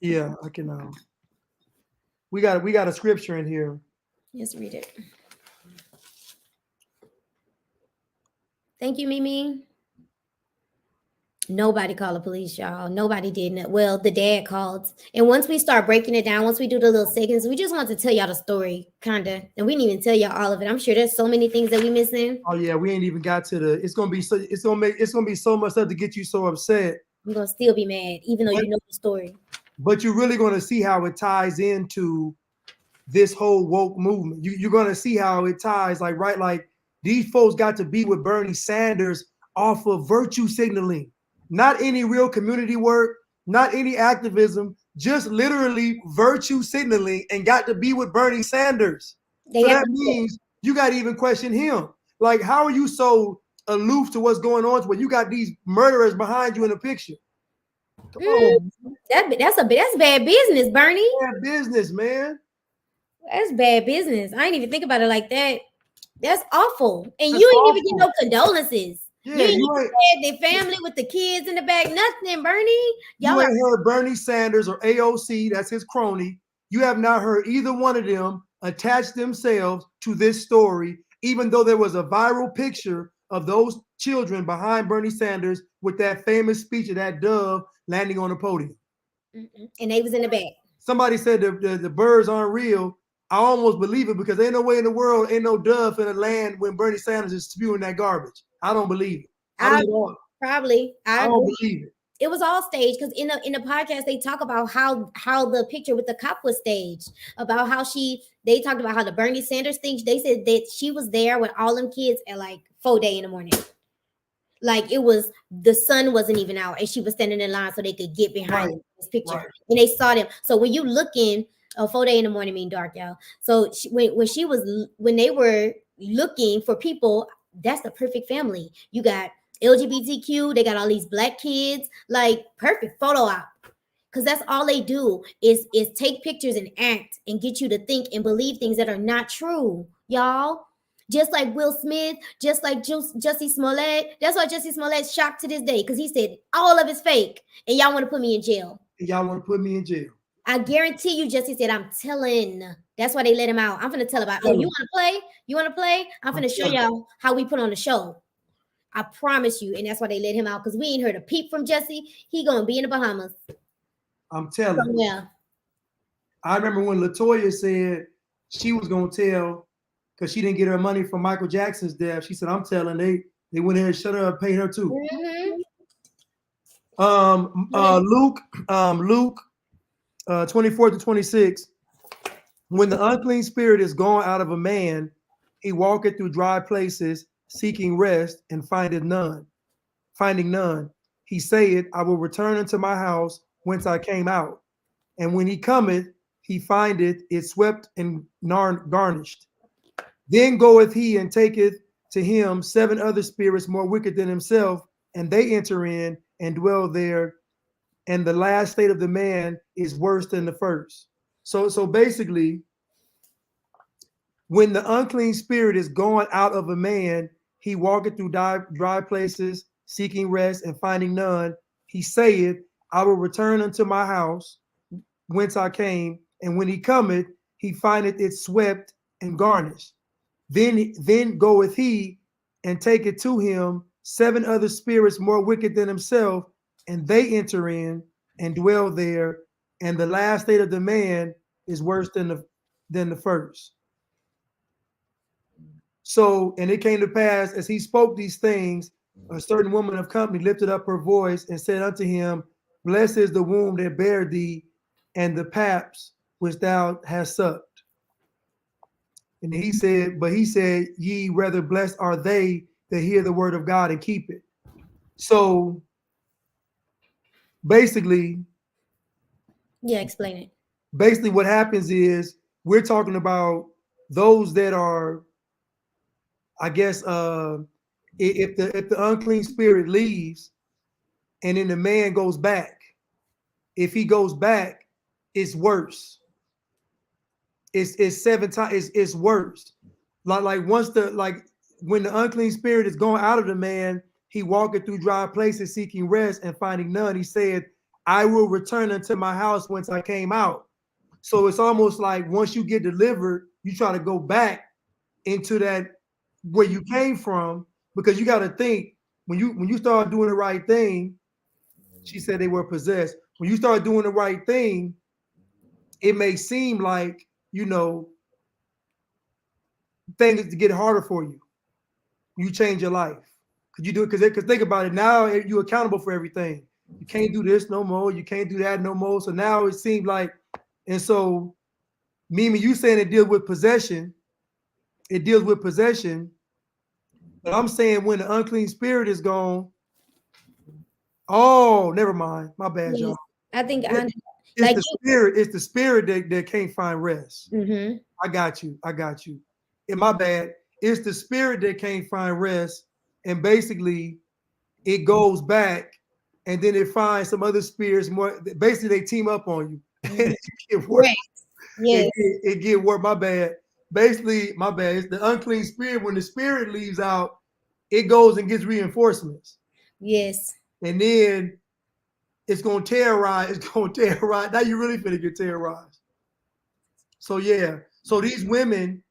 yeah, I can. We got a scripture in here. Let's read it. Thank you, Mimi. Nobody called the police, y'all. Nobody did. Well, the dad called. And once we start breaking it down, once we do the little seconds, we just want to tell y'all the story, kind of. And we didn't even tell y'all all of it. I'm sure there's so many things that we missing. Oh yeah, we ain't even got to the. It's gonna be so much stuff to get you so upset. I'm gonna still be mad, even though you know the story. But you're really gonna see how it ties into this whole woke movement. You're gonna see how it ties, like these folks got to be with Bernie Sanders off of virtue signaling. Not any real community work, not any activism, just literally virtue signaling, and got to be with Bernie Sanders. So that means you got to even question him. Like, how are you so aloof to what's going on when you got these murderers behind you in the picture? Come on. That's bad business, Bernie. Bad business, man. That's bad business. I ain't even think about it like that. That's awful. And you ain't even get no condolences. Yeah, you ain't had the family with the kids in the back, nothing, Bernie. You ain't heard Bernie Sanders or AOC, that's his crony. You have not heard either one of them attach themselves to this story, even though there was a viral picture of those children behind Bernie Sanders with that famous speech of that dove landing on the podium. And they was in the back. Somebody said the birds aren't real. I almost believe it, because ain't no way in the world ain't no dove in the land when Bernie Sanders is spewing that garbage. I don't believe it. I don't believe it. It was all staged, because in the podcast they talk about how the picture with the cop was staged, about how they talked about how the Bernie Sanders thing. They said that she was there with all them kids at like 4 in the morning. Like, it was, the sun wasn't even out, and she was standing in line so they could get behind this picture, and they saw them. So when you looking, 4 in the morning mean dark, y'all. So when they were looking for people, that's the perfect family. You got LGBTQ, they got all these black kids, like perfect photo op. Because that's all they do is take pictures and act and get you to think and believe things that are not true, y'all. Just like Will Smith, just like Jussie Smollett. That's why Jussie Smollett's shocked to this day, because he said all of it's fake, and y'all want to put me in jail. Y'all want to put me in jail. I guarantee you, Jesse said, I'm telling. That's why they let him out. I'm gonna tell about, oh, you want to play? You want to play? I'm gonna show y'all how we put on the show. I promise you. And that's why they let him out, because we ain't heard a peep from Jesse. He gonna be in the Bahamas. I'm telling. Somewhere. I remember when LaToya said she was gonna tell because she didn't get her money from Michael Jackson's death. She said, I'm telling. They went ahead and shut her up, paid her too. Luke 24 to 26. When the unclean spirit is gone out of a man, he walketh through dry places, seeking rest, and findeth none. Finding none, he saith, I will return unto my house whence I came out. And when he cometh, he findeth it swept and garnished. Then goeth he and taketh to him 7 other spirits more wicked than himself, and they enter in and dwell there. And the last state of the man is worse than the first. So basically, when the unclean spirit is gone out of a man, he walketh through dry places, seeking rest and finding none. He saith, I will return unto my house whence I came. And when he cometh, he findeth it swept and garnished. Then goeth he and taketh to him 7 other spirits more wicked than himself, and they enter in and dwell there. And the last state of the man is worse than the first. So, and it came to pass as he spoke these things, a certain woman of company lifted up her voice and said unto him, Blessed is the womb that bare thee, and the paps which thou hast sucked. And he said, ye rather blessed are they that hear the word of God and keep it. So basically, explain it. Basically, what happens is we're talking about those that are, I guess, if the unclean spirit leaves and then the man goes back, if he goes back, it's worse. It's 7 times. It's worse. Like once when the unclean spirit is going out of the man, he walketh through dry places seeking rest and finding none. He said, I will return unto my house whence I came out. So it's almost like once you get delivered, you try to go back into that where you came from, because you got to think when you start doing the right thing. She said they were possessed. When you start doing the right thing, it may seem like, things get harder for you. You change your life. Could you do it? Because think about it. Now you're accountable for everything. You can't do this no more. You can't do that no more. So now it seems like, and so Mimi, you saying it deals with possession. It deals with possession. But I'm saying when the unclean spirit is gone, oh, never mind. My bad, y'all. I think it's the spirit. It's the spirit that can't find rest. Mm-hmm. I got you. And my bad. It's the spirit that can't find rest, and basically, it goes back, and then it finds some other spirits more. Basically, they team up on you. And it get worse. Yes. It get worse. My bad. Basically, my bad. It's the unclean spirit. When the spirit leaves out, it goes and gets reinforcements. Yes. And then it's gonna terrorize. It's gonna terrorize. Now you really finna get terrorized. So yeah. So these women,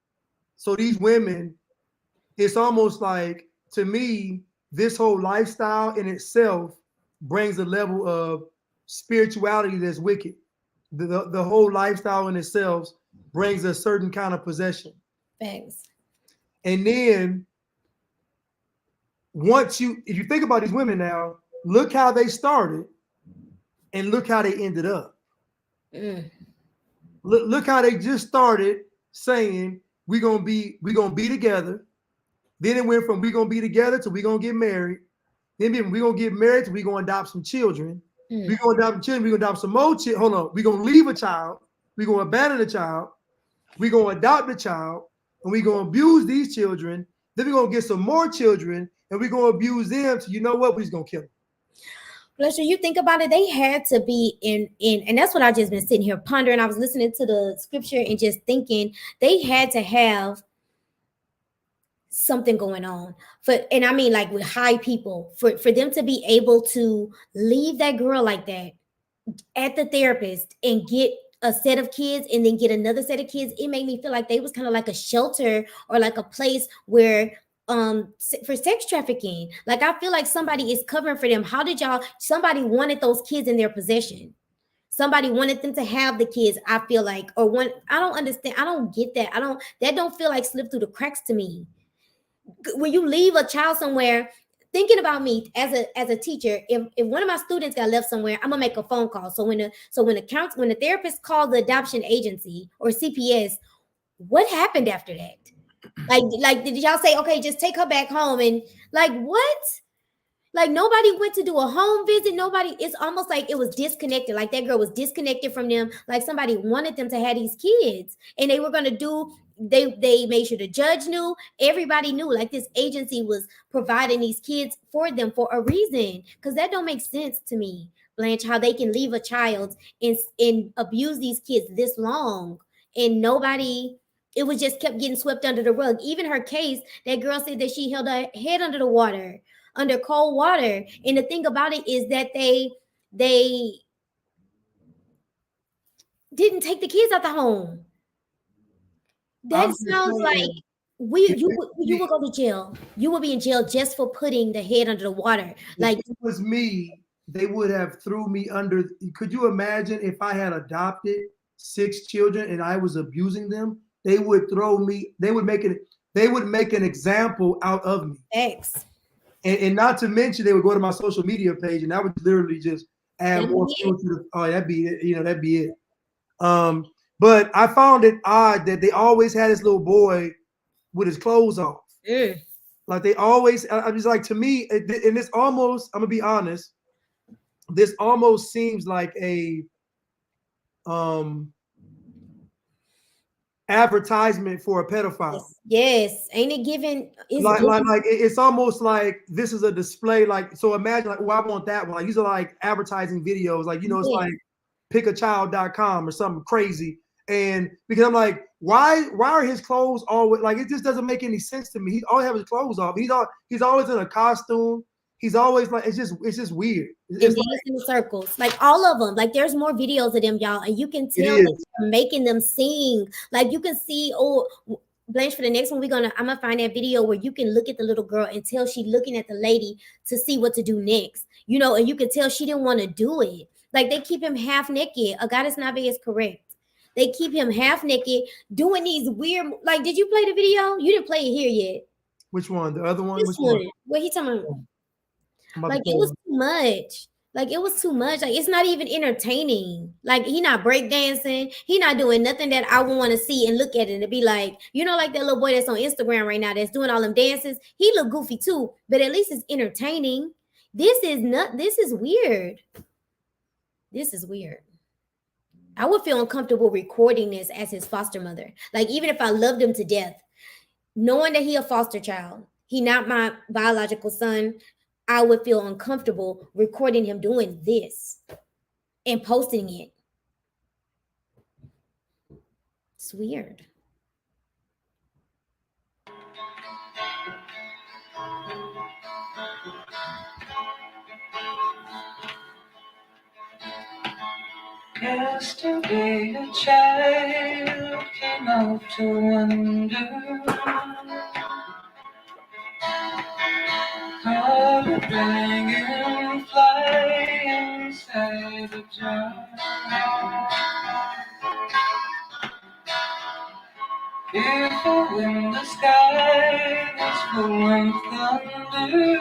it's almost like, to me, this whole lifestyle in itself brings a level of spirituality that's wicked. The whole lifestyle in itself brings a certain kind of possession. Thanks. And then if you think about these women now, look how they started and look how they ended up. Look how they just started saying we're gonna be together. Then it went from we're gonna be together to we're gonna get married. Then we're gonna get married to we're gonna adopt some children. We're gonna adopt some children, we're gonna adopt some more children. Hold on, we're gonna leave a child, we're gonna abandon a child, we're gonna adopt a child, and we're gonna abuse these children. Then we're gonna get some more children and we're gonna abuse them. So you know what? We're just gonna kill them. Bless you. You think about it, they had to be in, and that's what I just been sitting here pondering. I was listening to the scripture and just thinking they had to have something going on and I mean, like with high people, for them to be able to leave that girl like that at the therapist and get a set of kids and then get another set of kids, it made me feel like they was kind of like a shelter or like a place where for sex trafficking. Like I feel like somebody is covering for them. How did y'all, somebody wanted those kids in their possession. Somebody wanted them to have the kids, I feel like, or one, I don't understand. I don't get that. That don't feel like slip through the cracks to me. When you leave a child somewhere, thinking about me as a teacher, if one of my students got left somewhere, I'm gonna make a phone call. So when the therapist called the adoption agency or CPS, what happened after that? Like did y'all say, okay, just take her back home? And like what? Like nobody went to do a home visit. Nobody, it's almost like it was disconnected. Like that girl was disconnected from them. Like somebody wanted them to have these kids and they were gonna do, they made sure the judge knew, everybody knew, like this agency was providing these kids for them for a reason. Cause that don't make sense to me, Blanche, how they can leave a child and abuse these kids this long and nobody, it was just kept getting swept under the rug. Even her case, that girl said that she held her head under the water, under cold water. And the thing about it is that they didn't take the kids out the home. That sounds like you will go to jail. You will be in jail just for putting the head under the water. Like if it was me, they would have threw me under. Could you imagine if I had adopted 6 children and I was abusing them? They would throw me. They would make an example out of me. X. And not to mention, they would go to my social media page, and I would literally just add more fuel to the. Oh, that'd be it. That'd be it. But I found it odd that they always had this little boy with his clothes off. Like they always. I was like, to me, and this almost. I'm gonna be honest. This almost seems like a advertisement for a pedophile. Yes, ain't it given? It's almost like this is a display. Like, so imagine, like, oh, I want that one. Like, these are like advertising videos. Like, it's like pickachild.com or something crazy. And because I'm like, why are his clothes always like? It just doesn't make any sense to me. He always has his clothes off. He's always in a costume. He's always like, it's just weird. It's and dance in circles, like all of them. Like there's more videos of them, y'all, and you can tell that they're making them sing. Like you can see, Blanche, for the next one, I'm gonna find that video where you can look at the little girl and tell she looking at the lady to see what to do next. And you can tell she didn't want to do it. Like they keep him half naked. Goddess Nave is correct. They keep him half naked doing these weird. Like, did you play the video? You didn't play it here yet. Which one? The other one? This one. What he talking about? Like it was too much. Like it was too much. Like it's not even entertaining. Like he not breakdancing. He not doing nothing that I would want to see and look at it and be like, like that little boy that's on Instagram right now that's doing all them dances. He look goofy too, but at least it's entertaining. This is weird. This is weird. I would feel uncomfortable recording this as his foster mother. Like even if I loved him to death, knowing that he a foster child, he not my biological son, I would feel uncomfortable recording him doing this and posting it. It's weird. Yesterday a child came out to wonder how the dragonfly inside the jar. Fearful in the sky was full of thunder,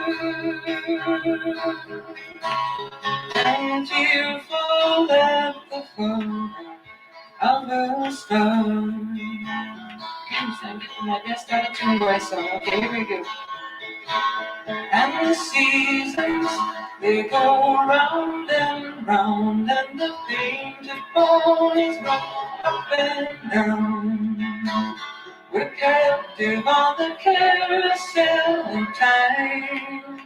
and tearful at the thought of the star. I'm getting my best out of tune voice, so okay, here we go. And the seasons, they go round and round, and the painted ponies go up and down. We're captive on the carousel of time.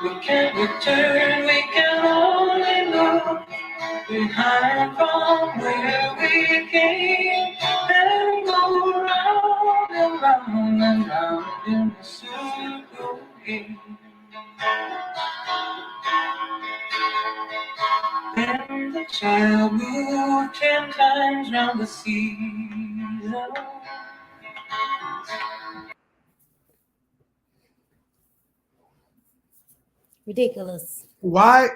We can't return, we can only look behind from where we came and go round and round and round in the circle game. the child moved 10 times round the season. Ridiculous. Why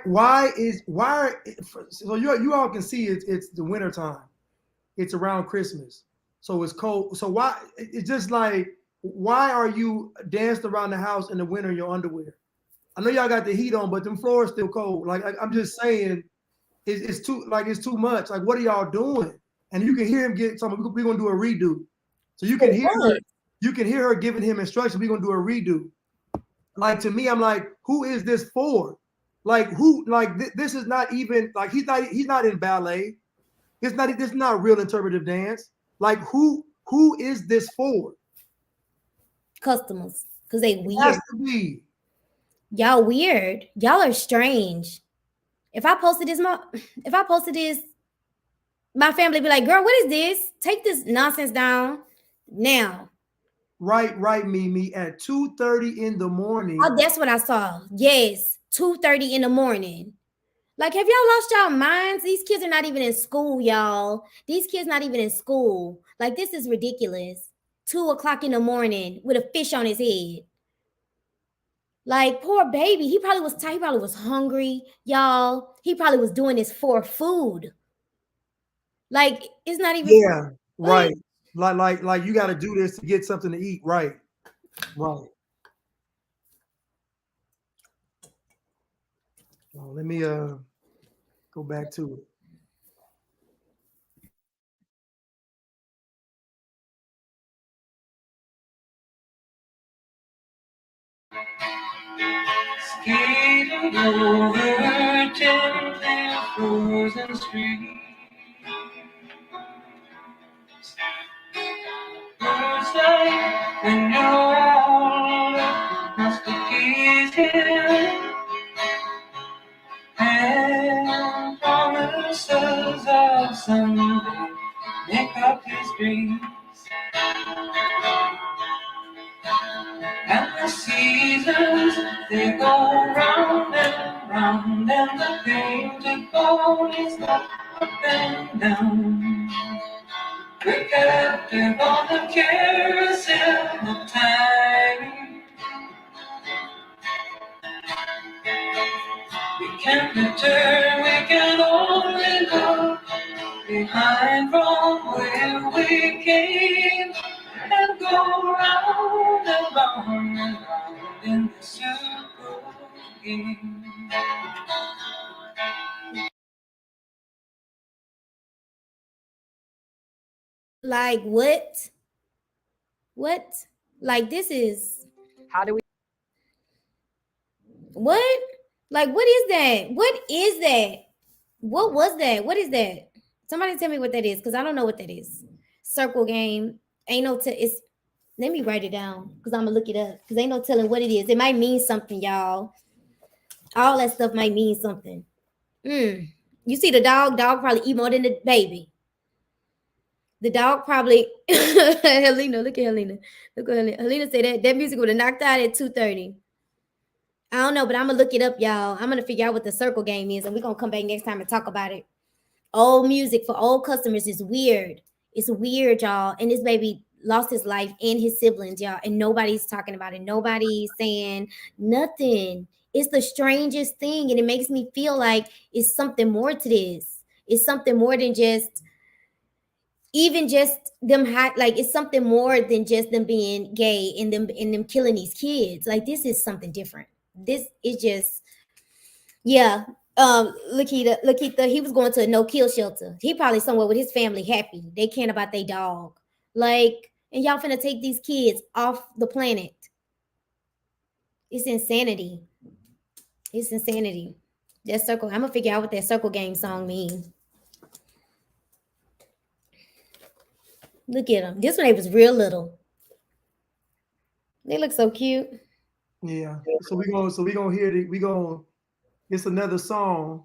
so you all can see it's the winter time. It's around Christmas. So it's cold. So why it's just like why are you dancing around the house in the winter in your underwear? I know y'all got the heat on, but them floors still cold. Like I'm just saying it's too much. Like what are y'all doing? And you can hear him get something. We're gonna do a redo. So you can hear her giving him instructions. We're gonna do a redo. Like to me, I'm like, who is this for? Like who? Like this is not even like he's not in ballet. This is not real interpretive dance. Like who is this for? Customers, because they weird. It has to be. Y'all weird. Y'all are strange. If I posted this, my family be like, girl, what is this? Take this nonsense down now. Right, Mimi. At 2:30 in the morning. Oh, that's what I saw. Yes, 2:30 in the morning. Like, have y'all lost y'all minds? These kids are not even in school, y'all. These kids not even in school. Like, this is ridiculous. 2:00 in the morning with a fish on his head. Like, poor baby. He probably was tired. He probably was hungry, y'all. He probably was doing this for food. Like, it's not even. Yeah, right. Like you got to do this to get something to eat. Right. Well, let me go back to it. Skating over gently frozen streets. Looks like when you're all must look easier. And promises of someday make up his dreams. And the seasons, they go round and round, and the painted ponies go up and down. We're captive on the carousel of time. We can't return, we can only look behind from where we came and go round and round and round in the circle game. Like, what? What? Like, this is. How do we? What? Like, what is that? What is that? What was that? What is that? Somebody tell me what that is, because I don't know what that is. Circle game. Ain't no it's. Let me write it down, because I'm gonna look it up, because ain't no telling what it is. It might mean something, y'all. All that stuff might mean something. You see the dog probably eat more than the baby. The dog probably Helena, look at Helena. Look at Helena. Helena said that music would have knocked out at 2:30. I don't know, but I'm gonna look it up, y'all. I'm gonna figure out what the circle game is, and we're gonna come back next time and talk about it. Old music for old customers is weird. It's weird, y'all. And this baby lost his life and his siblings, y'all, and nobody's talking about it. Nobody's saying nothing. It's the strangest thing, and it makes me feel like it's something more to this. It's something more than just even just them like it's something more than just them being gay and them killing these kids. Like, this is something different. This is just, yeah. Lakita, he was going to a no-kill shelter. He probably somewhere with his family, happy. They caring about their dog. Like, and y'all finna take these kids off the planet. It's insanity. It's insanity. That circle, I'm gonna figure out what that circle game song means. Look at them. This one, they was real little. They look so cute. Yeah. So we gonna hear it's another song,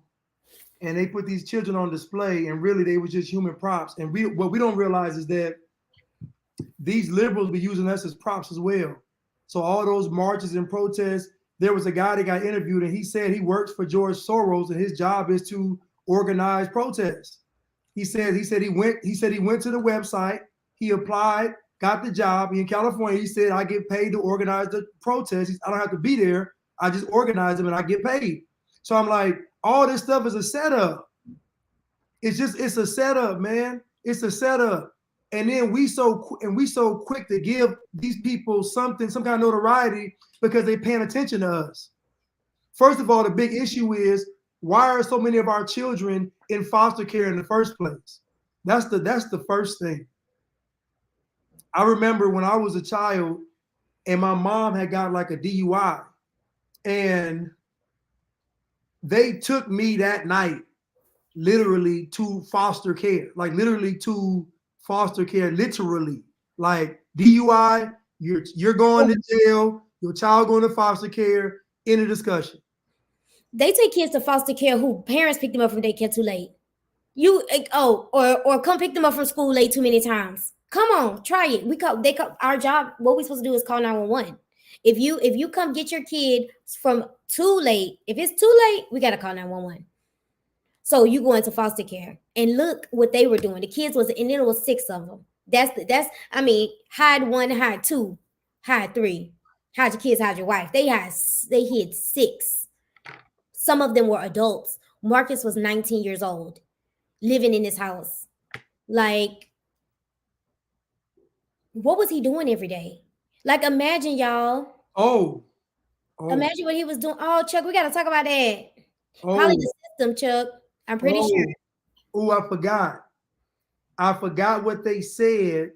and they put these children on display, and really they were just human props. And what we don't realize is that these liberals be using us as props as well. So all those marches and protests, there was a guy that got interviewed, and he said he works for George Soros, and his job is to organized protests. He said he went to the website, he applied, got the job. In California, he said, I get paid to organize the protest. I don't have to be there. I just organize them and I get paid. So I'm like, all this stuff is a setup. It's a setup, man. It's a setup. And then we so quick to give these people some kind of notoriety because they're paying attention to us. First of all, the big issue is, why are so many of our children in foster care in the first place? That's the first thing. I remember when I was a child and my mom had got like a DUI, and they took me that night literally to foster care, like literally like DUI, you're going to jail, your child going to foster care, in a discussion. They take kids to foster care who parents pick them up from daycare too late. Or come pick them up from school late too many times. Come on, try it. Our job. What we're supposed to do is call 911. If you come get your kid from too late, if it's too late, we gotta call 911. So you go into foster care and look what they were doing. The kids and it was 6 of them. Hide 1, hide 2, hide 3, hide your kids, hide your wife. They hid 6. Some of them were adults. Marcus was 19 years old, living in this house. Like, what was he doing every day? Like, imagine, y'all. Oh. Imagine what he was doing. Oh, Chuck, we got to talk about that. Probably the system, Chuck. I'm pretty sure. Oh, I forgot what they said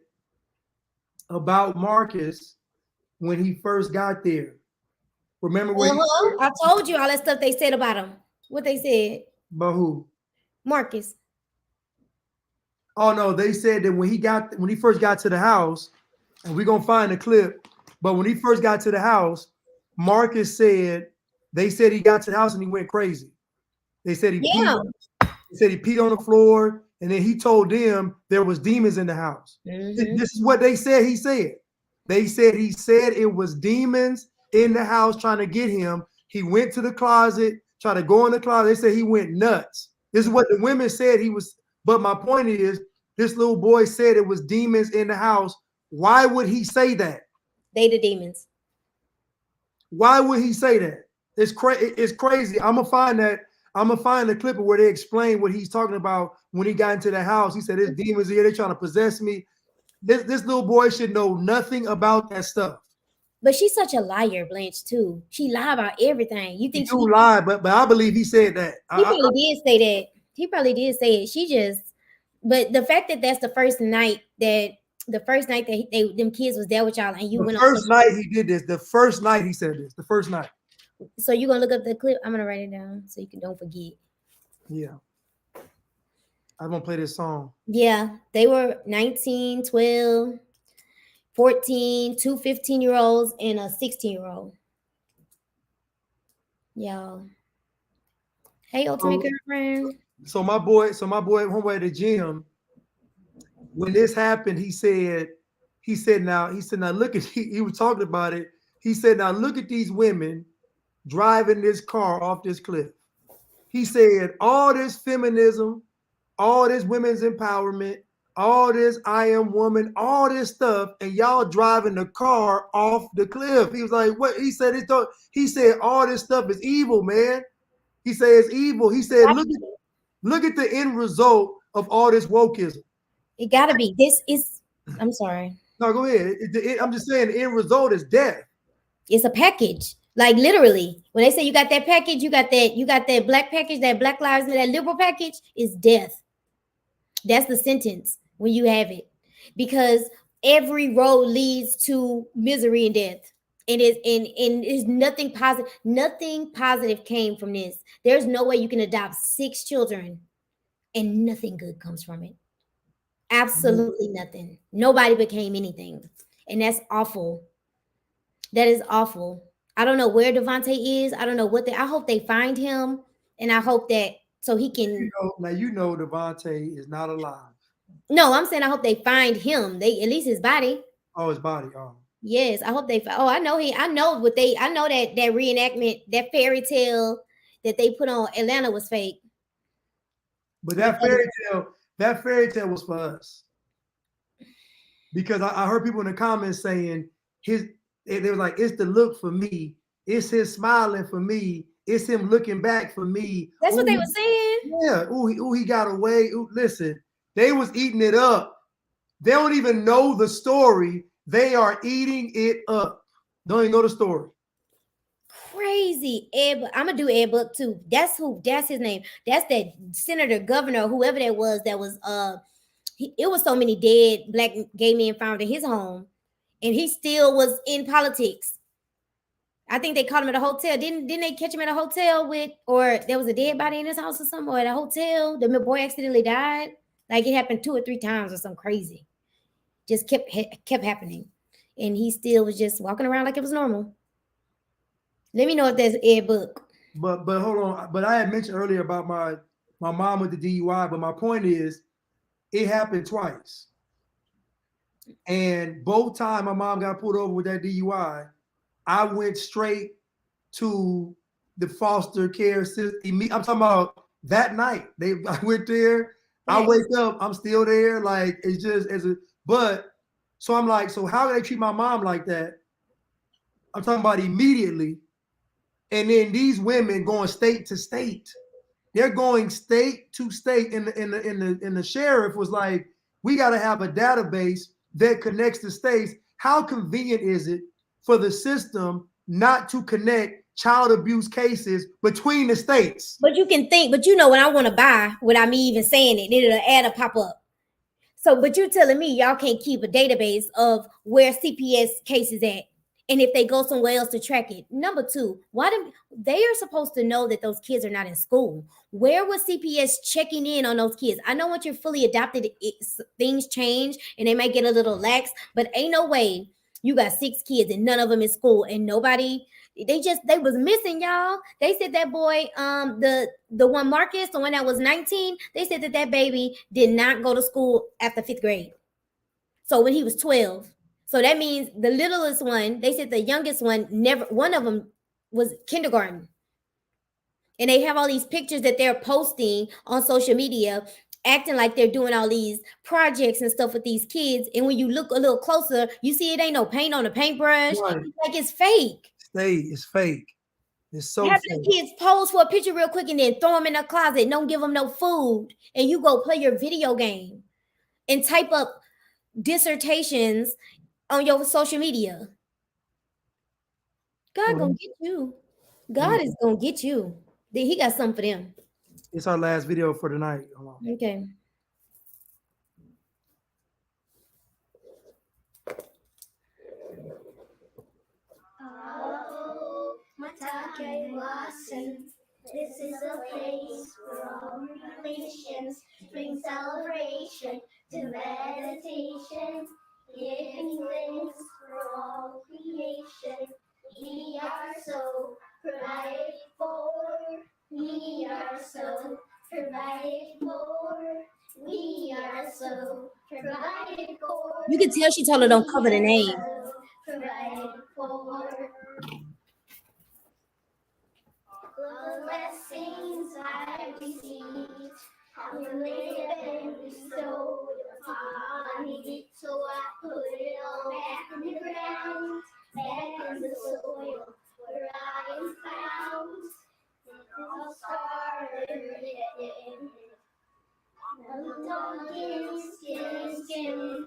about Marcus when he first got there. Remember when I told you all that stuff they said about him. What they said. About who? Marcus. Oh no, they said that when he first got to the house, and we're gonna find the clip, but when he first got to the house, Marcus said they said he got to the house and he went crazy. They said he peed on the floor, and then he told them there was demons in the house. Mm-hmm. This is what they said he said. They said he said it was demons in the house trying to get him. He went to the closet, tried to go in the closet. They said he went nuts. This is what the women said he was. But my point is, this little boy said it was demons in the house. Why would he say that? They the demons. Why would he say that? It's crazy. I'm gonna find the clip of where they explain what he's talking about when he got into the house. He said, "There's demons here. They're trying to possess me." This little boy should know nothing about that stuff. But she's such a liar, Blanche, too. She lied about everything. You think she lied, but I believe he said that. He probably did say that. He probably did say it. But the fact that that's the first night that them kids was there with y'all, and you went on. The first night he did this. The first night he said this. The first night. So you're gonna look up the clip. I'm gonna write it down so you don't forget. Yeah. I'm gonna play this song. Yeah, they were 19, 12. 14, 2 15-year-olds, and a 16-year-old. Y'all. Hey, ultimate girlfriend. So my boy, homeboy at the gym, when this happened, he said, now look at, he was talking about it. He said, now look at these women driving this car off this cliff. He said, all this feminism, all this women's empowerment, all this I am woman, all this stuff, and y'all driving the car off the cliff. He was like, what? He said all this stuff is evil, man. He said it's evil. He said, look at the end result of all this wokeism. It gotta be. I'm sorry. No, go ahead. I'm just saying the end result is death. It's a package. Like literally, when they say you got that package, you got that black package, that Black Lives Matter, that liberal package, is death. That's the sentence when you have it, because every road leads to misery and death. And is nothing positive. Nothing positive came from this. There's no way you can adopt 6 children and nothing good comes from it. Absolutely nothing. Nobody became anything, and that's awful. That is awful. I don't know where Devontae is. I don't know I hope they find him, and I hope that so he can. Devontae is not alive. No, I'm saying I hope they find him. At least his body. Oh, his body. Oh. Yes, I hope they. I know that reenactment, that fairy tale that they put on Atlanta was fake. But that fairy tale was for us. Because I heard people in the comments saying they were like, it's the look for me, it's his smiling for me, it's him looking back for me. That's what they were saying. Yeah. He got away. Ooh, listen, they was eating it up. They don't even know the story. They are eating it up. Don't even know the story. Crazy. Ed, I'm gonna do Ed Book too. That's his name. That's that senator, governor, whoever that was. It was so many dead black gay men found in his home, and he still was in politics. I think they caught him at a hotel. Didn't they catch him at a hotel or there was a dead body in his house or something, or at a hotel? The boy accidentally died. Like it happened 2 or 3 times or something crazy. Just kept happening, and he still was just walking around like it was normal. Let me know if there's Ed Book. But hold on. But I had mentioned earlier about my mom with the DUI. But my point is, it happened twice, and both times my mom got pulled over with that DUI, I went straight to the foster care system. I'm talking about that night. I went there. I wake up. I'm still there. Like it's just so I'm like, so how do they treat my mom like that? I'm talking about immediately. And then these women going state to state. They're going state to state. And the sheriff was like, we got to have a database that connects the states. How convenient is it for the system not to connect child abuse cases between the states? But you can think, but you know what I want to buy without me even saying it, it'll add a pop up. So, but you're telling me y'all can't keep a database of where CPS cases at, and if they go somewhere else to track it. Number 2, they are supposed to know that those kids are not in school. Where was CPS checking in on those kids? I know once you're fully adopted, things change and they might get a little lax, but ain't no way you got 6 kids and none of them in school and nobody. They was missing, y'all. They said that boy, the one Marcus, the one that was 19, they said that baby did not go to school after 5th grade. So when he was 12. So that means the littlest one, they said the youngest one, one of them was kindergarten. And they have all these pictures that they're posting on social media, acting like they're doing all these projects and stuff with these kids. And when you look a little closer, you see it ain't no paint on a paintbrush. Right. It's like it's fake. It's fake. It's so have fake. the kids pose for a picture real quick and then throw them in a closet. Don't give them no food. And you go play your video game and type up dissertations on your social media. God gonna get you. God is gonna get you. He got something for them. It's our last video for tonight. Okay. Oh, Matake Watson. This is a place for all relations. Bring celebration to meditation. Giving thanks for all creation. We are so provided for. We are so provided for. We are so provided for. You can tell she told her don't cover the name. Provided for. The blessings I received have been bestowed upon me, so I put it all back in the ground, back in the soil where I am found. It all started again. I'm talking skin,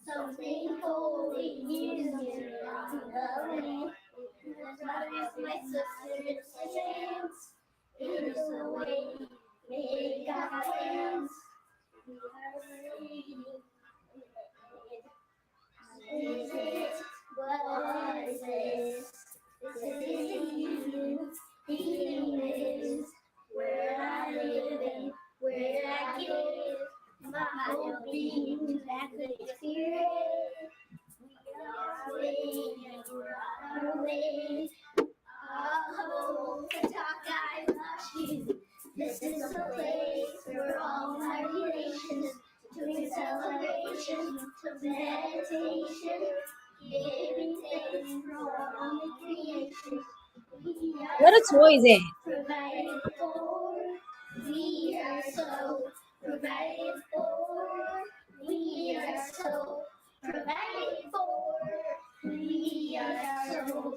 something holy is on the way. My sister's hands, it is the way make our plans. We are ready. Is it? What is this? This is you. Healing is where I live and where I give my whole being back to the spirit. We are waiting and we're on our way. Oh, talk, I love you. This is a place for all my relations, doing celebration, to meditation, giving thanks for all the creation. What a toy is it? Provided for. We are so provided for. We are so provided for. We are so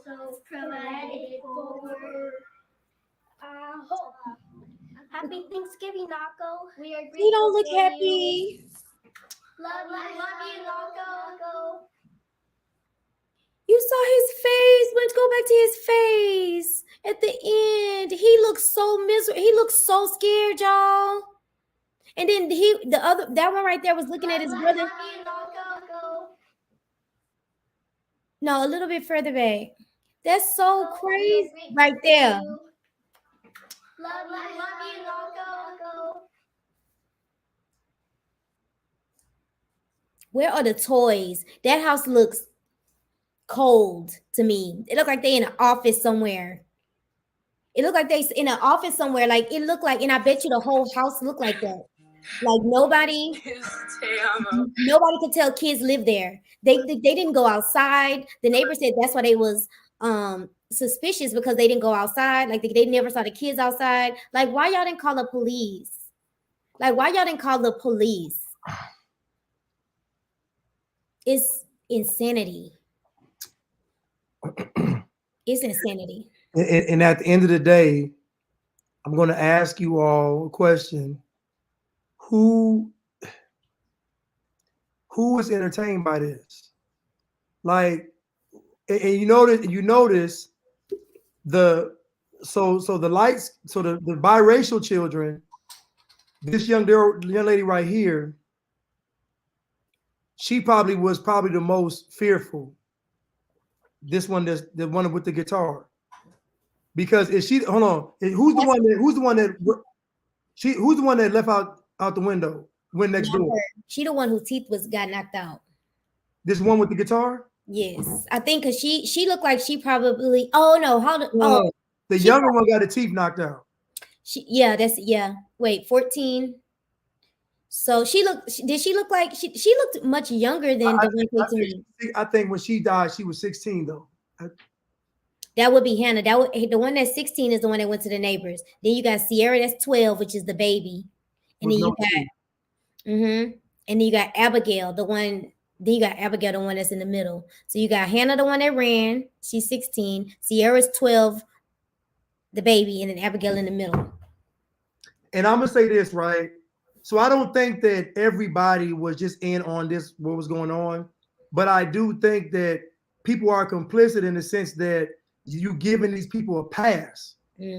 provided for. Happy Thanksgiving, Nako. We are grateful. You don't look happy. Love you, Nako. You saw his face. Let's go back to his face at the end. He looks so miserable. He looks so scared, y'all. And then that one right there was looking at his brother. Love you, Nako. No, a little bit further back. That's so crazy right there. Love you, Nako. Where are the toys? That house looks cold to me. It looked like they in an office somewhere. It looked like they in an office somewhere. Like it looked like, and I bet you the whole house looked like that. Like nobody could tell kids live there. They didn't go outside. The neighbor said that's why they was suspicious, because they didn't go outside. Like they never saw the kids outside. Like why y'all didn't call the police? Like why y'all didn't call the police? It's insanity. It's insanity. And at the end of the day, I'm going to ask you all a question. Who is entertained by this? Like, and you notice the biracial children, this young lady right here, she was probably the most fearful. This one, the one with the guitar, because who's the one that left out the window, went next door? She the one whose teeth got knocked out. This one with the guitar? Yes, I think because she looked like she probably. Oh no, the younger one got her teeth knocked out. Wait, 14. So did she look like she looked much younger than the one? I think when she died, she was 16 though. That would be Hannah. The one that's 16 is the one that went to the neighbors. Then you got Sierra, that's 12, which is the baby. And then and then you got Abigail, the one that's in the middle. So you got Hannah, the one that ran, she's 16, Sierra's 12, the baby, and then Abigail in the middle. And I'm gonna say this, right? So I don't think that everybody was just in on this, what was going on, but I do think that people are complicit in the sense that you giving these people a pass.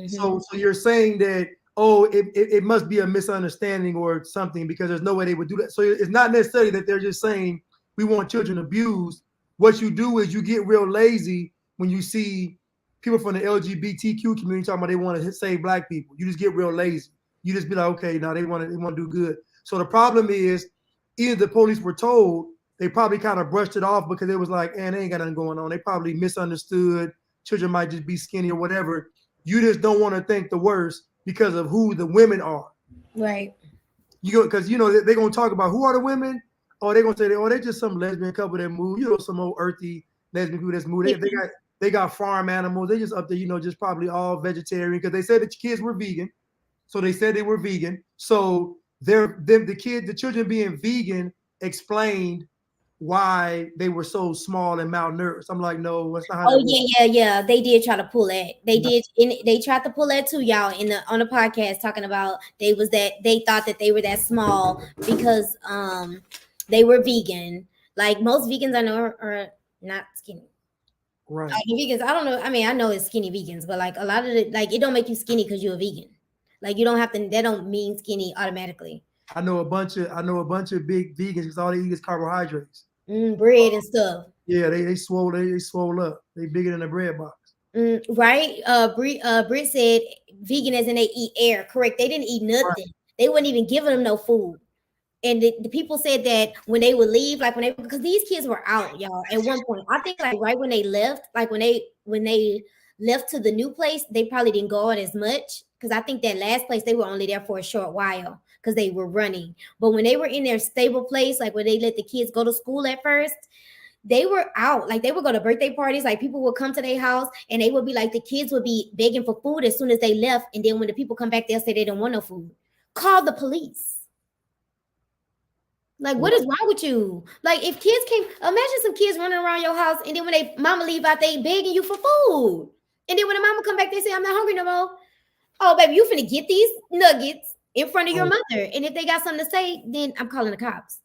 So you're saying that, it must be a misunderstanding or something, because there's no way they would do that. So it's not necessarily that they're just saying we want children abused. What you do is you get real lazy when you see people from the LGBTQ community talking about they want to save black people. You just get real lazy. You just be like, okay, now they want to do good. So the problem is, either the police were told, they probably kind of brushed it off because it was like, they ain't got nothing going on. They probably misunderstood. Children might just be skinny or whatever. You just don't want to think the worst because of who the women are. Right. Because they're gonna talk about who are the women. Or they're gonna say, they're just some lesbian couple that move. Some old earthy lesbian people that's moved. They got farm animals. They just up there, just probably all vegetarian, because they said that the kids were vegan. So they said they were vegan. So the children being vegan explained why they were so small and malnourished. I'm like, no, that's not how that works. Yeah. They did try to pull that. They tried to pull that too, y'all, on the podcast, talking about they thought that they were that small because they were vegan. Like most vegans I know are not skinny. Right. Like vegans, I don't know. I mean, I know it's skinny vegans, but like a lot of it, like it don't make you skinny because you're a vegan. Like you don't have to. That don't mean skinny automatically. I know a bunch of big vegans because all they eat is carbohydrates. Bread and stuff. Yeah, they swole up. They bigger than a bread box. Right. Britt said vegan as in they eat air. Correct. They didn't eat nothing. Right. They wouldn't even give them no food. And the people said that when they would leave, like because these kids were out, y'all, at one point. I think like right when they left, like when they left to the new place, they probably didn't go out as much. Because I think that last place, they were only there for a short while because they were running. But when they were in their stable place, like where they let the kids go to school at first, they were out. Like they would go to birthday parties. Like people would come to their house and they would be like, the kids would be begging for food as soon as they left. And then when the people come back, they'll say they don't want no food. call the police. Like, what is wrong with you? Like, if kids came, imagine some kids running around your house, and then when they mama leave out, they begging you for food. And then when the mama come back, they say, I'm not hungry no more. Oh, baby, you finna get these nuggets in front of your mother. And if they got something to say, then I'm calling the cops.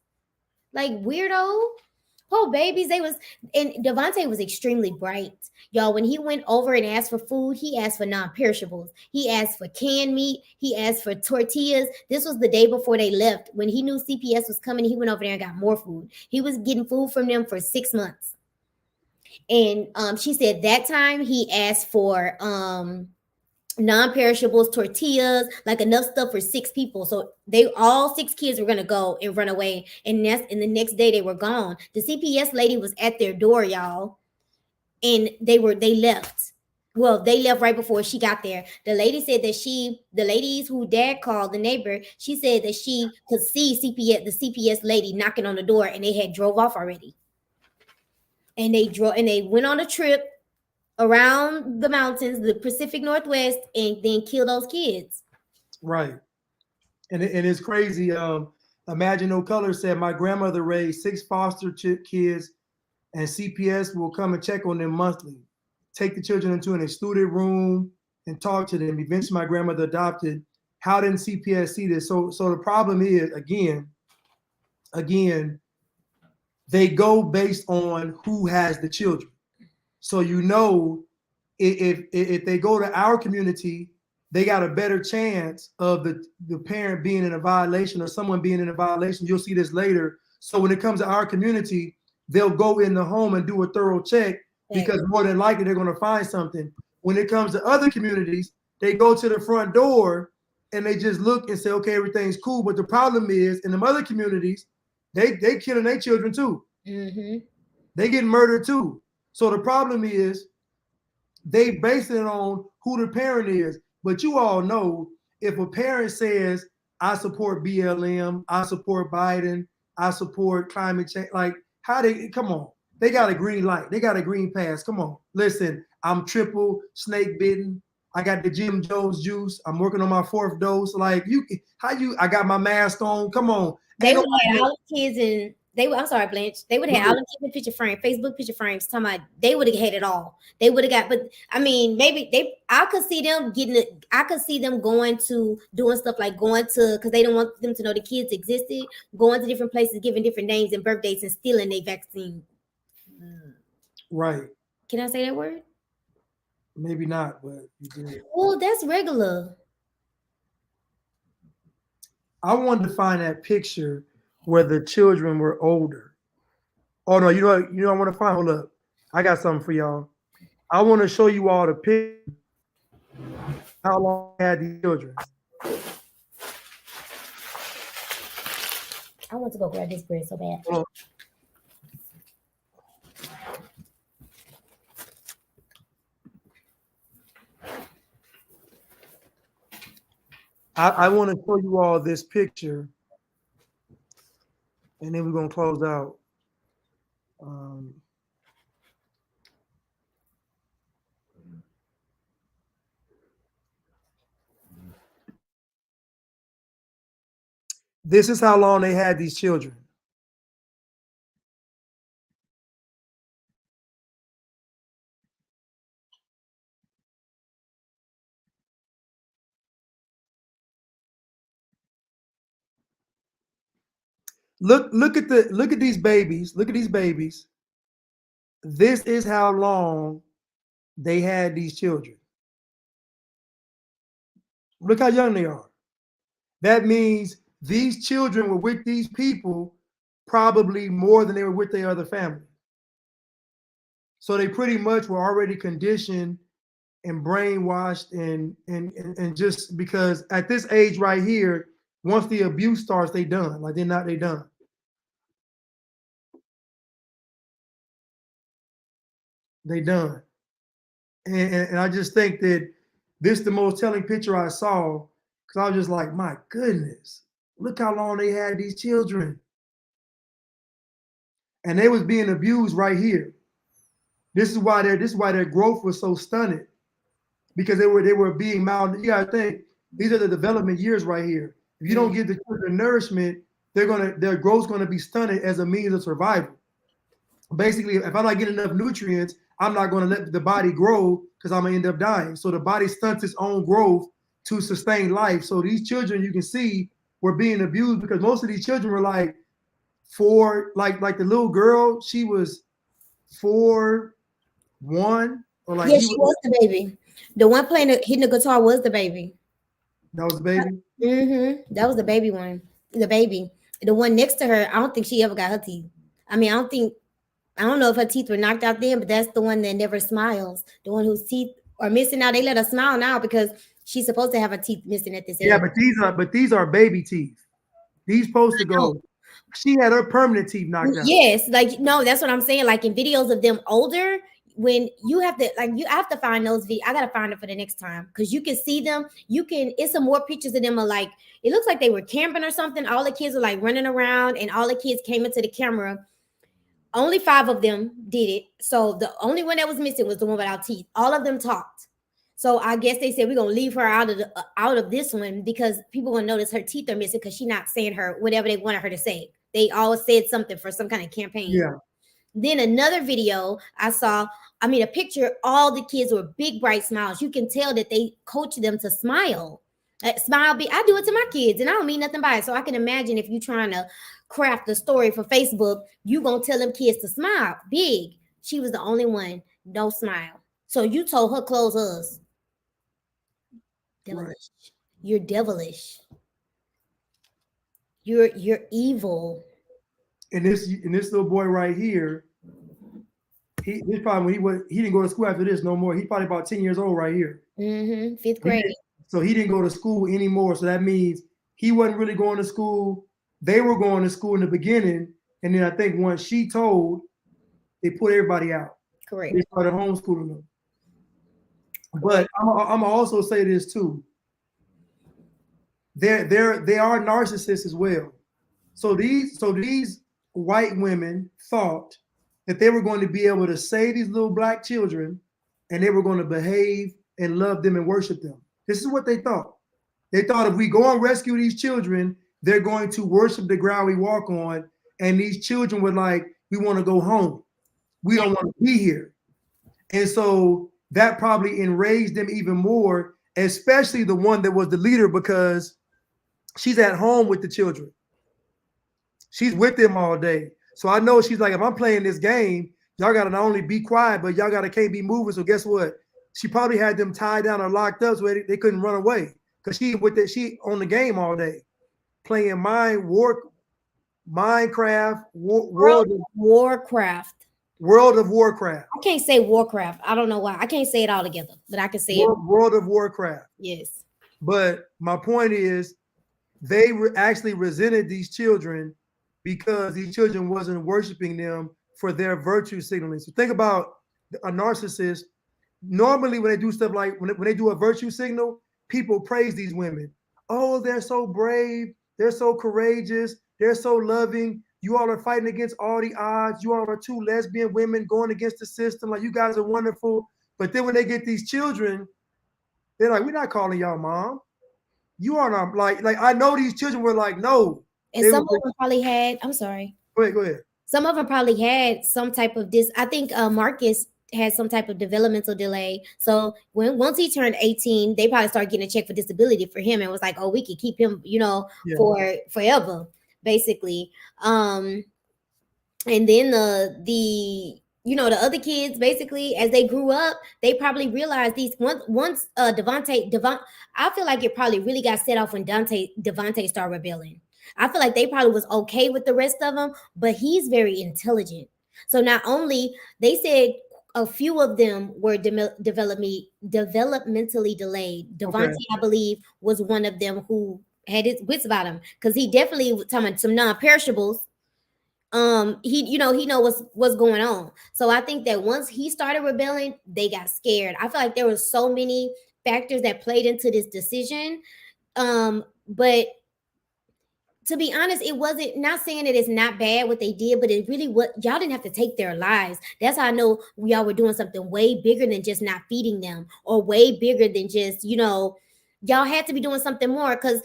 Like, weirdo. Oh, babies, and Devontae was extremely bright. Y'all, when he went over and asked for food, he asked for non-perishables. He asked for canned meat. He asked for tortillas. This was the day before they left. When he knew CPS was coming, he went over there and got more food. He was getting food from them for 6 months. And she said that time he asked for non-perishables, tortillas, like enough stuff for 6 people. So they all 6 kids were gonna go and run away. And the next day they were gone. The CPS lady was at their door, y'all, and they left. Well, they left right before she got there. The lady said that the ladies who dad called, the neighbor, she said that she could see the CPS lady knocking on the door, and they had drove off already. And they went on a trip around the mountains, the Pacific Northwest, and then kill those kids. Right. And it's crazy. Imagine No Color said, my grandmother raised 6 foster kids, and CPS will come and check on them monthly, take the children into an excluded room and talk to them. Eventually my grandmother adopted. How didn't CPS see this? So the problem is, again, they go based on who has the children. So if they go to our community, they got a better chance of the parent being in a violation or someone being in a violation. You'll see this later. So when it comes to our community, they'll go in the home and do a thorough check because more than likely they're going to find something. When it comes to other communities, they go to the front door and they just look and say, okay, everything's cool. But the problem is, in them other communities, they killing their children too. Mm-hmm. They getting murdered too. So the problem is they base it on who the parent is. But you all know, if a parent says, I support BLM, I support Biden, I support climate change, like come on. They got a green light. They got a green pass. Come on. Listen, I'm triple snake bitten. I got the Jim Jones juice. I'm working on my 4th dose. Like I got my mask on. Come on. They would have all the kids in. I'm sorry, Blanche. They would have all the kids in picture frame, Facebook picture frames. Talking about they would have had it all. They would have got. But I mean, maybe I could see them getting it. I could see them going to doing stuff like going to, because they don't want them to know the kids existed. Going to different places, giving different names and birth dates, and stealing their vaccine. Right. Can I say that word? Maybe not, but you did. Oh, that's regular. I wanted to find that picture where the children were older. Oh no, you know I want to find. Hold up, I got something for y'all. I want to show you all the picture. How long I had these children? I want to go grab this bread so bad. Oh. I want to show you all this picture, and then we're going to close out. This is how long they had these children. Look at these babies. Look at these babies. This is how long they had these children. Look how young they are. That means these children were with these people probably more than they were with their other family. So they pretty much were already conditioned and brainwashed and just because at this age right here, once the abuse starts, they done. Like they done. They done. And I just think that this is the most telling picture I saw, because I was just like, my goodness, look how long they had these children. And they was being abused right here. This is why their growth was so stunted, because they were being You gotta think, these are the development years right here. If you don't give the children nourishment, their growth's gonna be stunted as a means of survival. Basically, if I'm not getting enough nutrients, I'm not gonna let the body grow because I'm gonna end up dying. So the body stunts its own growth to sustain life. So these children, you can see, were being abused because most of these children were like like the little girl, she was 4, 1, or like Yeah, he she was the baby. The one hitting the guitar was the baby. that was the baby. That was the baby one. The baby. The one next to her, I don't think she ever got her teeth. I mean, I don't know if her teeth were knocked out then, but that's the one that never smiles. The one whose teeth are missing now. They let her smile now because she's supposed to have her teeth missing at this age. Yeah, but these are baby teeth. These supposed to go. She had her permanent teeth knocked out. Yes, like no, that's what I'm saying. Like in videos of them older, when you have to you have to find those videos. I gotta find it for the next time because you can see them. It's some more pictures of them are like it looks like they were camping or something. All the kids were like running around, and all the kids came into the camera. Only 5 of them did it. So the only one that was missing was the one without teeth. All of them talked. So I guess they said we're gonna leave her out of this one because people will notice her teeth are missing because she's not saying whatever they wanted her to say. They all said something for some kind of campaign. Yeah. Then another video I saw, a picture, all the kids were big, bright smiles. You can tell that they coach them to smile. Smile big. I do it to my kids and I don't mean nothing by it. So I can imagine if you're trying to craft a story for Facebook, you gonna tell them kids to smile big. She was the only one, no smile. So you told her close us. Devilish. Right. You're devilish. You're evil. And this little boy right here, he probably he didn't go to school after this no more. He's probably about 10 years old right here. 5th grade. So he didn't go to school anymore. So that means he wasn't really going to school. They were going to school in the beginning, and then I think once she told, they put everybody out. Correct. They started homeschooling them. But I'm also say this too. They are narcissists as well. So these white women thought that they were going to be able to save these little black children, and they were going to behave and love them and worship them. This is what they thought. They thought if we go and rescue these children, they're going to worship the ground we walk on, and these children were like, we want to go home. We don't want to be here. And so that probably enraged them even more, especially the one that was the leader, because she's at home with the children. She's with them all day. So I know she's like, if I'm playing this game, y'all got to not only be quiet, but y'all can't be moving. So guess what? She probably had them tied down or locked up so they couldn't run away, because she on the game all day, playing Minecraft, World of Warcraft. I can't say Warcraft. I don't know why. I can't say it all together, but I can say it. World of Warcraft. Yes. But my point is, they actually resented these children because these children wasn't worshiping them for their virtue signaling. So think about a narcissist. Normally, when they do stuff like when they do a virtue signal, people praise these women. Oh, they're so brave. They're so courageous. They're so loving. You all are fighting against all the odds. You all are 2 lesbian women going against the system. Like, you guys are wonderful. But then when they get these children, they're like, we're not calling y'all mom. You are not like I know these children were like, no. And some of them probably had, I'm sorry. Go ahead. Some of them probably had some type of I think Marcus had some type of developmental delay. So once he turned 18, they probably started getting a check for disability for him and was like, oh, we could keep him, for forever, basically. And then the other kids, basically, as they grew up, they probably realized once Devontae, I feel like it probably really got set off when Devontae started rebelling. I feel like they probably was okay with the rest of them, but he's very intelligent. So not only they said a few of them were developmentally delayed. Devontae, okay. I believe, was one of them who had his wits about him, because he definitely was talking about some non-perishables. He know what's going on. So I think that once he started rebelling, they got scared. I feel like there were so many factors that played into this decision. But to be honest, it wasn't, not saying that it's not bad what they did, but it really y'all didn't have to take their lives. That's how I know y'all were doing something way bigger than just not feeding them, or way bigger than just, y'all had to be doing something more, because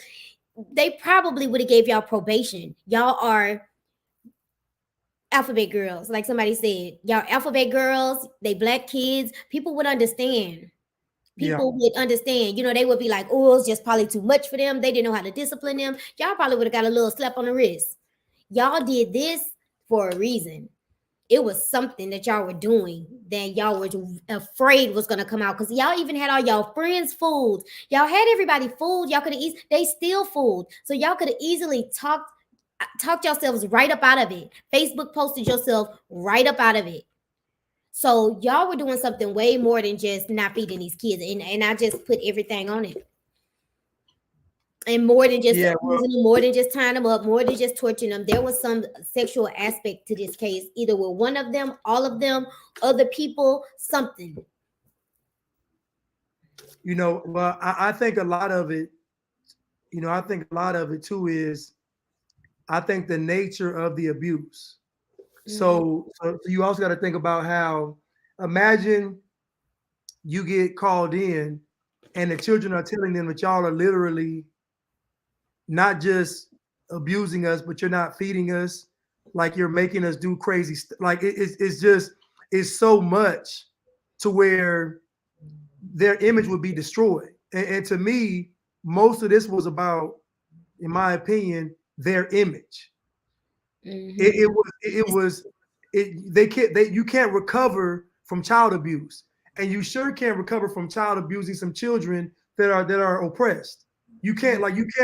they probably would have gave y'all probation. Y'all are alphabet girls, like somebody said. Y'all alphabet girls, they black kids. People would understand. People would understand. You know, they would be like, oh, it's just probably too much for them. They didn't know how to discipline them. Y'all probably would have got a little slap on the wrist. Y'all did this for a reason. It was something that y'all were doing that y'all were afraid was going to come out, because y'all even had all y'all friends fooled. Y'all had everybody fooled. Y'all could have they still fooled. So y'all could have easily talked yourselves right up out of it. Facebook posted yourself right up out of it. So y'all were doing something way more than just not feeding these kids. And I just put everything on it. And more than just abusing them, more than just tying them up, more than just torturing them. There was some sexual aspect to this case, either with one of them, all of them, other people, something. You know, well, I think a lot of it, you know, I think a lot of it too is, I think the nature of the abuse. So you also got to think about how, imagine you get called in and the children are telling them that y'all are literally not just abusing us, but you're not feeding us, like you're making us do crazy stuff. Like it's just, it's so much to where their image would be destroyed. And to me, most of this was about, in my opinion, their image. You can't recover from child abuse, and you sure can't recover from child abusing some children that are oppressed. You can't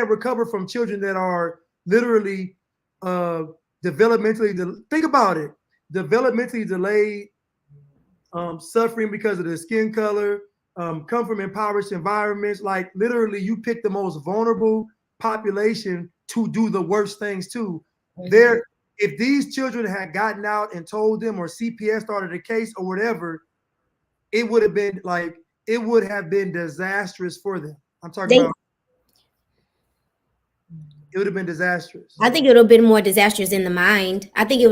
recover from children that are literally developmentally think about it, developmentally delayed, suffering because of their skin color, come from impoverished environments. Like literally, you pick the most vulnerable population to do the worst things to. If these children had gotten out and told them, or CPS started a case or whatever, it would have been disastrous for them. I'm talking about, it would have been disastrous. I think it would have been more disastrous in the mind. I think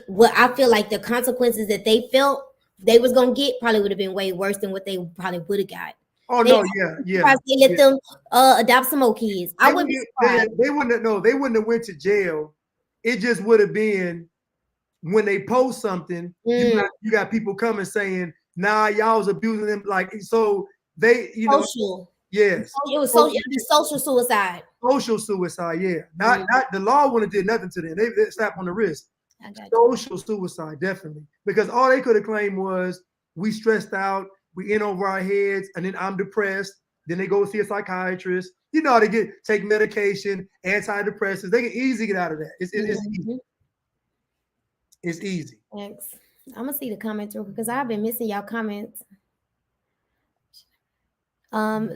what I feel like the consequences that they felt they was gonna get probably would have been way worse than what they probably would have got. Oh they, no, yeah. They let them adopt some more kids. I wouldn't be surprised. They wouldn't have went to jail. It just would have been, when they post something, you got people coming saying, nah, y'all was abusing them. Like, so they, social. Yes. It was social suicide. Social suicide, yeah. Not the law wouldn't have did nothing to them. They slap on the wrist. Social suicide, definitely. Because all they could have claimed was, we stressed out, we in over our heads, and then I'm depressed. Then they go see a psychiatrist. You know how to take medication, antidepressants. They can easily get out of that. It's easy. It's easy. Thanks. I'm gonna see the comments real quick because I've been missing y'all comments. L.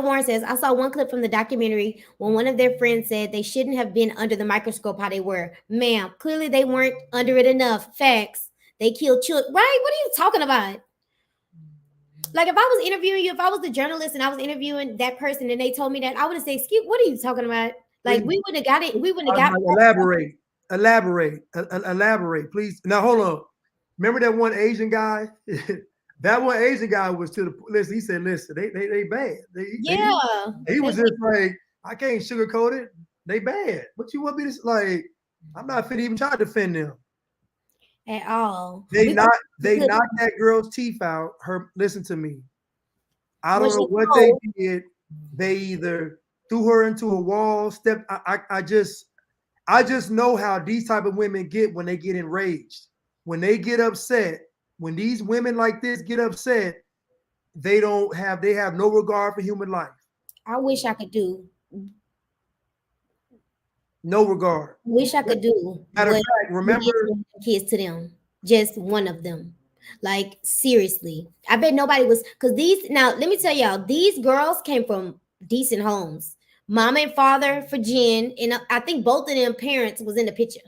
Warren says, I saw one clip from the documentary when one of their friends said they shouldn't have been under the microscope how they were. Ma'am, clearly they weren't under it enough. Facts. They killed children. Right? What are you talking about? Like, if I was interviewing you, if I was the journalist and I was interviewing that person and they told me that, I would have said, excuse, what are you talking about? Like, we wouldn't have got it. We wouldn't have got it. Elaborate, please. Now, hold on. Remember that one Asian guy? That one Asian guy was to the list. He said, listen, they bad. He was just like, I can't sugarcoat it. They bad. What you want me to, like, I'm not finna even try to defend them. At all. They knocked that girl's teeth out. Listen to me. I don't know what they did. They either threw her into a wall, I just know how these type of women get when they get enraged. When they get upset, when these women like this get upset, they have no regard for human life. I wish I could do. No regard. Wish I could do. Matter of fact, remember kids to them. Just one of them. Like, seriously. I bet nobody was, because now let me tell y'all, these girls came from decent homes. Mama and father for Jen, and I think both of them parents was in the picture.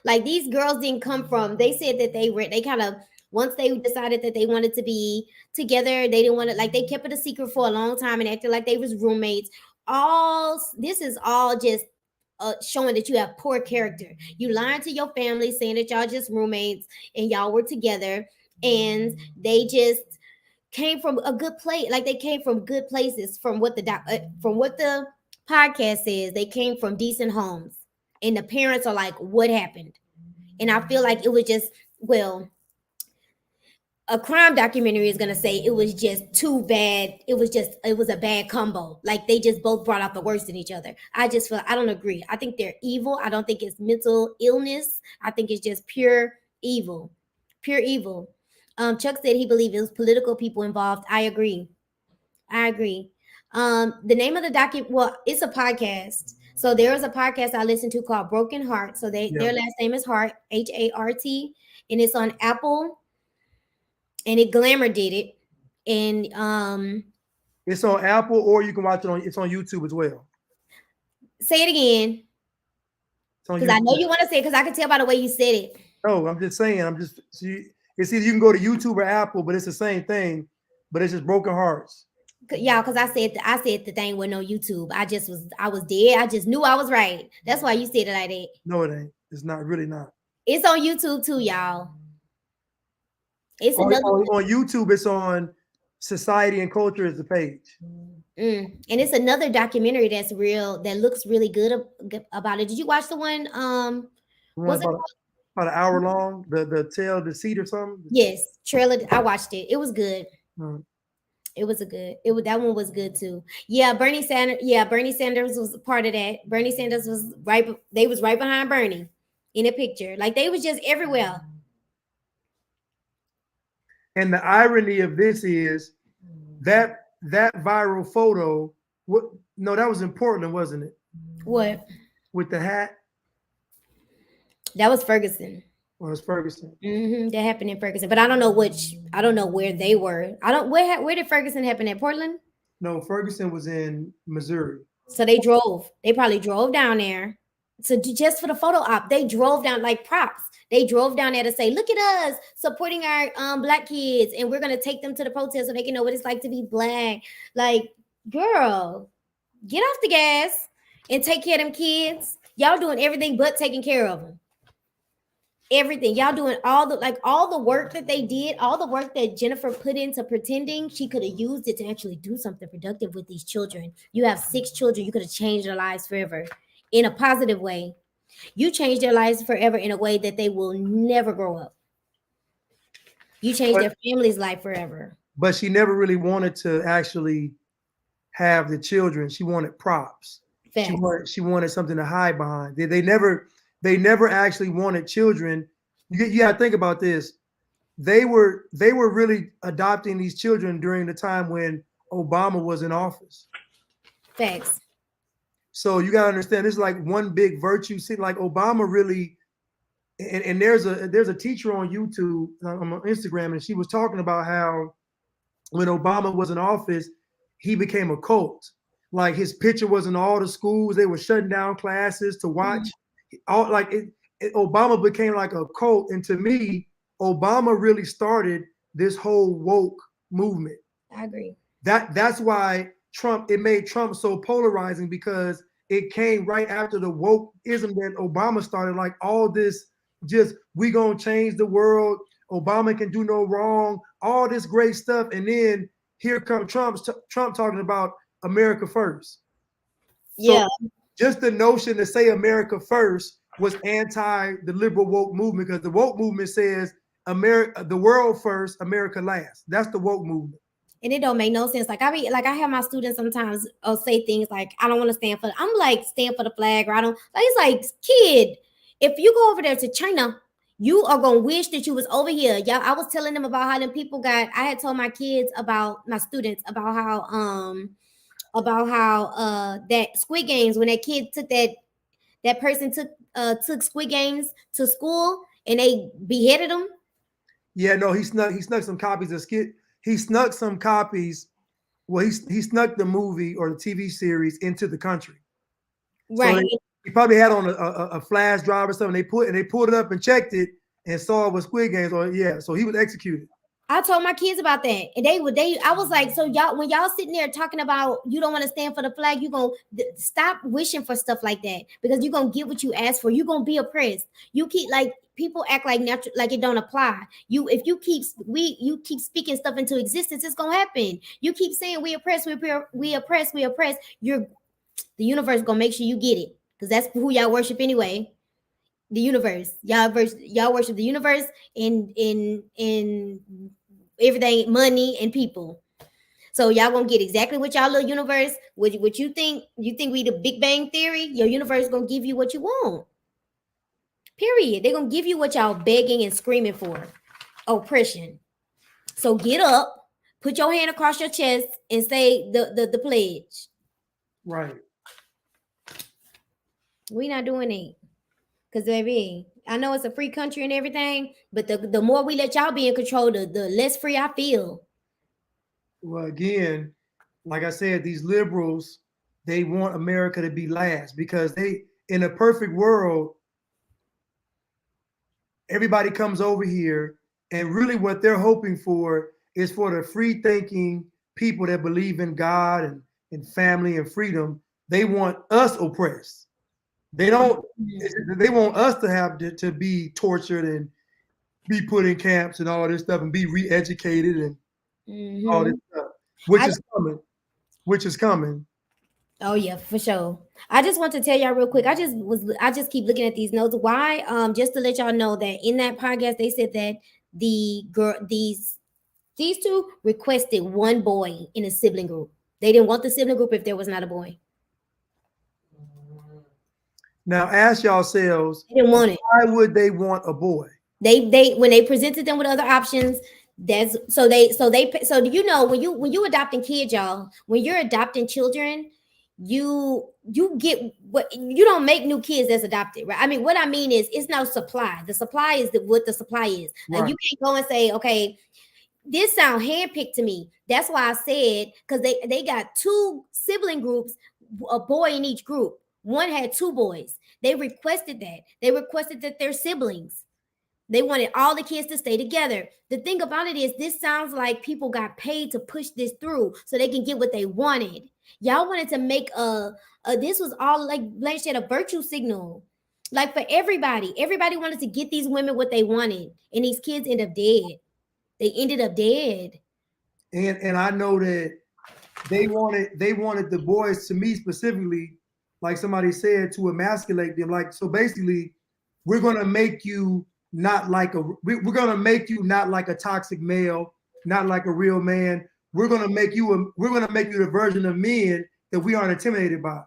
Like, these girls didn't come from, they said that they kind of, once they decided that they wanted to be together, they didn't want to, like, they kept it a secret for a long time and acted like they was roommates. This is all just showing that you have poor character. You lying to your family, saying that y'all just roommates and y'all were together, and they just came from a good place. Like they came from good places. From what the podcast says, they came from decent homes, and the parents are like, "What happened?" And I feel like it was just, well, a crime documentary is gonna say it was just too bad. It was a bad combo. Like they just both brought out the worst in each other. I just feel I don't agree. I think they're evil. I don't think it's mental illness. I think it's just pure evil. Pure evil. Chuck said he believed it was political people involved. I agree. I agree. The name of the well, it's a podcast. So there is a podcast I listen to called Broken Heart. So their last name is Hart, Hart, and it's on Apple. And Glamour did it, and it's on Apple, or you can watch it it's on YouTube as well. Say it again, because I know you want to say it, because I can tell by the way you said it. No, I'm just saying. It's either you can go to YouTube or Apple, but it's the same thing. But it's just Broken Hearts. Yeah, because I said the thing with no YouTube. I was dead. I just knew I was right. That's why you said it like that. No, it ain't. It's not really not. It's on YouTube too, y'all. It's on YouTube. It's on Society and Culture is the page. And it's another documentary that's real, that looks really good about it. Did you watch the one? Was it about an hour long? The Tale Deceit or something? Yes, trailer. I watched it. It was good. It was that one was good too. Yeah, Bernie Sanders. Yeah, Bernie Sanders was a part of that. Bernie Sanders was right. They was right behind Bernie in a picture. Like they was just everywhere. And the irony of this is that viral photo. No, that was in Portland, wasn't it? What? With the hat. That was Ferguson. Well, it's Ferguson. That happened in Ferguson, but I don't know where they were. Where did Ferguson happen, at Portland? No, Ferguson was in Missouri. So they probably drove down there. So just for the photo op, they drove down like props. They drove down there to say, look at us supporting our Black kids, and we're gonna take them to the protest so they can know what it's like to be Black. Like, girl, get off the gas and take care of them kids. Y'all doing everything but taking care of them. Everything. Y'all doing all the work that they did, all the work that Jennifer put into pretending. She could have used it to actually do something productive with these children. You have 6 children. You could have changed their lives forever in a positive way. You changed their lives forever in a way that they will never grow up. You changed their family's life forever. But she never really wanted to actually have the children. She wanted props. She wanted something to hide behind. They never actually wanted children. You got to think about this. They were really adopting these children during the time when Obama was in office. Facts. So you got to understand, this is like one big virtue. See, like Obama really, and there's a teacher on YouTube, on Instagram, and she was talking about how when Obama was in office, he became a cult. Like his picture was in all the schools. They were shutting down classes to watch. Obama became like a cult. And to me, Obama really started this whole woke movement. I agree. That's why it made Trump so polarizing, because it came right after the wokeism that Obama started, like all this we gonna change the world, Obama can do no wrong, all this great stuff. And then here comes Trump talking about America first. Yeah. So just the notion to say America first was anti the liberal woke movement, because the woke movement says the world first, America last. That's the woke movement. And it don't make no sense. Like I have my students sometimes say things like, I don't want to stand for, I'm like, stand for the flag, or I don't, like, it's like, kid, if you go over there to China, you are going to wish that you was over here. Y'all, I was telling them about how them people I had told my students about how that Squid Games, when that kid took that person took Squid Games to school and they beheaded him. Yeah, no, he snuck some copies of Skid. He snuck some copies. Well, he snuck the movie or the TV series into the country. Right. So he probably had on a flash drive or something. They pulled it up and checked it and saw it was Squid Games. So he was executed. I told my kids about that, and I was like, so y'all, when y'all sitting there talking about you don't want to stand for the flag, you gonna stop wishing for stuff like that, because you're gonna get what you ask for. You're gonna be oppressed. You keep, like, people act like natural, like it don't apply. If you keep speaking stuff into existence, it's gonna happen. You keep saying we oppress, we oppress, we oppress. The universe gonna make sure you get it, because that's who y'all worship anyway. The universe. Y'all worship the universe in everything, money and people. So y'all gonna get exactly what y'all little universe, what you think we the Big Bang Theory. Your universe gonna give you what you want. Period. They're gonna give you what y'all begging and screaming for. Oppression. So get up, put your hand across your chest, and say the pledge. Right. We not doing it. Because, baby, I know it's a free country and everything, but the more we let y'all be in control, the less free I feel. Well, again, like I said, these liberals, they want America to be last, because in a perfect world, everybody comes over here, and really what they're hoping for is for the free thinking people that believe in God and family and freedom. They want us oppressed. They don't. They want us to have to be tortured and be put in camps and all this stuff and be re-educated and all this stuff, which is coming. Oh yeah, for sure. I just want to tell y'all real quick. I just keep looking at these notes. Why? Just to let y'all know that in that podcast they said that these two requested one boy in a sibling group. They didn't want the sibling group if there was not a boy. Now ask yourselves, they didn't want it. Why would they want a boy? They when they presented them with other options, that's so you know, when you adopting kids, y'all, when you're adopting children, you get what you don't make new kids that's adopted, right? I mean, what I mean is it's no supply. The supply is what the supply is. Right. Like you can't go and say, okay, this sound handpicked to me. That's why I said, because they got two sibling groups, a boy in each group. One had two boys. They requested that. They requested that they're siblings. They wanted all the kids to stay together. The thing about it is, this sounds like people got paid to push this through so they can get what they wanted. Y'all wanted to make this was all, like Blanche said, a virtue signal. Like for everybody. Everybody wanted to get these women what they wanted. And these kids end up dead. They ended up dead. And I know that they wanted the boys, to me specifically, like somebody said, to emasculate them. Like, so basically, we're gonna make you not like we're gonna make you not like a toxic male, not like a real man. We're gonna make you the version of men that we aren't intimidated by.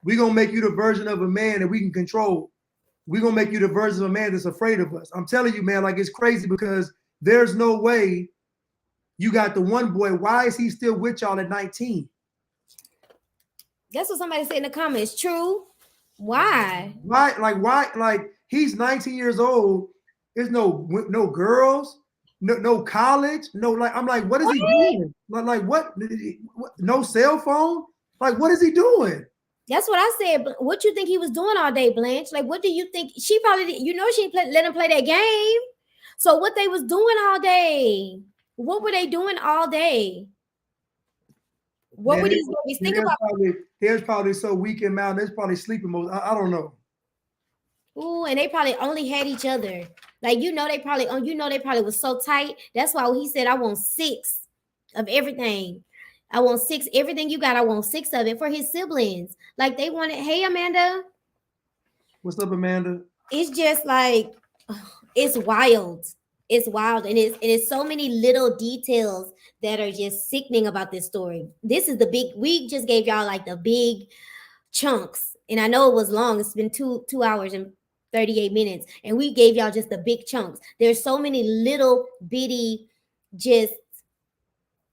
We're gonna make you the version of a man that we can control. We're gonna make you the version of a man that's afraid of us. I'm telling you, man, like it's crazy, because there's no way you got the one boy. Why is he still with y'all at 19? That's what somebody said in the comments. True. Why? Why? Like he's 19 years old. There's no girls, no college, no, like, I'm like, what is he doing? Like what? No cell phone? Like, what is he doing? That's what I said. What you think he was doing all day, Blanche? Like, what do you think? She probably, she didn't let him play that game. So what they was doing all day? What were they doing all day? What were these movies? Think about. There's probably so weak in mountain. There's probably sleeping mode. I don't know. Ooh, and they probably only had each other. Like, they probably was so tight. That's why he said, I want 6 of everything. I want 6, everything you got. I want 6 of it for his siblings. Like, they wanted. Hey, Amanda. What's up, Amanda? It's just like, it's wild. It's wild. And it's so many little details that are just sickening about this story. This is we just gave y'all like the big chunks. And I know it was long. It's been 2 hours and 38 minutes. And we gave y'all just the big chunks. There's so many little bitty just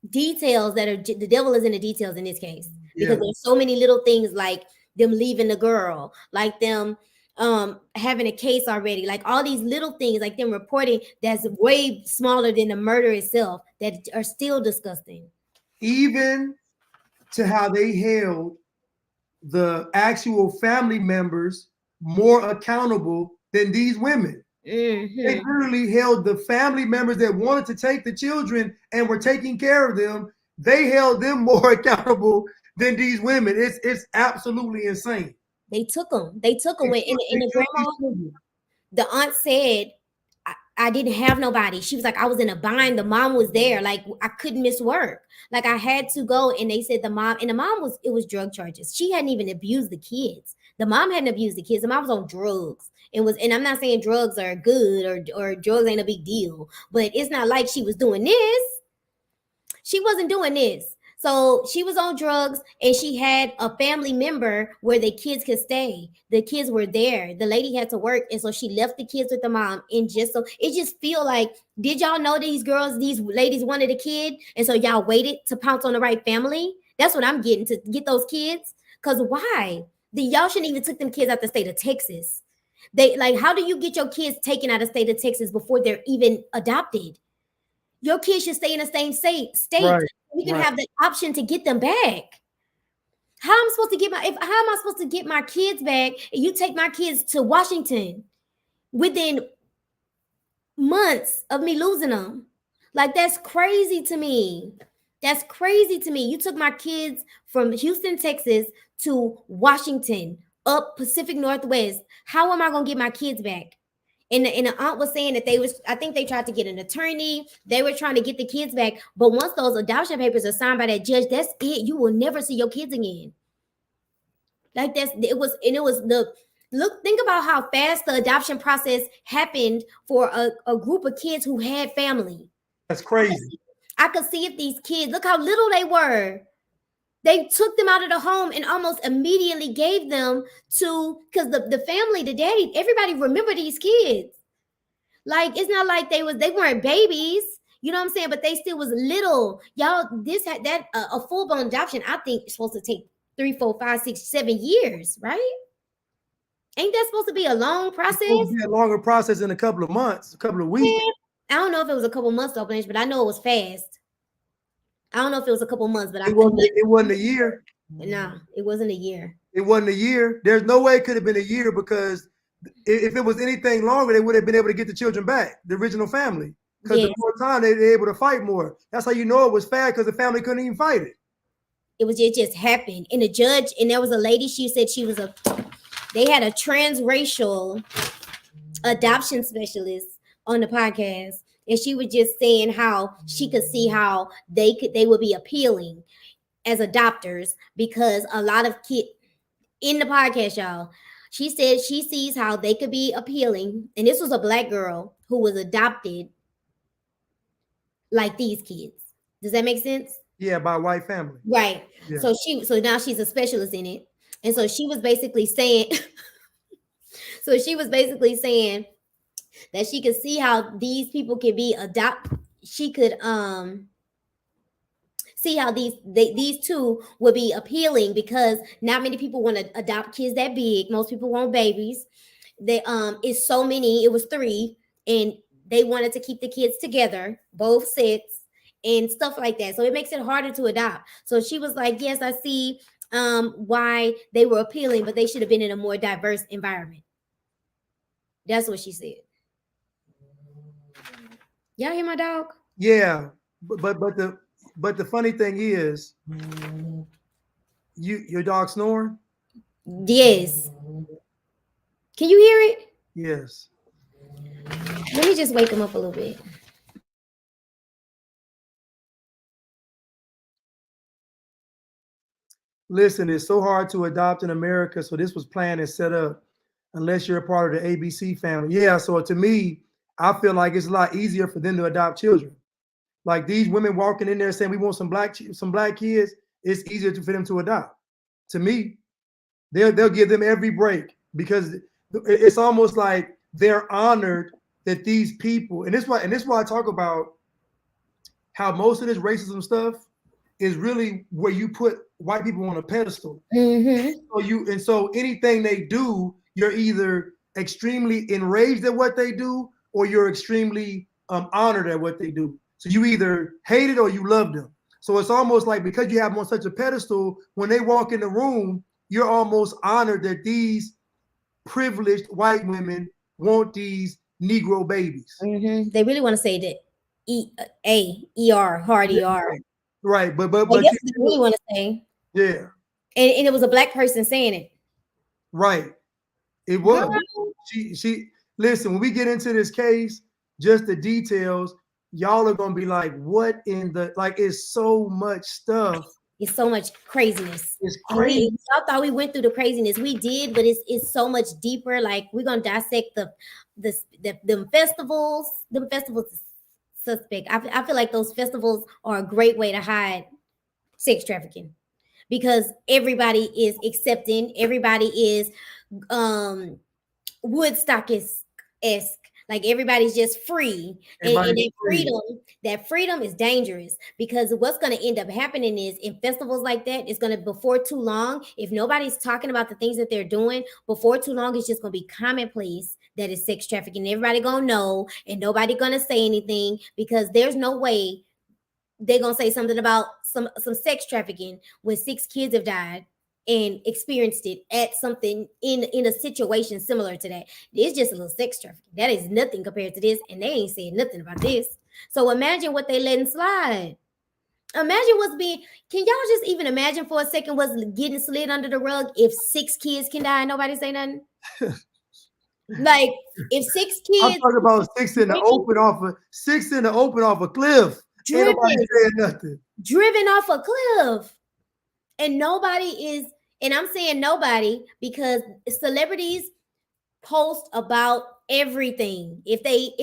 details that are, the devil is in the details in this case. Because there's so many little things, like them leaving the girl, like them having a case already, like all these little things, like them reporting that's way smaller than the murder itself, that are still disgusting. Even to how they held the actual family members more accountable than these women. They literally held the family members that wanted to take the children and were taking care of them. They held them more accountable than these women. It's absolutely insane. They took them. They took them. And the grandma, the aunt said, I didn't have nobody. She was like, I was in a bind. The mom was there. Like, I couldn't miss work. Like, I had to go. And they said the mom was drug charges. She hadn't even abused the kids. The mom hadn't abused the kids. The mom was on drugs. And I'm not saying drugs are good or drugs ain't a big deal, but it's not like she was doing this. She wasn't doing this. So she was on drugs and she had a family member where the kids could stay. The kids were there. The lady had to work. And so she left the kids with the mom. And just so it just feel like, did y'all know these ladies wanted a kid? And so y'all waited to pounce on the right family? That's what I'm getting, to get those kids. Because why? Y'all shouldn't even took them kids out the state of Texas. How do you get your kids taken out of the state of Texas before they're even adopted? Your kids should stay in the same state. Right. We can have the option to get them back. How am I supposed to get my kids back? And you take my kids to Washington within months of me losing them. Like, that's crazy to me. That's crazy to me. You took my kids from Houston, Texas to Washington, up Pacific Northwest. How am I going to get my kids back? And the aunt was saying that I think they tried to get an attorney. They were trying to get the kids back. But once those adoption papers are signed by that judge, that's it. You will never see your kids again. Like think about how fast the adoption process happened for a group of kids who had family. That's crazy. I could see if these kids, look how little they were. They took them out of the home and almost immediately gave them to, because the family, the daddy, everybody remember these kids. Like, it's not like they weren't babies, you know what I'm saying? But they still was little. Y'all, a full-blown adoption, I think, is supposed to take 3, 4, 5, 6, 7 years, right? Ain't that supposed to be a long process? It's supposed to be a longer process in a couple of months, a couple of weeks. I don't know if it was a couple months to open, but I know it was fast. I don't know if it was a couple months, but it wasn't a year. No, it wasn't a year. It wasn't a year. There's no way it could have been a year, because if it was anything longer, they would have been able to get the children back, the original family. Because the more time they were able to fight more. That's how you know it was fast, because the family couldn't even fight it. It just happened. And the judge, and there was a lady, she said they had a transracial adoption specialist on the podcast. And she was just saying how she could see how they would be appealing as adopters, because a lot of kids in the podcast, y'all, she said she sees how they could be appealing. And this was a Black girl who was adopted like these kids. Does that make sense? Yeah, by a white family. Right. Yeah. So now she's a specialist in it. And so she was basically saying, that she could see how these people can be she could see how these two would be appealing, because not many people want to adopt kids that big. Most people want babies. It's so many, it was 3, and they wanted to keep the kids together, both sets, and stuff like that. So it makes it harder to adopt. So she was like, yes, I see why they were appealing, but they should have been in a more diverse environment. That's what she said. Y'all hear my dog? Yeah, but the funny thing is, your dog snoring? Yes. Can you hear it? Yes. Let me just wake him up a little bit. Listen, it's so hard to adopt in America, so this was planned and set up unless you're a part of the ABC family. Yeah, so to me, I feel like it's a lot easier for them to adopt children. Like these women walking in there saying we want some black kids, it's easier for them to adopt. To me, they'll give them every break, because it's almost like they're honored that these people, and this is why I talk about how most of this racism stuff is really where you put white people on a pedestal. Mm-hmm. So anything they do, you're either extremely enraged at what they do, or you're extremely honored at what they do. So you either hate it or you love them. So it's almost like, because you have them on such a pedestal, when they walk in the room, you're almost honored that these privileged white women want these Negro babies. They really want to say that hard ER. Right, but Like, that's what they really want to say. Yeah. And it was a black person saying it. Right. It was. Girl. She listen, when we get into this case, just the details, y'all are gonna be like, what in the like it's so much stuff. It's so much craziness. It's crazy. Y'all thought we went through the craziness. We did, but it's so much deeper. Like, we're gonna dissect the festivals. The festivals is suspect. I feel like those festivals are a great way to hide sex trafficking, because everybody is accepting, everybody is Woodstock-esque. Like, everybody's just free. And that freedom is dangerous, because what's going to end up happening is, in festivals like that, it's going to, before too long, if nobody's talking about the things that they're doing, before too long, it's just going to be commonplace that is sex trafficking. Everybody going to know, and nobody going to say anything, because there's no way they're going to say something about some sex trafficking when 6 kids have died and experienced it at something in a situation similar to that. It's just a little sex trafficking. That is nothing compared to this, and they ain't saying nothing about this. So imagine what they letting slide. Imagine what's being. Can y'all just even imagine for a second what's getting slid under the rug if 6 kids can die and nobody say nothing? Like, if 6 kids. I'm talking about 6 in the open off a cliff. Ain't nobody saying nothing. Driven off a cliff. And nobody is, and I'm saying nobody because celebrities post about everything. If they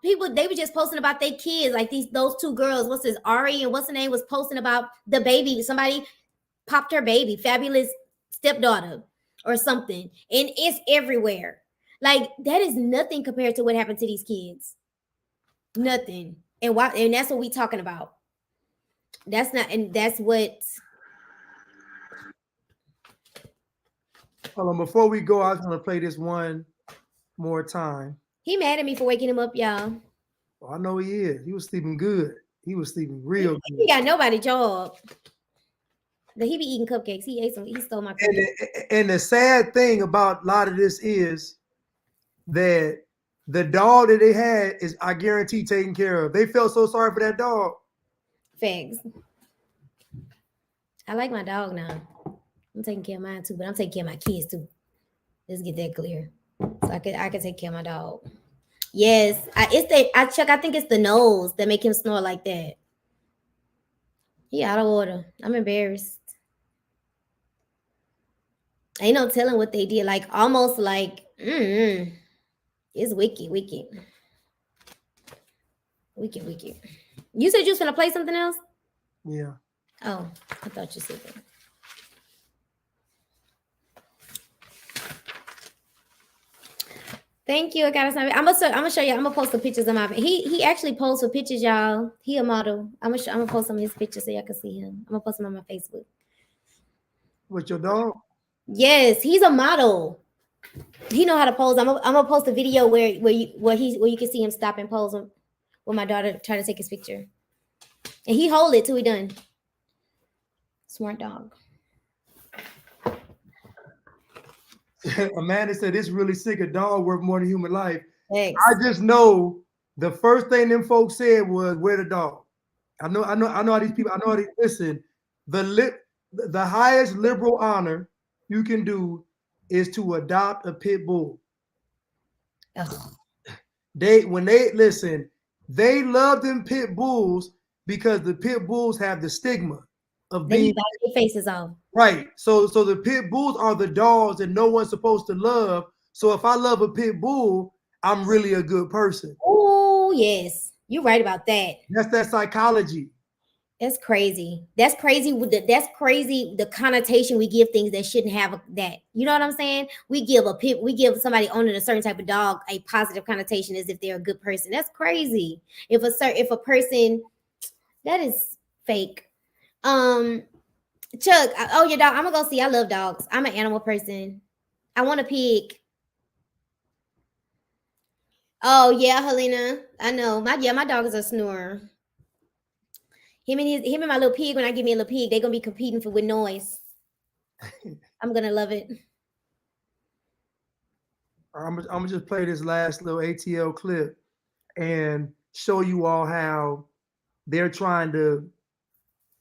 people, they were just posting about their kids, like those 2 girls, what's this, Ari and what's her name, was posting about the baby. Somebody popped her baby, Fabulous stepdaughter or something, and it's everywhere. Like, that is nothing compared to what happened to these kids. Nothing. And that's what we talking about. That's not, and that's what. Hold on, before we go, I was gonna play this one more time. He mad at me for waking him up, y'all. Well, I know he is. He was sleeping good. He was sleeping real good. He got nobody job. But he be eating cupcakes. He ate some. He stole my cupcakes. And the sad thing about a lot of this is that the dog that they had is, I guarantee, taken care of. They felt so sorry for that dog. Facts. I like my dog now. I'm taking care of mine too, but I'm taking care of my kids too. Let's get that clear. So I can take care of my dog. Yes, Chuck, I think it's the nose that make him snore like that. He out of order. I'm embarrassed. Ain't no telling what they did. Like, almost like, it's wicked. You said you was gonna play something else? Yeah. Oh, I thought you said that. Thank you. I got something. I'm gonna show you. I'm gonna post the pictures of my. He actually posts for pictures, y'all. He a model. I'm gonna post some of his pictures so y'all can see him. I'm gonna post them on my Facebook. With your dog? Yes, he's a model. He know how to pose. I'm gonna post a video where you can see him stop and pose when my daughter try to take his picture, and he hold it till he done. Smart dog. Amanda said it's really sick. A dog worth more than human life. Thanks. I just know the first thing them folks said was, "Where the dog?" I know how these people. I know how they listen. The highest liberal honor you can do is to adopt a pit bull. Ugh. They love them pit bulls because the pit bulls have the stigma of They being bite their faces off. right. So the pit bulls are the dogs that no one's supposed to love. So if I love a pit bull, I'm really a good person. Oh yes, you're right about that. That's that psychology. That's crazy. That's crazy. The connotation we give things that shouldn't have that. You know what I'm saying? We give somebody owning a certain type of dog a positive connotation as if they're a good person. That's crazy. If a person, that is fake. Chuck, your dog. I'm gonna go see. I love dogs. I'm an animal person. I want a pig. Oh yeah, Helena. I know. My dog is a snorer. Him and my little pig, when I give me a little pig, they're gonna be competing with noise. I'm gonna love it. I'm gonna just play this last little ATL clip and show you all how they're trying to,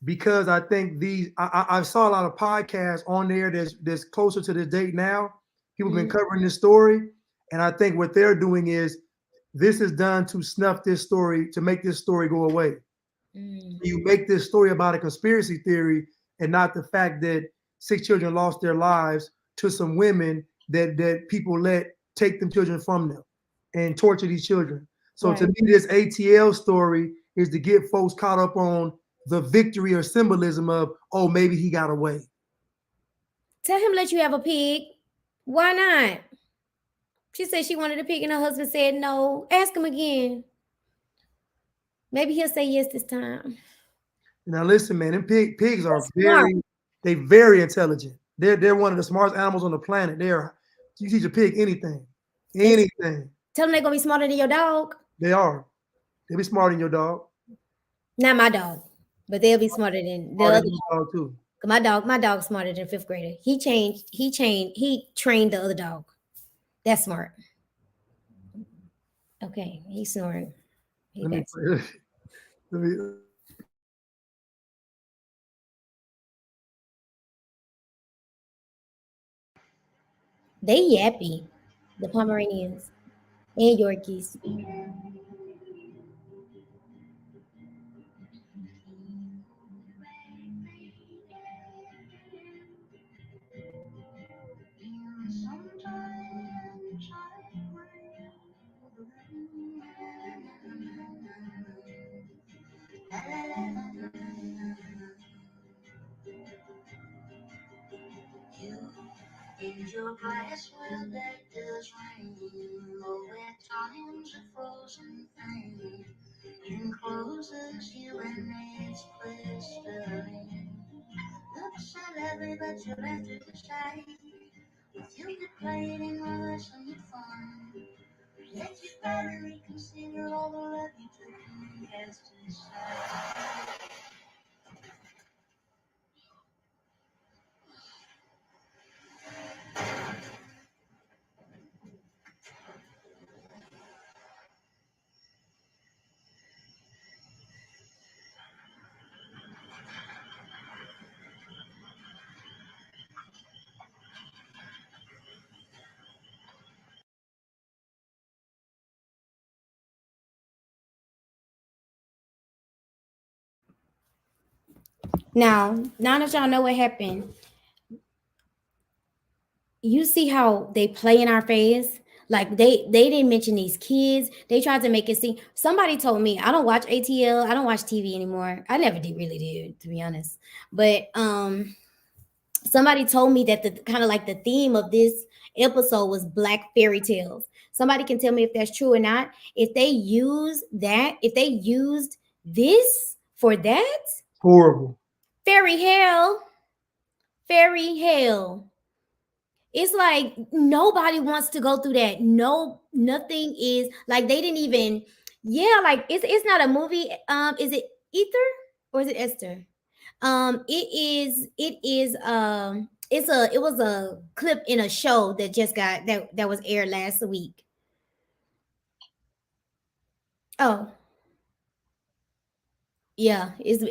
because I think I saw a lot of podcasts on there that's closer to this date now. People have been covering this story, and I think what they're doing is this is done to snuff this story, to make this story go away. You make this story about a conspiracy theory and not the fact that 6 children lost their lives to some women that people let take them children from them and torture these children. So to me, this ATL story is to get folks caught up on the victory or symbolism of, oh, maybe he got away. Tell him let you have a pig. Why not? She said she wanted a pig and her husband said no. Ask him again. Maybe he'll say yes this time. Now listen, man, them pigs are very intelligent. They're one of the smartest animals on the planet. You teach a pig anything. Tell them they're gonna be smarter than your dog. They are. They'll be smarter than your dog. Not my dog, but they'll be smarter than the other dog too. My dog's smarter than 5th grader. He trained the other dog. That's smart. Okay, he's snoring. They yappy, the Pomeranians and Yorkies. In your glass where that does rain, or where time's a frozen thing, encloses you in its blistering. Looks at every but you left it to say. With you get played in rehearsal and fun. Yet you better reconsider all the love you took and has to say. Now that y'all know what happened, you see how they play in our face. Like they didn't mention these kids. They tried to make it seem. Somebody told me I don't watch ATL. I don't watch TV anymore. I never really did, to be honest. But somebody told me that the kind of like the theme of this episode was Black fairy tales. Somebody can tell me if that's true or not. If they used this for that, horrible. Fairy hell. It's like nobody wants to go through that. No, nothing is like they didn't even. Yeah, like it's not a movie. Is it Ether or is it Esther? It was a clip in a show that just got that was aired last week. Oh. Yeah, it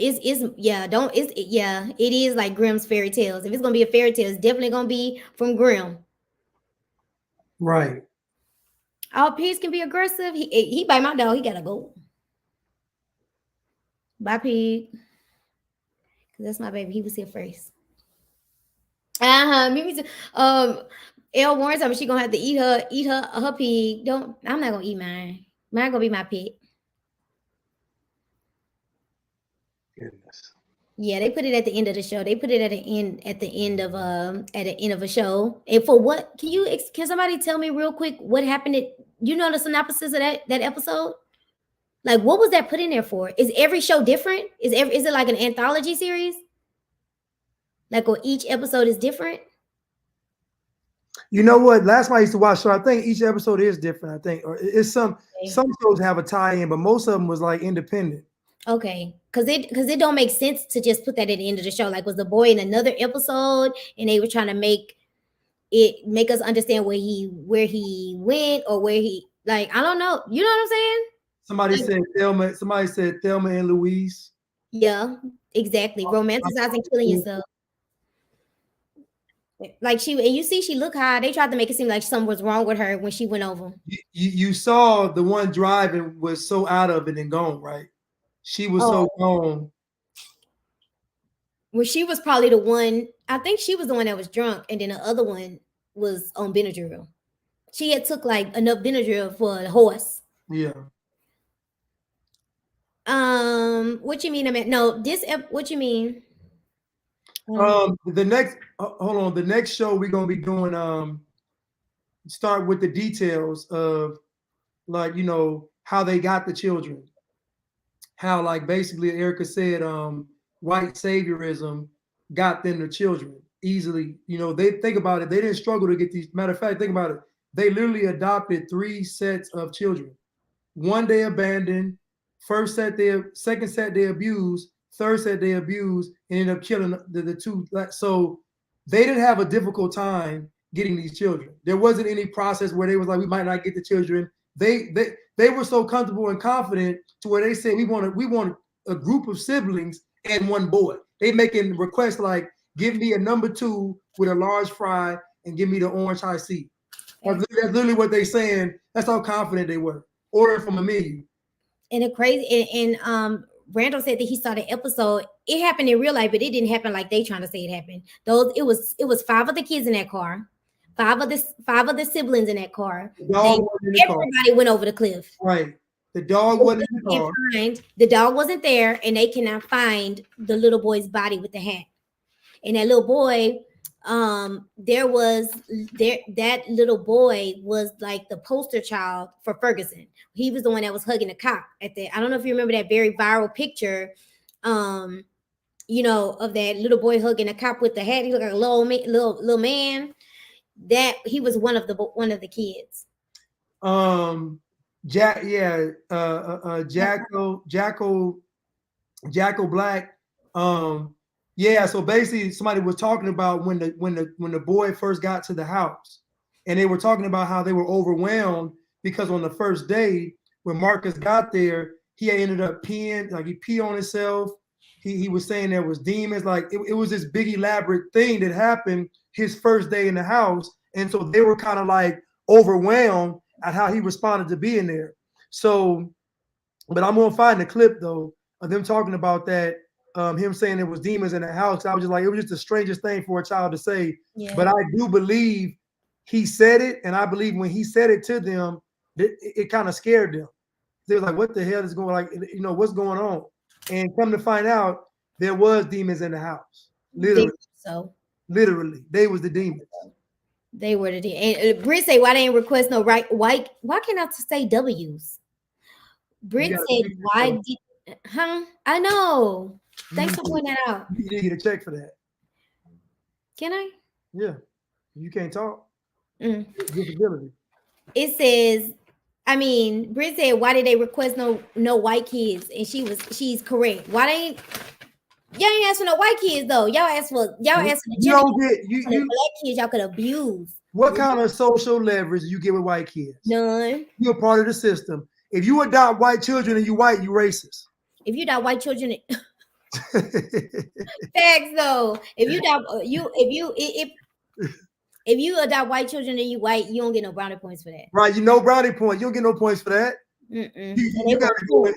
is like Grimm's fairy tales. If it's gonna be a fairy tale, it's definitely gonna be from Grimm. Right. All pigs can be aggressive. He bite my dog. He gotta go. Bye, pig. Cause that's my baby. He was here first. Maybe too. Elle Warren told me she gonna have to eat her pig. I'm not gonna eat mine. Mine gonna be my pet. Goodness. Yeah, they put it at the end of the show. They put it at the end of a show. And for what? Can somebody tell me real quick what happened? You know the synopsis of that episode? Like what was that put in there for? Is every show different? Is it like an anthology series? Like or each episode is different? You know what? Last time I used to watch, so I think each episode is different. I think, or it's some shows have a tie-in, but most of them was like independent. Okay, because it don't make sense to just put that at the end of the show. Like, was the boy in another episode and they were trying to make it make us understand where he went or where he, like, I don't know. You know what I'm saying? Somebody Like, said Thelma. Somebody said Thelma and Louise. yeah, exactly. Romanticizing killing yourself. Like and you see, she look high. They tried to make it seem like something was wrong with her when she went over. You saw the one driving was so out of it and gone, right? She was so gone. Well, she was probably the one. I think she was the one that was drunk, and then the other one was on Benadryl. She had took like enough Benadryl for a horse. Yeah. What you mean? I mean, no. What you mean? The next, hold on. The next show we're gonna be doing. Start with the details of, like, how they got the children. How, like, basically Erica said, white saviorism got them the children easily. They think about it. They didn't struggle to get these. Matter of fact, think about it. They literally adopted 3 sets of children. One they abandoned. Second set they abused. Third set they abused and ended up killing the 2. So they didn't have a difficult time getting these children. There wasn't any process where they was like, we might not get the children. They were so comfortable and confident to where they said, we want a group of siblings and 1 boy. They making requests like, give me a number 2 with a large fry and give me the orange high C. That's literally what they saying. That's how confident they were. Ordering from a menu. And the crazy, and Randall said that he saw the episode. It happened in real life, but it didn't happen like they trying to say it happened. It was 5 of the kids in that car, 5 of the siblings in that car. Everybody went over the cliff. Right. The dog wasn't in the car. The dog wasn't there, and they cannot find the little boy's body with the hat. And that little boy, that little boy was like the poster child for Ferguson. He was the one that was hugging the cop at that. I don't know if you remember that very viral picture, of that little boy hugging a cop with the hat. He looked like a little man. That he was one of the kids. Jacko Black. Yeah, so basically somebody was talking about when the boy first got to the house, and they were talking about how they were overwhelmed because on the first day when Marcus got there, he ended up peeing, like he peed on himself. He was saying there was demons, like it was this big elaborate thing that happened his first day in the house, and so they were kind of like overwhelmed at how he responded to being there. So, but I'm gonna find the clip though of them talking about that. Him saying there was demons in the house. I was just like, it was just the strangest thing for a child to say. Yeah. But I do believe he said it, and I believe when he said it to them, it kind of scared them. They were like, what the hell is going on? Like, what's going on? And come to find out, there was demons in the house. Literally. Literally. They was the demons. They were the demons. And Britt say, why they didn't request no right? Why can't I say W's? Britt said, why did, I know. Thanks for pointing that out. You need to get a check for that. Can I? Yeah. You can't talk. Disability. It says, Britt said, why did they request no white kids? And she's correct. Why y'all ain't ask for no white kids though? Y'all asked for the black kids y'all could abuse. What kind of social leverage do you get with white kids? None. You're part of the system. If you adopt white children and you white, you racist. If you adopt white children, facts though. If you adopt white children and you white, you don't get no brownie points for that. Right, brownie points. You don't get no points for that. You gotta do it.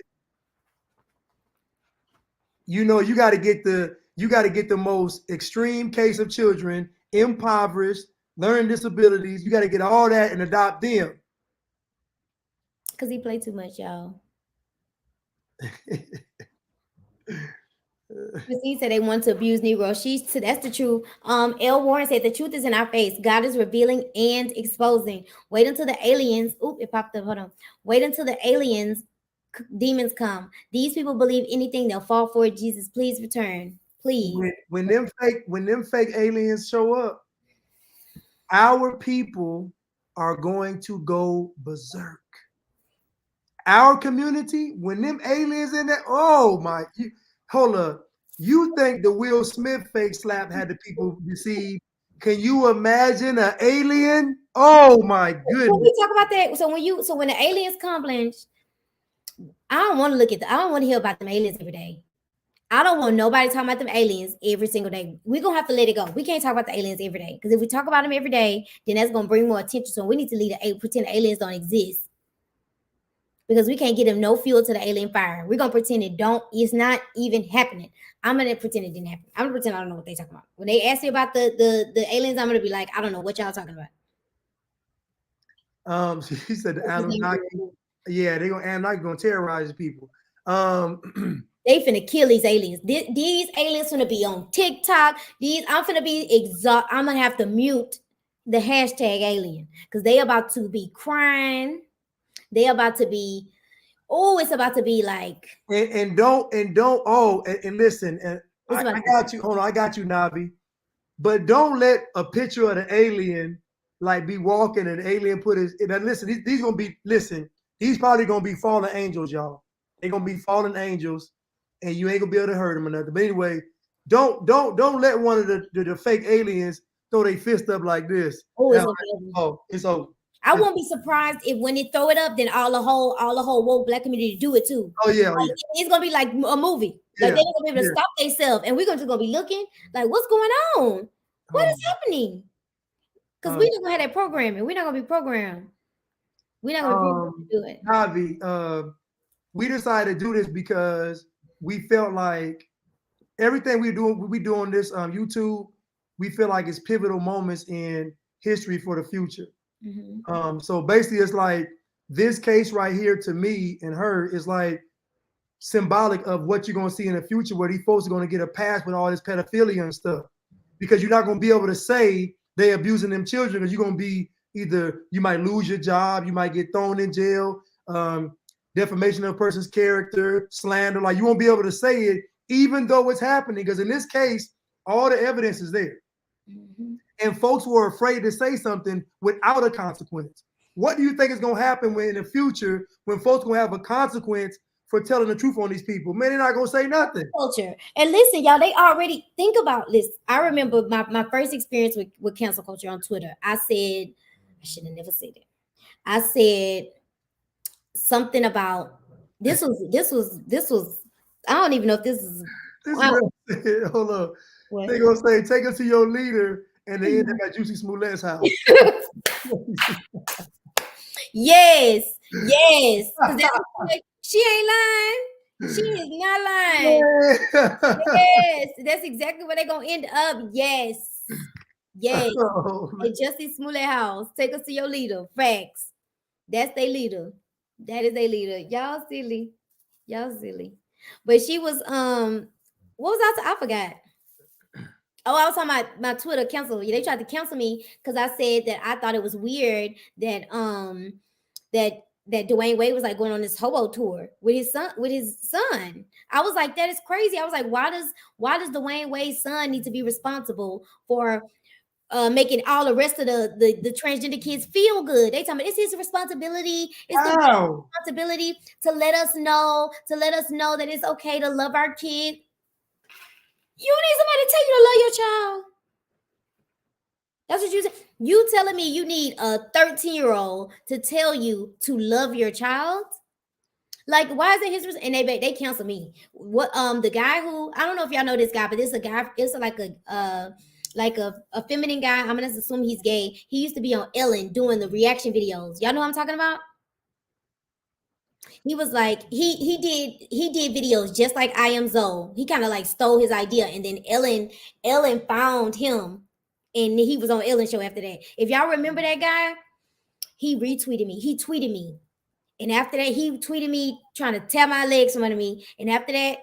You gotta get the most extreme case of children, impoverished, learning disabilities. You gotta get all that and adopt them. Because he played too much, y'all. Christine said they want to abuse Negroes. That's the truth. L. Warren said the truth is in our face. God is revealing and exposing. Wait until the aliens. Oop, it popped up. Hold on. Wait until the aliens, demons come. These people believe anything, they'll fall for it. Jesus, please return. Please. When them fake aliens show up, our people are going to go berserk. Our community, when them aliens in there, oh my, hold up. You think the Will Smith fake slap had the people deceived? Can you imagine an alien? Oh my When goodness. we talk about that, so when the aliens come, Blanche, I don't want to I don't want to hear about them aliens every day. I don't want nobody talking about them aliens every single day. We're gonna have to let it go. We can't talk about the aliens every day. Because if we talk about them every day, then that's gonna bring more attention. So we need to pretend the aliens don't exist. Because we can't get them no fuel to the alien fire. We're gonna pretend it's not even happening. I'm gonna pretend it didn't happen. I'm gonna pretend I don't know what they're talking about. When they ask me about the aliens, I'm gonna be like, I don't know what y'all talking about. She said the Anunnaki. Yeah, Anunnaki gonna terrorize people. They finna kill these aliens. These aliens finna be on TikTok. I'm finna be I'm gonna have to mute the hashtag alien because they about to be crying. They about to be, it's about to be like. And listen, and I got you. Hold on, I got you, Navi. But don't let a picture of the alien like be walking and the alien put his. And listen, these gonna be These probably gonna be fallen angels, y'all. They're gonna be fallen angels, and you ain't gonna be able to hurt them or nothing. But anyway, don't let one of the fake aliens throw their fist up like this. It's over. I won't be surprised if when they throw it up, then all the whole woke black community do it too. Oh yeah, it's gonna be like a movie. Like they're gonna be able to stop themselves, and we're just gonna be looking like, what's going on? What is happening? Because we're not gonna have that programming. We're not gonna be programmed. We're not gonna do it. Navi, we decided to do this because we felt like everything we do on this YouTube, we feel like it's pivotal moments in history for the future. Mm-hmm. So basically, it's like this case right here to me and her is like symbolic of what you're going to see in the future, where these folks are going to get a pass with all this pedophilia and stuff, because you're not going to be able to say they're abusing them children, because you're going to be you might lose your job, you might get thrown in jail, defamation of a person's character, slander. Like you won't be able to say it, even though it's happening, because in this case, all the evidence is there. Mm-hmm. And folks were afraid to say something without a consequence. What do you think is going to happen in the future when folks going to have a consequence for telling the truth on these people? Man, they're not going to say nothing. Culture. And listen, y'all, they already think about this. I remember my first experience with cancel culture on Twitter. I said, I should have never said it. I said something about this was I don't even know if this is hold on. They're going to say, take us to your leader, and they end up at Juicy Smoulette's house. Yes. She ain't lying. She is not lying. Yes, that's exactly where they're gonna end up. Yes. At Justice Smollett house. Take us to your leader. Facts. That's their leader. That is their leader. Y'all silly. But she was what was I forgot. Oh, I was talking about my Twitter cancel. They tried to cancel me because I said that I thought it was weird that that Dwayne Wade was like going on this hobo tour with his son. I was like, that is crazy. I was like, why does Dwayne Wade's son need to be responsible for making all the rest of the transgender kids feel good? They tell me it's his responsibility. It's the responsibility to let us know that it's okay to love our kid. You need somebody to tell you to love your child. That's what you said. You telling me you need a 13-year-old to tell you to love your child? Like, why is it his? And they cancel me. What the guy who, I don't know if y'all know this guy, but this is a guy. It's like a feminine guy. I'm gonna assume he's gay. He used to be on Ellen doing the reaction videos. Y'all know what I'm talking about? He was like, he did videos just like I Am Zoe. He kind of like stole his idea, and then Ellen found him, and he was on Ellen show after that. If y'all remember that guy, he retweeted me. He tweeted me, and after that, he tweeted me trying to tear my legs from under me. And after that,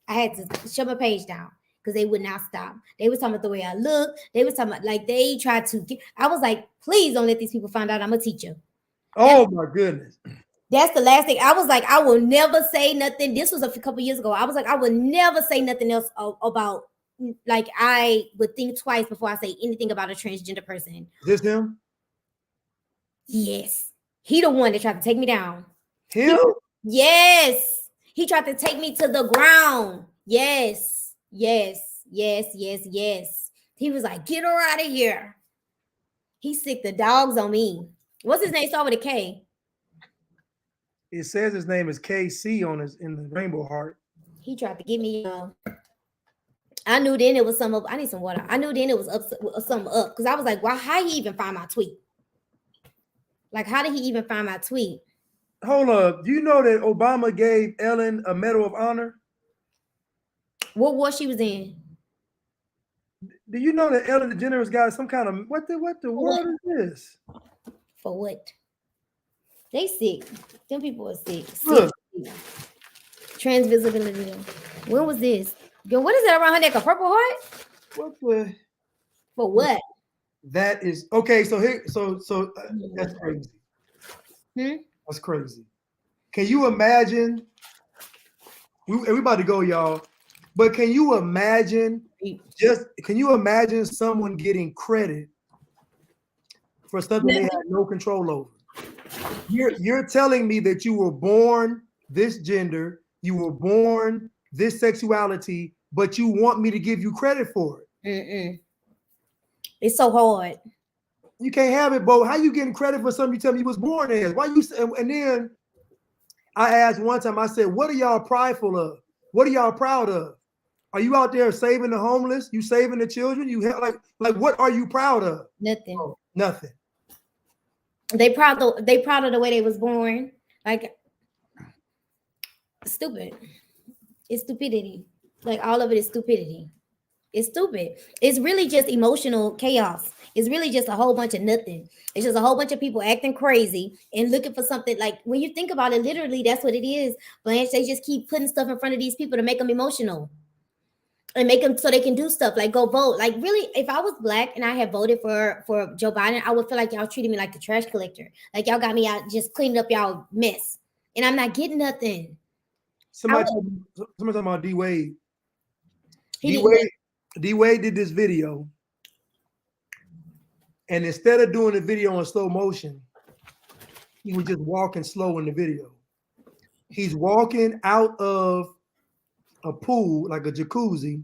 I had to shut my page down because they would not stop. They was talking about the way I look. They was talking about like they tried to get. I was like, please don't let these people find out I'm a teacher. Oh my goodness. That's the last thing. I was like, I will never say nothing. This was a couple years ago. I was like, I would never say nothing else about, like, I would think twice before I say anything about a transgender person. Is this him? Yes. He the one that tried to take me down. Him? Yes. He tried to take me to the ground. Yes. He He was like, get her out of here. He sick the dogs on me. What's his name? Start with a K. It says his name is KC on his in the Rainbow Heart. He tried to get me. I knew then it was some up. I need some water. I knew then it was up something up because I was like, "Wow, how he even find my tweet? Like, how did he even find my tweet?" Hold up. Do you know that Obama gave Ellen a Medal of Honor? What war she was in? Do you know that Ellen DeGeneres got some kind of what the world is this? For what? They sick. Them people are sick. Look. Transvisibility. When was this? Yo, what is that around her neck? A Purple Heart? What the? For what? That is okay. So here, so that's crazy. That's crazy. Can you imagine? We about to go, y'all. But can you imagine? Can you imagine someone getting credit for something they had no control over? You're telling me that you were born this gender, you were born this sexuality, but you want me to give you credit for it? It's so hard. You can't have it, Bo. How you getting credit for something you tell me you was born as? Why you? And then I asked one time, I said, what are y'all prideful of? What are y'all proud of? Are you out there saving the homeless? You saving the children? You have like what are you proud of? Nothing. Oh, nothing. They proud of the way they was born. Like stupid. It's stupidity. Like all of it is stupidity. It's stupid. It's really just emotional chaos. It's really just a whole bunch of nothing. It's just a whole bunch of people acting crazy and looking for something. Like when you think about it, literally, that's what it is. Blanche, they just keep putting stuff in front of these people to make them emotional and make them so they can do stuff like go vote. Like really, if I was Black and I had voted for Joe Biden, I would feel like y'all treated me like the trash collector. Like y'all got me out just cleaning up y'all mess, and I'm not getting nothing. Somebody talking about D Wade. D Wade did this video, and instead of doing the video in slow motion, he was just walking slow in the video. He's walking out of a pool, like a jacuzzi.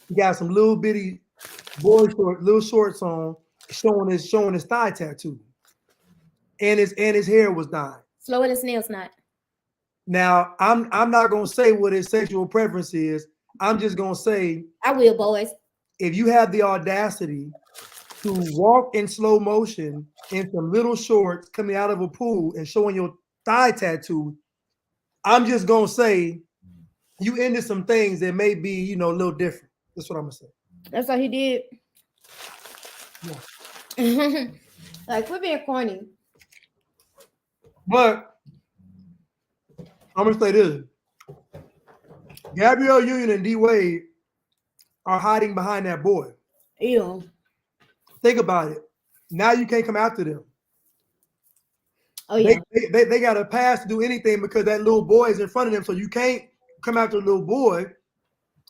He got some little bitty little shorts on, showing his thigh tattoo, and his hair was dyed. Slower than snail snot. Now I'm not gonna say what his sexual preference is. I'm just gonna say I will, boys. If you have the audacity to walk in slow motion in some little shorts coming out of a pool and showing your thigh tattoo, I'm just gonna say you into some things that may be, a little different. That's what I'm gonna say. That's what he did. Yeah. Like we're being corny. But I'm gonna say this: Gabrielle Union and D Wade are hiding behind that boy. Ew. Think about it. Now you can't come after them. Oh yeah. They got a pass to do anything because that little boy is in front of them, so you can't come after a little boy.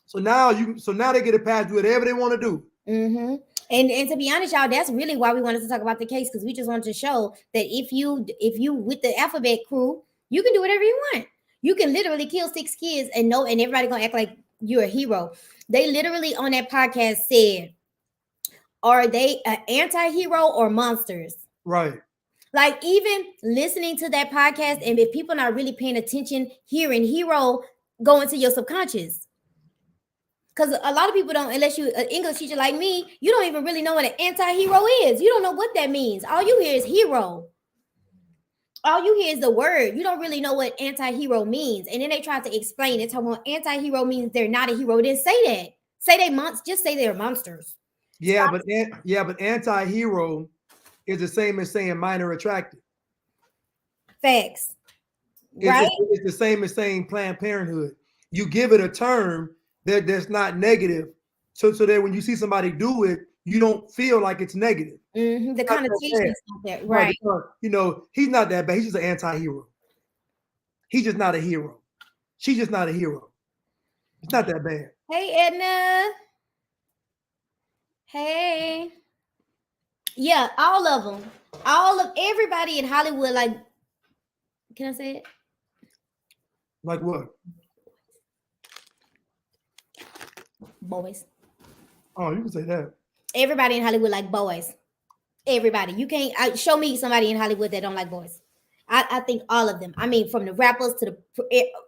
So now they get a pass to do whatever they want to do. Mm-hmm. And to be honest, y'all, that's really why we wanted to talk about the case, because we just wanted to show that if you with the alphabet crew, you can do whatever you want. You can literally kill 6 kids and everybody gonna act like you're a hero. They literally on that podcast said, are they an anti-hero or monsters? Right. Like even listening to that podcast, and if people not really paying attention, hearing hero go into your subconscious. Because a lot of people don't, unless you're an English teacher like me, you don't even really know what an anti-hero is. You don't know what that means. All you hear is hero. All you hear is the word. You don't really know what anti-hero means. And then they try to explain it. So anti-hero means they're not a hero. Then say that. Say they just say they're monsters. Yeah, but anti-hero is the same as saying minor attracted. Facts. Right? It's the same as saying Planned Parenthood. You give it a term that's not negative, so that when you see somebody do it, you don't feel like it's negative. Mm-hmm. The connotation is not there, right? He's not that bad. He's just an anti-hero. He's just not a hero. She's just not a hero. It's not that bad. Hey, Edna. Hey. Yeah, all of them. All of everybody in Hollywood, like, can I say it? Like what? Boys. Oh, you can say that. Everybody in Hollywood like boys. Everybody. You can't show me somebody in Hollywood that don't like boys. I think all of them. I mean, from the rappers to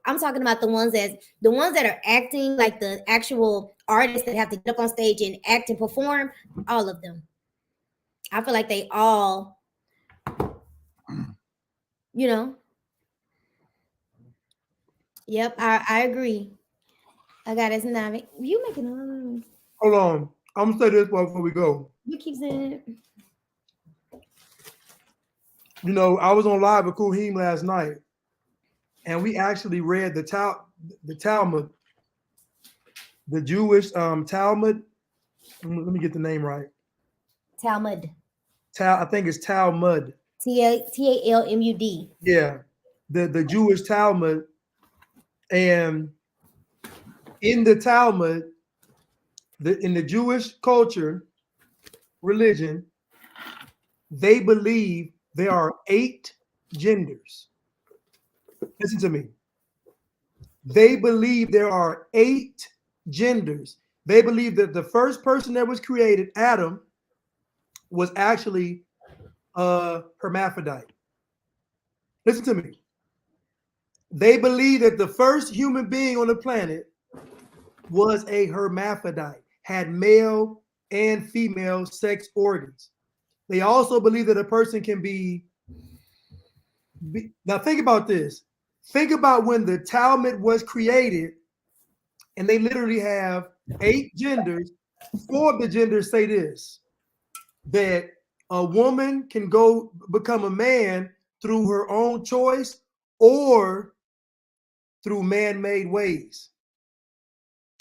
I'm talking about the ones that are acting, like the actual artists that have to get up on stage and act and perform. All of them. I feel like they all, you know. Yep, I agree. I got it. Now you making Hold on. I'm gonna say this before we go. you keep saying it. You know, I was on live with Kuhim last night, and we actually read the Talmud, the Jewish Talmud. Let me get the name right. Talmud. I think it's Talmud. Talmud. Yeah, the Jewish Talmud, and in the Talmud, in the Jewish culture, religion, they believe there are 8 genders. Listen to me. They believe there are 8 genders. They believe that the first person that was created, Adam, was actually a hermaphrodite. Listen to me. They believe that the first human being on the planet was a hermaphrodite, had male and female sex organs. They also believe that a person can be now think about this. Think about when the Talmud was created, and they literally have 8 genders. 4 of the genders say this, that a woman can go become a man through her own choice or through man-made ways.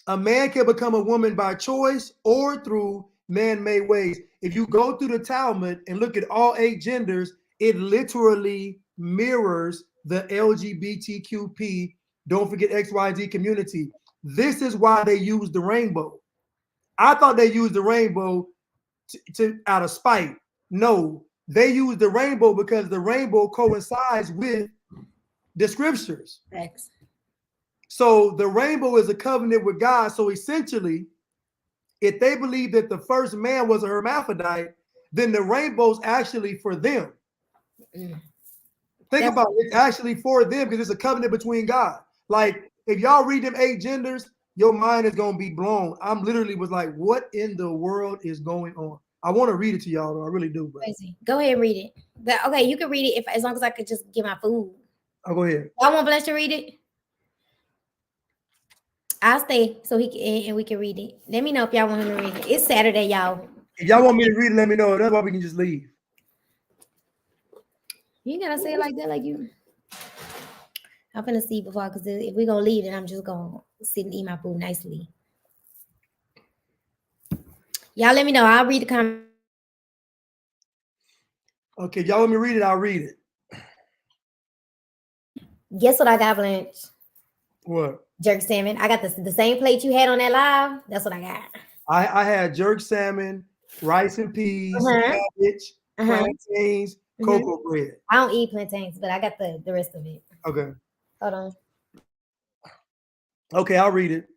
A man can become a woman by choice or through man-made ways. If you go through the Talmud and look at all 8 genders, it literally mirrors the LGBTQP, don't forget XYZ community. This is why they use the rainbow. I thought they used the rainbow to out of spite. No, they use the rainbow because the rainbow coincides with the scriptures. Thanks. So the rainbow is a covenant with God. So essentially, if they believe that the first man was a hermaphrodite, then the rainbow's actually for them. Think about it. It's actually for them because it's a covenant between God. Like, if y'all read them 8 genders, your mind is going to be blown. I'm literally was like, what in the world is going on? I want to read it to y'all, though. I really do. Bro. Crazy. Go ahead and read it. But okay, you can read it as long as I could just get my food. I'll go ahead. I want Blanche to read it. I'll stay so he can and we can read it. Let me know if y'all want him to read it. It's Saturday, y'all. If y'all want me to read it, let me know. That's why we can just leave. You gotta say it like that, like you. I'm gonna see before, because if we're gonna leave, then I'm just gonna sit and eat my food nicely. Y'all let me know. I'll read the comment. Okay, y'all want me to read it? I'll read it. Guess what I got, Blanche? What? Jerk salmon. I got the same plate you had on that live. That's what I got. I had jerk salmon, rice and peas, cabbage, plantains, cocoa bread. I don't eat plantains, but I got the rest of it. Okay. Hold on. Okay, I'll read it.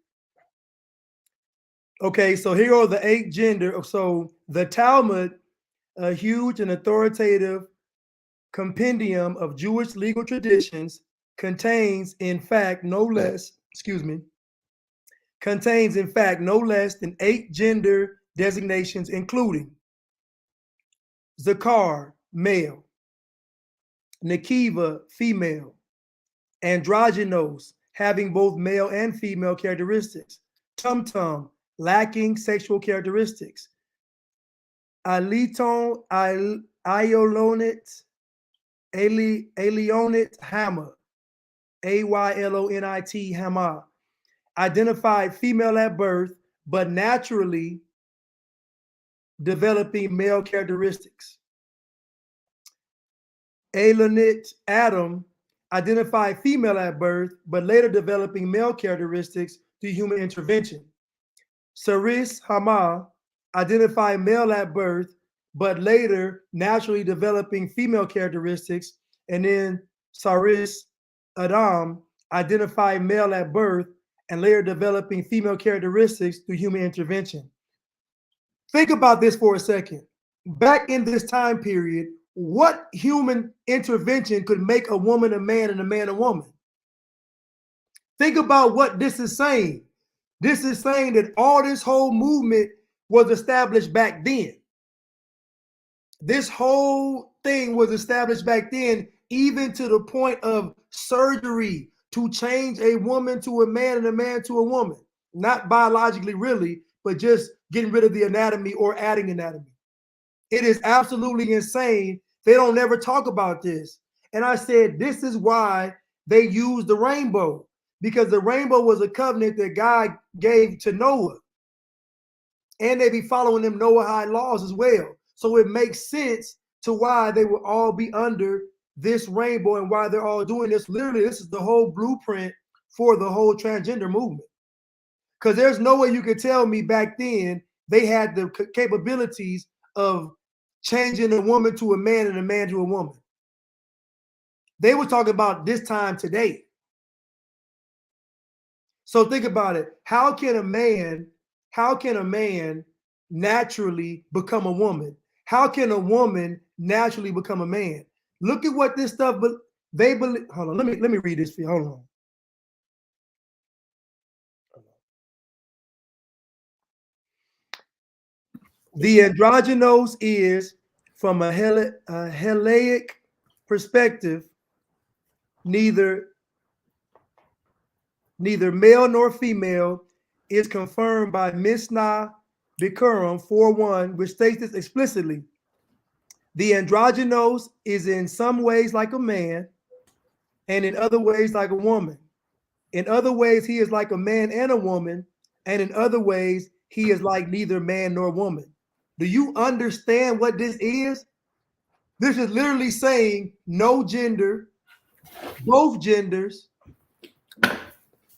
Okay, so here are the 8 gender. So the Talmud, a huge and authoritative compendium of Jewish legal traditions, contains in fact no less than 8 gender designations, including Zakar, male, Nekiva, female, androgynous, having both male and female characteristics, Tumtum, lacking sexual characteristics, Aliton, Iolonit, Alionit, Hammer, Aylonit, Hammer, identified female at birth, but naturally developing male characteristics. Aylonit, Adam, identified female at birth, but later developing male characteristics through human intervention. Saris, Hama, identified male at birth, but later naturally developing female characteristics. And then Saris, Adam, identified male at birth and later developing female characteristics through human intervention. Think about this for a second. Back in this time period, what human intervention could make a woman a man and a man a woman? Think about what this is saying. This is saying that all this whole movement was established back then. This whole thing was established back then, even to the point of surgery to change a woman to a man and a man to a woman. Not biologically, really, but just getting rid of the anatomy or adding anatomy. It is absolutely insane. They don't ever talk about this. And I said, this is why they used the rainbow, because the rainbow was a covenant that God gave to Noah. And they be following them Noahide laws as well. So it makes sense to why they will all be under this rainbow and why they're all doing this. Literally, this is the whole blueprint for the whole transgender movement. Because there's no way you could tell me back then they had the capabilities of changing a woman to a man and a man to a woman. They were talking about this time today. So think about it. How can a man naturally become a woman? How can a woman naturally become a man? Look at what this stuff, but they believe. Hold on, let me read this for you. Hold on. The androgynous is, from a Helaic perspective, neither male nor female, is confirmed by Mishnah Bikurim 4:1, which states this explicitly. The androgynous is in some ways like a man, and in other ways like a woman. In other ways, he is like a man and a woman, and in other ways, he is like neither man nor woman. Do you understand what this is? This is literally saying no gender, both genders,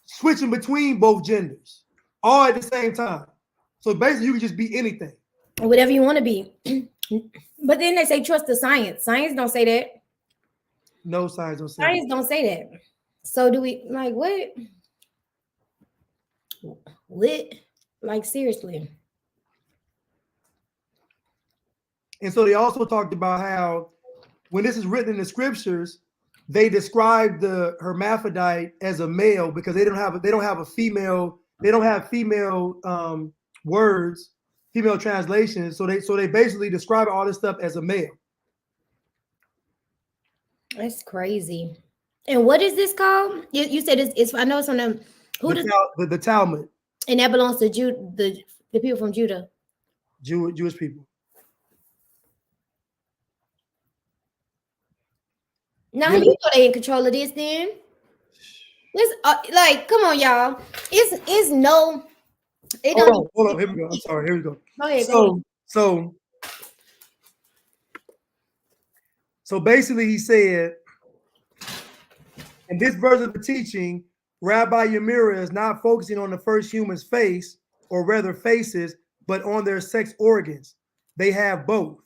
switching between both genders, all at the same time. So basically, you can just be anything. Whatever you want to be. But then they say trust the science. Science don't say that. No, science don't say Science don't say that. So do we, like, what? What? Like, seriously. And so they also talked about how when this is written in the scriptures, they describe the hermaphrodite as a male because they don't have a female, they don't have female words, female translations. So they basically describe all this stuff as a male. That's crazy. And what is this called? You said it's I know it's on them. The Talmud. And that belongs to the people from Judah. Jewish people. Now you know they in control of this then. This like, come on, y'all. It's no. It don't. Hold on. Here we go. I'm sorry. Here we go. Go ahead. So basically, he said, in this verse of the teaching, Rabbi Yamira is not focusing on the first human's face, or rather faces, but on their sex organs. They have both.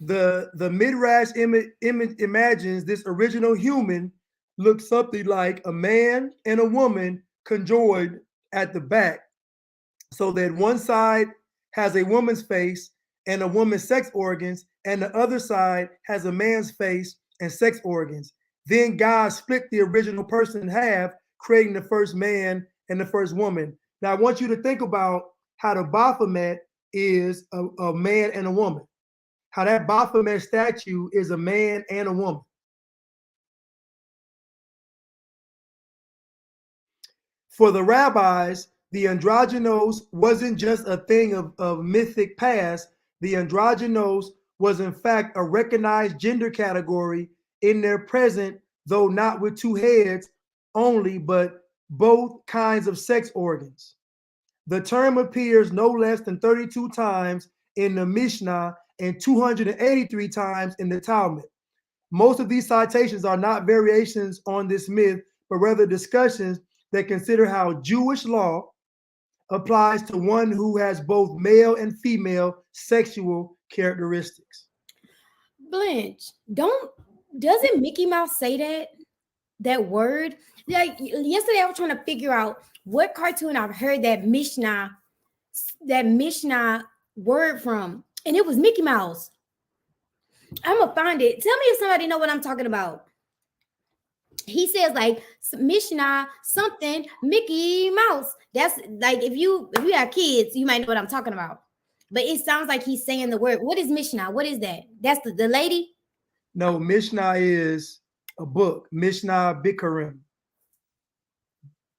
The Midrash imagines this original human looks something like a man and a woman conjoined at the back, so that one side has a woman's face and a woman's sex organs, and the other side has a man's face and sex organs. Then God split the original person in half, creating the first man and the first woman. Now I want you to think about how the Baphomet is a man and a woman. How that Baphomet statue is a man and a woman. For the rabbis, the androgynous wasn't just a thing of mythic past. The androgynous was in fact a recognized gender category in their present, though not with two heads only, but both kinds of sex organs. The term appears no less than 32 times in the Mishnah and 283 times in the Talmud. Most of these citations are not variations on this myth, but rather discussions that consider how Jewish law applies to one who has both male and female sexual characteristics. Blanche, doesn't Mickey Mouse say that word? Like yesterday, I was trying to figure out what cartoon I've heard that Mishnah word from, and it was Mickey Mouse. I'm gonna find it. Tell me if somebody know what I'm talking about. He says like Mishnah something Mickey Mouse. That's like if you have kids, you might know what I'm talking about. But it sounds like he's saying the word. What is Mishnah? What is that? That's the lady. No, Mishnah is a book. Mishnah Bikurim.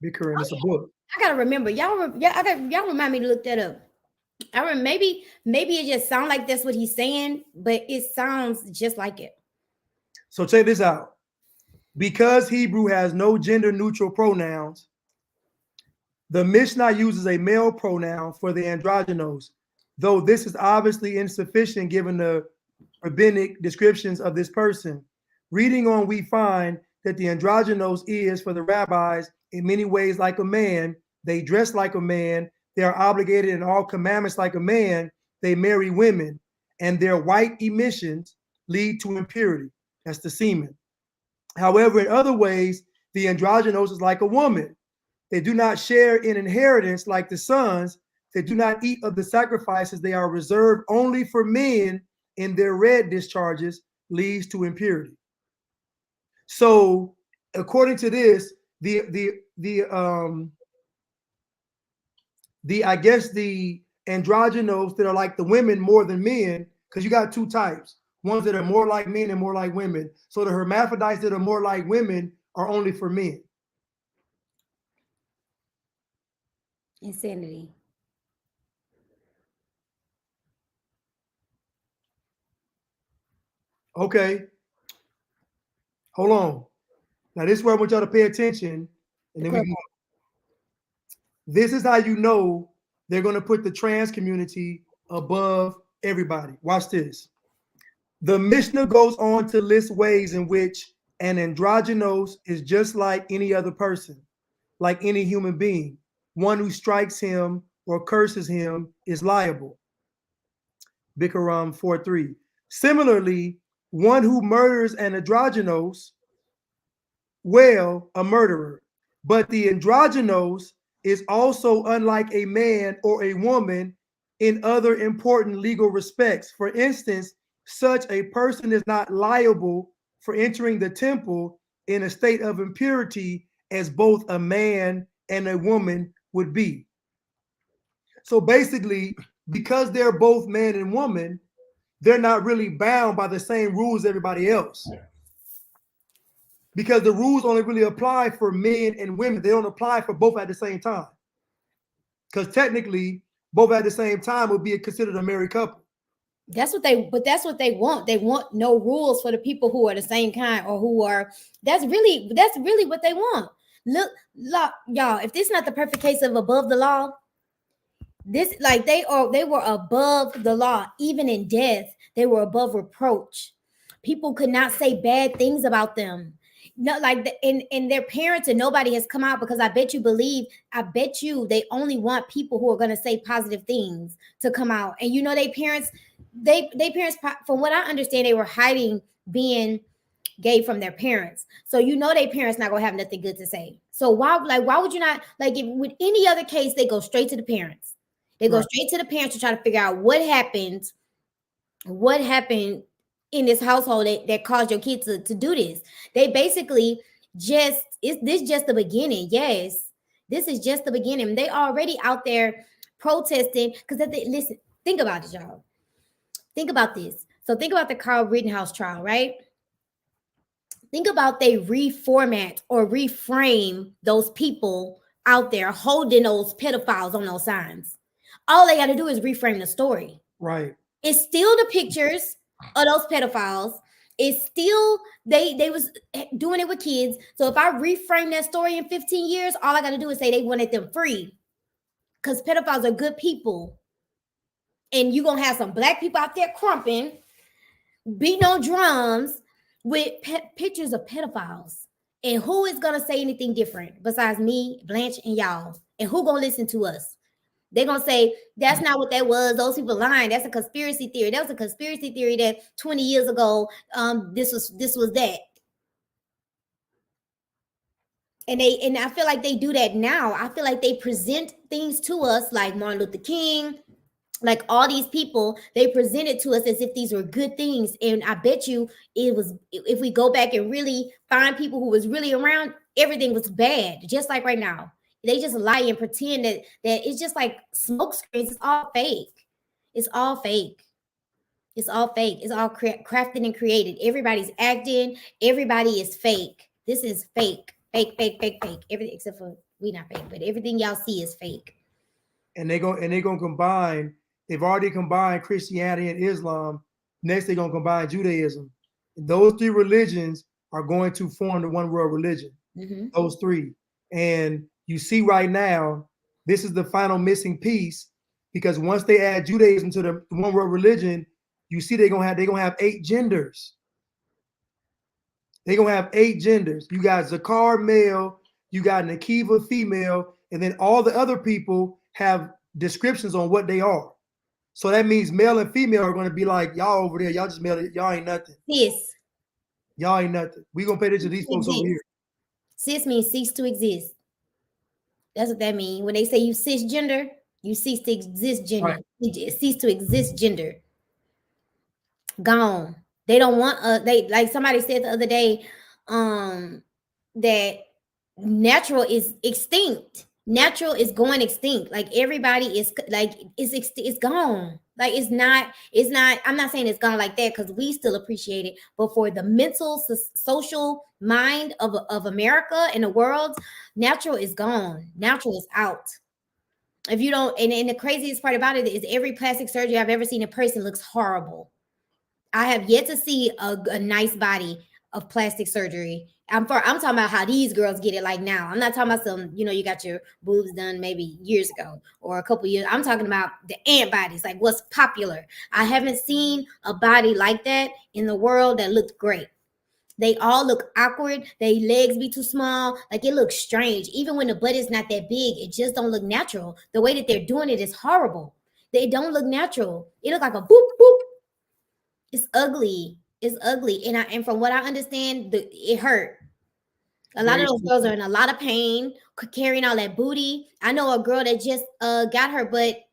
Bikurim is a book. I gotta remember. Y'all remind me to look that up. Maybe it just sounds like that's what he's saying, but it sounds just like it. So check this out. Because Hebrew has no gender neutral pronouns, the Mishnah uses a male pronoun for the androgynos, though this is obviously insufficient given the rabbinic descriptions of this person. Reading on, we find that the androgynos is, for the rabbis, in many ways like a man. They dress like a man. They are obligated in all commandments like a man. They marry women, and their white emissions lead to impurity. That's the semen. However, in other ways, the androgynos is like a woman. They do not share in inheritance like the sons. They do not eat of the sacrifices. They are reserved only for men, and their red discharges leads to impurity. So, according to this, the I guess the androgynos that are like the women more than men, because you got two types, ones that are more like men and more like women. So the hermaphrodites that are more like women are only for men. Insanity. Okay. Hold on. Now this is where I want y'all to pay attention, and then we can. This is how you know they're going to put the trans community above everybody. Watch this. The Mishnah goes on to list ways in which an androgynos is just like any other person, like any human being. One who strikes him or curses him is liable. Bikurim 4:3. Similarly, one who murders an androgynos, well, a murderer. But the androgynos is also unlike a man or a woman in other important legal respects. For instance, such a person is not liable for entering the temple in a state of impurity as both a man and a woman would be. So basically, because they're both man and woman, they're not really bound by the same rules as everybody else. Because the rules only really apply for men and women. They don't apply for both at the same time. Because technically, both at the same time would be considered a married couple. That's what they want. They want no rules for the people who are the same kind or who are. That's really what they want. Look, y'all. If this is not the perfect case of above the law, this like they were above the law. Even in death, they were above reproach. People could not say bad things about them. No, like in their parents, and nobody has come out, because I bet you they only want people who are going to say positive things to come out. And you know, they parents, from what I understand, they were hiding being gay from their parents. So you know, their parents not gonna have nothing good to say. So why would you not, like, if with any other case, they go straight to the parents. They go straight to the parents to try to figure out what happened in this household that caused your kids to do this. They basically just, is this just the beginning? Yes, this is just the beginning. They already out there protesting because listen, think about it, y'all. Think about this. So think about the Carl Rittenhouse trial, right? Think about they reformat or reframe those people out there holding those pedophiles on those signs. All they got to do is reframe the story. Right. It's still the pictures of those pedophiles. It's still they was doing it with kids. So if I reframe that story in 15 years, all I got to do is say they wanted them free, because pedophiles are good people. And you're going to have some black people out there crumping, beating on drums with pictures of pedophiles. And who is going to say anything different besides me, Blanche, and y'all? And who going to listen to us? They're going to say, that's not what that was. Those people lying. That's a conspiracy theory. That was a conspiracy theory that 20 years ago, this was that. And I feel like they do that now. I feel like they present things to us like Martin Luther King, Like all these people, they presented to us as if these were good things. And I bet you it was, if we go back and really find people who was really around, everything was bad, just like right now. They just lie and pretend that it's just like smoke screens. It's all fake. It's all fake. It's all fake. It's all crafted and created. Everybody's acting. Everybody is fake. This is fake. Fake, fake, fake, fake. Everything except for we not fake, but everything y'all see is fake. And they're gonna combine. They've already combined Christianity and Islam. Next, they're gonna combine Judaism. And those three religions are going to form the one world religion. Mm-hmm. Those three. And you see right now, this is the final missing piece, because once they add Judaism to the one world religion, you see they're gonna have 8 genders. They're gonna have 8 genders. You got Zakar male, you got Nakiva female, and then all the other people have descriptions on what they are. So that means male and female are going to be like, y'all over there, y'all just male, y'all ain't nothing. Cis. Y'all ain't nothing. We gonna pay attention to these folks over here. Cis means cease to exist. That's what that means. When they say you cisgender, you cease to exist gender. Right. You cease to exist gender. Gone. They don't want they, like somebody said the other day, that natural is extinct. Natural is going extinct. Like everybody is like it's gone. Like it's not, I'm not saying it's gone like that, because we still appreciate it. But for the mental, social mind of America and the world, natural is gone. Natural is out. If you don't, and the craziest part about it is every plastic surgery I've ever seen in person looks horrible. I have yet to see a nice body of plastic surgery. I'm talking about how these girls get it like now. I'm not talking about some, you got your boobs done maybe years ago or a couple years. I'm talking about the ant bodies, like what's popular. I haven't seen a body like that in the world that looked great. They all look awkward. Their legs be too small. Like it looks strange. Even when the butt is not that big, it just don't look natural. The way that they're doing it is horrible. They don't look natural. It look like a boop, boop. It's ugly. It's ugly. And from what I understand, it hurt. A lot of those girls are in a lot of pain, carrying all that booty. I know a girl that just got her butt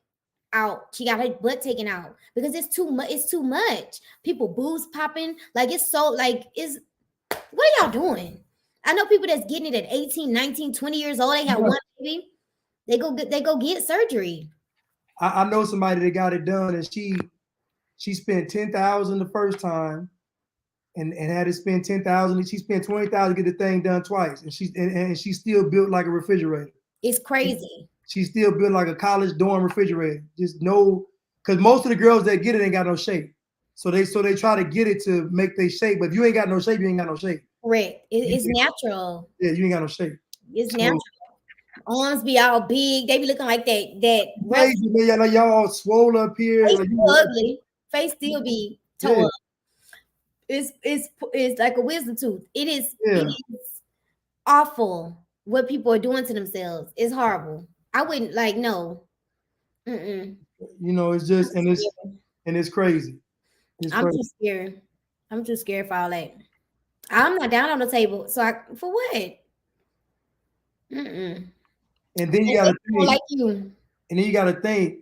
out. She got her butt taken out because it's too much. It's too much. People boobs popping. Like it's so like it's. What are y'all doing? I know people that's getting it at 18, 19, 20 years old. They have one baby. They go get surgery. I know somebody that got it done, and she spent $10,000 the first time, and had to spend $10,000. She spent $20,000 to get the thing done twice, and she's still built like a refrigerator. It's crazy. She's still built like a college dorm refrigerator. Just no, because most of the girls that get it ain't got no shape. So they try to get it to make their shape, but if you ain't got no shape, you ain't got no shape. Correct. It's natural. Yeah, you ain't got no shape. It's natural. Arms be all big. They be looking like that. Crazy, man. Y'all all swole up here. Face like, ugly. Face still be tore up. It's like a wisdom tooth. It is awful what people are doing to themselves. It's horrible. I wouldn't like no. It's just and it's crazy. I'm too scared. I'm too scared for all that. I'm not down on the table. So for what? And then you gotta think, like you. And then you gotta think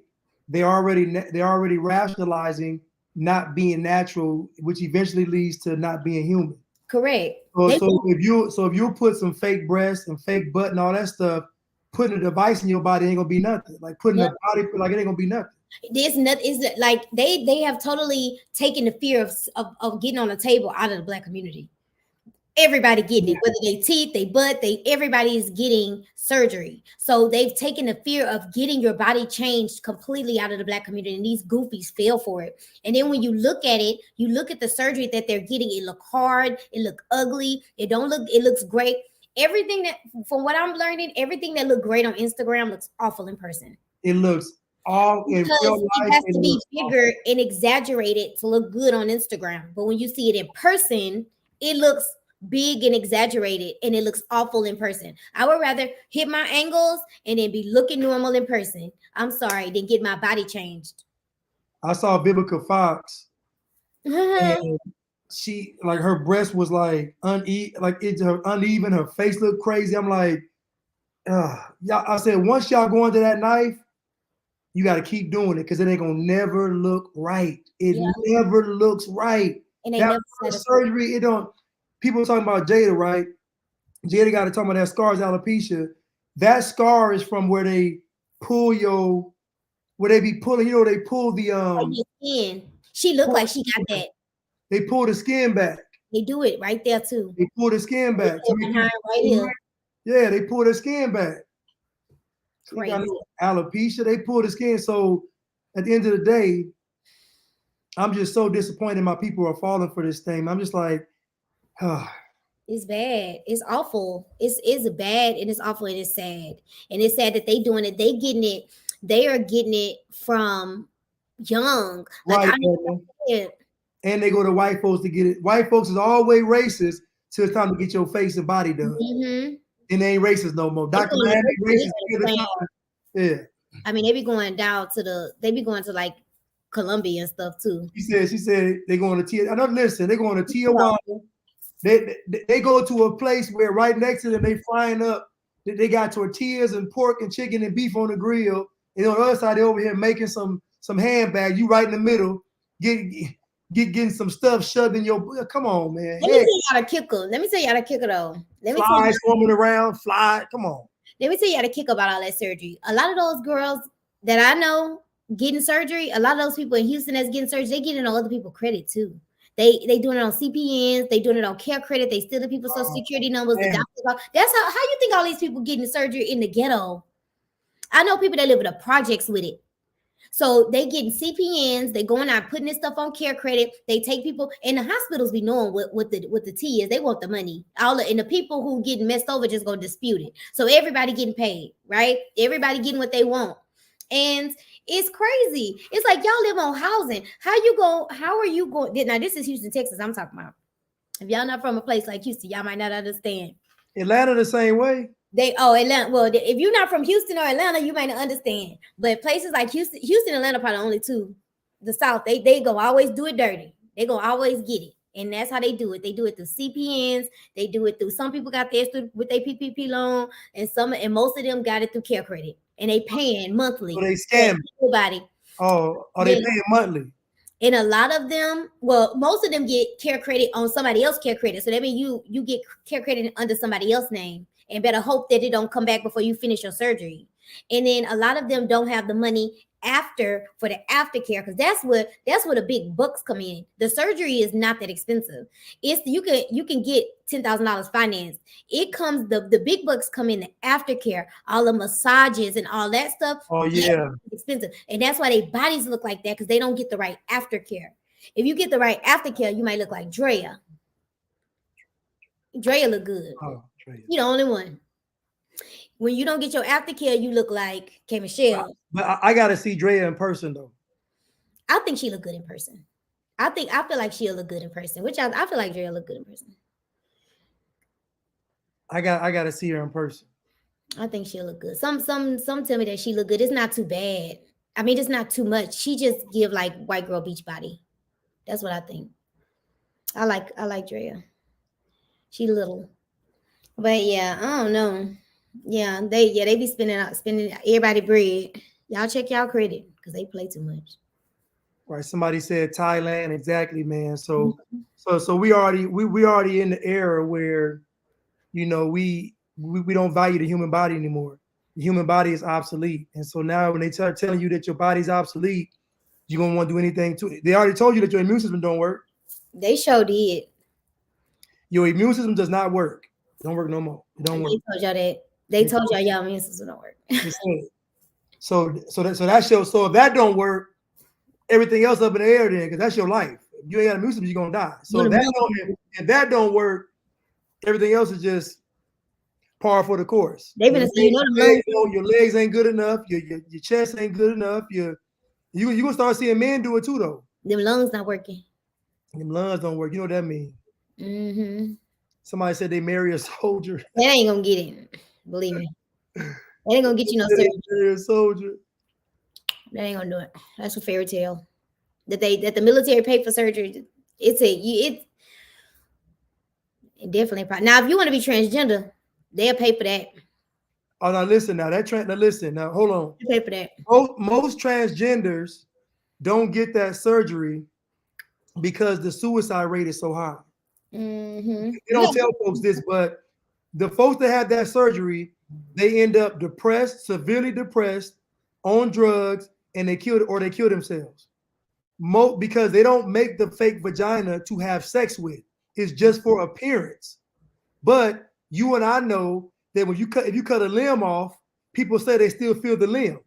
they're already rationalizing not being natural, which eventually leads to not being human. Correct. So if you put some fake breasts and fake butt and all that stuff, putting a device in your body ain't gonna be nothing. Like putting a body, like it ain't gonna be nothing. There's nothing. Is like they have totally taken the fear of getting on the table out of the Black community. Everybody getting it, whether they teeth, they butt, everybody is getting surgery. So they've taken the fear of getting your body changed completely out of the Black community, and these goofies fell for it. And then when you look at it, you look at the surgery that they're getting. It look hard, it look ugly, it looks great. Everything that, from what I'm learning, everything that looked great on Instagram looks awful in person. It looks all in real life. It has to be bigger and exaggerated to look good on Instagram. But when you see it in person, it looks big and exaggerated, and it looks awful in person. I would rather hit my angles and then be looking normal in person. I'm sorry, than get my body changed. I saw Vivica Fox, and she, like, her breast was like uneven. Her face looked crazy. I'm like, yeah. I said, once y'all go into that knife, you got to keep doing it because it ain't gonna never look right. It Yeah. never looks right. And they That never first satisfied. surgery, it don't. People talking about Jada, right? Jada got to talk about that scar's alopecia. That scar is from where they pull your, where they be pulling. You know, they pull the Your skin. She looked like she got that. They pull the skin back. They do it right there too. They pull the skin back. To make Behind right here. Yeah, they pull the skin back. You got Crazy. no alopecia. They pull the skin. So at the end of the day, I'm just so disappointed my people are falling for this thing. I'm just like, It's bad. It's awful. It's bad and it's awful and it's sad. And it's sad that they doing it. They getting it. They are getting it from young. Like right, I mean, yeah. And they go to white folks to get it. White folks is always racist till it's time to get your face and body done. Mm-hmm. And they ain't racist no more. Dr. Miami racist all the time. Yeah. I mean, they be going down to they be going to like Colombia and stuff too. She said they going to Tijuana. I don't listen. They going to Tijuana. They go to a place where right next to them they frying up. They got tortillas and pork and chicken and beef on the grill. And on the other side, they over here making some handbags. You right in the middle, getting some stuff shoved in your. Come on, man. Let me tell you how to kick her. Let me tell you how to kick her though. Fly swarming around, fly. Come on. Let me tell you how to kick about all that surgery. A lot of those girls that I know getting surgery, a lot of those people in Houston that's getting surgery, they getting on other people credit too. They doing it on CPNs, they doing it on care credit, they stealing people's social security numbers. The doctors, that's how you think all these people getting surgery in the ghetto. I know people that live in the projects with it. So they getting CPNs, they going out putting this stuff on care credit. They take people, and the hospitals be knowing what the T is. They want the money. And the people who getting messed over just gonna dispute it. So everybody getting paid, right? Everybody getting what they want. And it's crazy. It's like y'all live on housing. How are you going? Now, this is Houston, Texas. I'm talking about. If y'all not from a place like Houston, y'all might not understand. Atlanta the same way. Atlanta. Well, if you're not from Houston or Atlanta, you might not understand. But places like Houston, Atlanta, probably only two. The South, they go always do it dirty. They go always get it, and that's how they do it. They do it through CPNs. They do it through. Some people got theirs with their PPP loan, and most of them got it through care credit, and they paying monthly. So they scam everybody. Oh, they paying monthly. And a lot of them, well, most of them get care credit on somebody else's care credit. So that means you get care credit under somebody else's name. And better hope that it don't come back before you finish your surgery. And then a lot of them don't have the money for the aftercare, because that's where the big bucks come in. The surgery is not that expensive. It's you can get $10,000 financed. It comes the big bucks come in the aftercare, all the massages and all that stuff. Oh yeah, expensive, and that's why their bodies look like that, because they don't get the right aftercare. If you get the right aftercare, you might look like Drea. Drea look good. Oh. You're the only one. When you don't get your aftercare, you look like K. Michelle. But I gotta see Drea in person though. I think she look good in person. I feel like she'll look good in person. Which I feel like Drea look good in person. I gotta see her in person. I think she'll look good. Some tell me that she look good. It's not too bad. I mean, it's not too much. She just give like white girl beach body. That's what I think. I like Drea. She little. But yeah, I don't know. Yeah, they be spending everybody bread. Y'all check y'all credit because they play too much. Right. Somebody said Thailand. Exactly, man. So we already in the era where, you know, we don't value the human body anymore. The human body is obsolete. And so now when they start telling you that your body's obsolete, you're gonna want to do anything to it. They already told you that your immune system don't work. They sure did. Your immune system does not work. It don't work no more. It don't work. They told y'all that. They told y'all your immune system don't work. So that shows. So if that don't work, everything else up in the air then, because that's your life. If you ain't got immune system, you're gonna die. So if that don't work, everything else is just par for the course. They've been saying your legs ain't good enough. Your chest ain't good enough. You gonna start seeing men do it too though. Them lungs not working. Them lungs don't work. You know what that means? Mm-hmm. Somebody said they marry a soldier. That ain't gonna get it. Believe me. That ain't gonna get you no surgery. A soldier. That ain't gonna do it. That's a fairy tale. That the military pay for surgery. It definitely. Now, if you want to be transgender, they'll pay for that. Oh, now listen. Now now listen. Now hold on. You pay for that. Most transgenders don't get that surgery because the suicide rate is so high. Mm-hmm. They don't tell folks this, but the folks that have that surgery, they end up depressed, severely depressed, on drugs, and they kill themselves. Because they don't make the fake vagina to have sex with. It's just for appearance. But you and I know that when if you cut a limb off, people say they still feel the limb.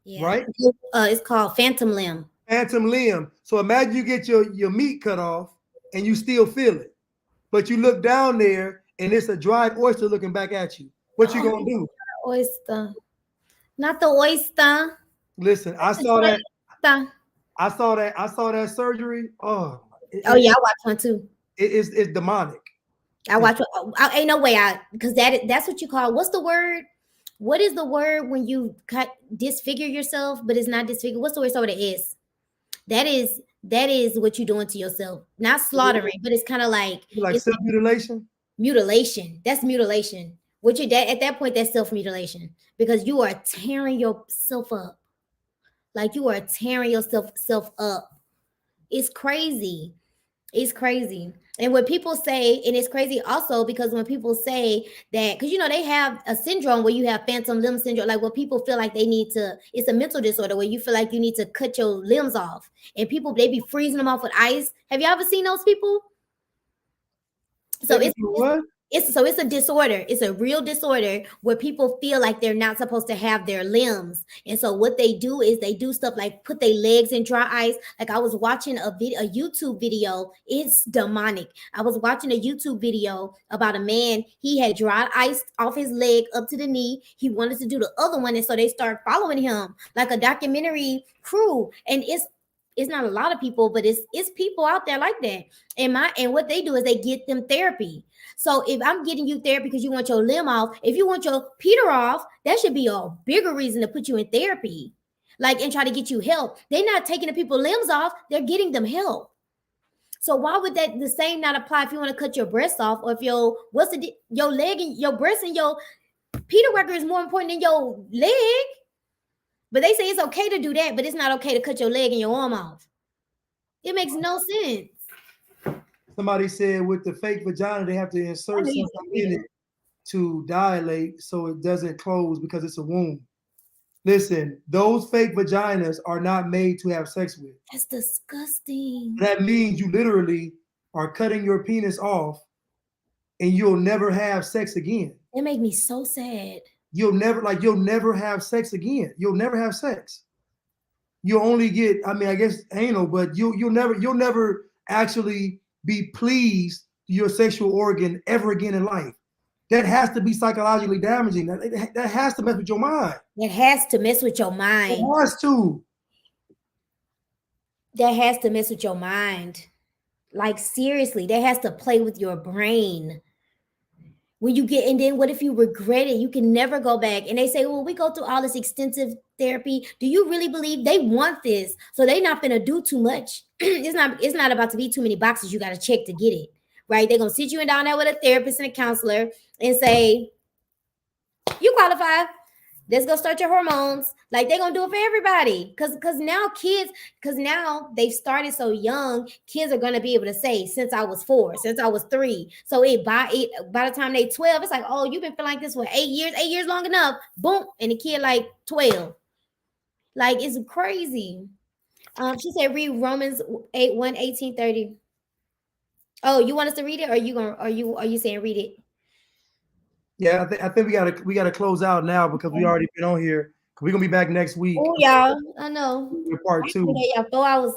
Yeah. Right? It's called phantom limb. Phantom limb. So imagine you get your meat cut off and you still feel it. But you look down there and it's a dried oyster looking back at you. What you gonna do? Oyster. Not the oyster. Listen, I saw that. I saw that surgery. Oh yeah, I watched one too. It's demonic. I watch. Ain't no way because that's what you call. What's the word? What is the word when you disfigure yourself, but it's not disfigure? What's the word? So it is. That is what you're doing to yourself. Not slaughtering, but it's kind of like self-mutilation. Mutilation. That's mutilation. What you at that point, that's self-mutilation because you are tearing yourself up. Like you are tearing yourself up. It's crazy. It's crazy. And when people say, and it's crazy also because when people say that, because they have a syndrome where you have phantom limb syndrome, like where people feel like they need to, it's a mental disorder where you feel like you need to cut your limbs off. And people, they be freezing them off with ice. Have you ever seen those people? So it's a disorder. It's a real disorder where people feel like they're not supposed to have their limbs. And so what they do is they do stuff like put their legs in dry ice. Like I was watching a YouTube video. It's demonic. I was watching a YouTube video about a man. He had dried ice off his leg up to the knee. He wanted to do the other one. And so they start following him like a documentary crew. And it's not a lot of people, but it's people out there like that. And what they do is they get them therapy. So if I'm getting you therapy because you want your limb off, if you want your Peter off, that should be a bigger reason to put you in therapy, like and try to get you help. They're not taking the people limbs off; they're getting them help. So why would the same not apply if you want to cut your breast off, or if your leg and your breast and your Peter record is more important than your leg? But they say it's okay to do that, but it's not okay to cut your leg and your arm off. It makes no sense. Somebody said with the fake vagina, they have to insert something in it to dilate so it doesn't close because it's a wound. Listen, those fake vaginas are not made to have sex with. That's disgusting. That means you literally are cutting your penis off and you'll never have sex again. It made me so sad. You'll never have sex again. You'll never have sex. You'll only get, I guess anal, but you'll never actually be pleased to your sexual organ ever again in life. That has to be psychologically damaging. That has to mess with your mind. It has to mess with your mind. It has to. That has to mess with your mind. Like seriously, that has to play with your brain. When you and then what if you regret it? You can never go back. And they say, well, we go through all this extensive therapy. Do you really believe they want this? So they're not going to do too much. It's not about to be too many boxes you got to check to get it, right? They're going to sit you down there with a therapist and a counselor and say, you qualify. Let's go start your hormones. Like they're going to do it for everybody. Because now they've started so young, kids are going to be able to say, since I was 4, since I was 3. So by the time they 12, it's like, oh, you've been feeling like this for 8 years long enough. Boom. And the kid like 12. Like it's crazy. She said, read Romans 8:1-18:30. Oh, you want us to read it? Or are you saying read it? Yeah, I think we gotta close out now because we already been on here. We're gonna be back next week. Oh, y'all, I know. Part 2. Yeah, 4 hours.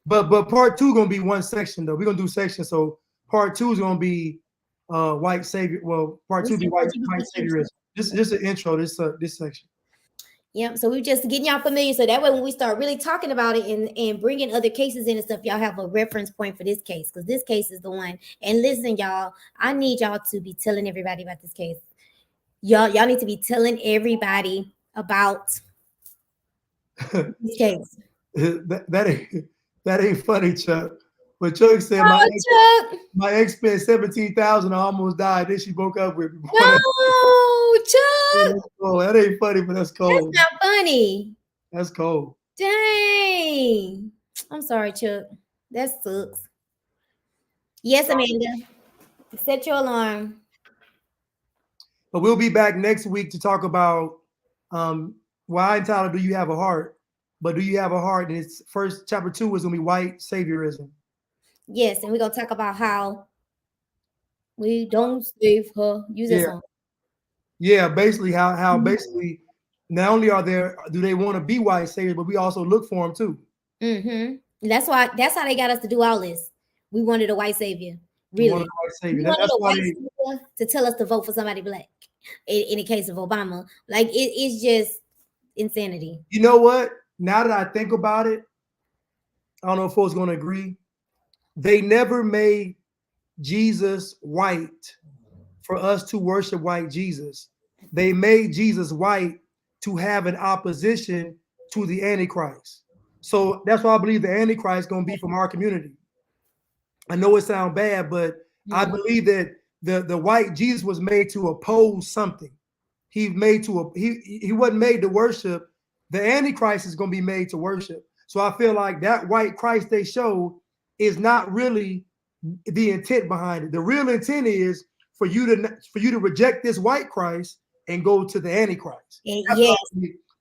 But part 2 gonna be one section though. We're gonna do sections. So part 2 is gonna be white savior. Well, part 2 will be white saviorism. Just an intro. This section. Yeah, so we're just getting y'all familiar. So that way, when we start really talking about it and bringing other cases in and stuff, y'all have a reference point for this case because this case is the one. And listen, y'all, I need y'all to be telling everybody about this case. Y'all need to be telling everybody about this case. That ain't funny, Chuck. But Chuck said Oh, Chuck. my ex spent 17,000. I almost died. Then she broke up with me. Boy, No, Chuck. that's cold. That ain't funny, but that's That's cold. not funny. That's cold. Dang. I'm sorry, Chuck. That sucks. Yes, Amanda. Set your alarm. But we'll be back next week to talk about why in Tyler do you have a heart? But do you have a heart? And it's first chapter 2 is gonna be white saviorism. Yes, and we're gonna talk about how we don't save her. Use that song. Yeah, basically how basically not only do they want to be white saviors, but we also look for them too. Mm-hmm. That's how they got us to do all this. We wanted a white savior. Really. We wanted a white savior. We wanted That's a why white savior to tell us to vote for somebody black. In the case of Obama, like it's just insanity. You know what? Now that I think about it, I don't know if folks going to agree. They never made Jesus white for us to worship white Jesus. They made Jesus white to have an opposition to the Antichrist. So that's why I believe the Antichrist is going to be from our community. I know it sounds bad, but I believe that the white Jesus was made to oppose something. He wasn't made to worship. The Antichrist is going to be made to worship. So I feel like that white Christ they showed is not really the intent behind it. The real intent is for you to reject this white Christ and go to the Antichrist.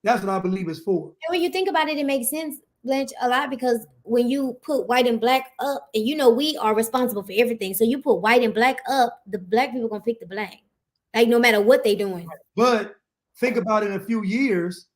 That's what I believe it's for. And when you think about it, it makes sense, Blanche, a lot, because when you put white and black up, and you know we are responsible for everything. So you put white and black up, the black people gonna pick the black, like no matter what they doing. But think about it in a few years,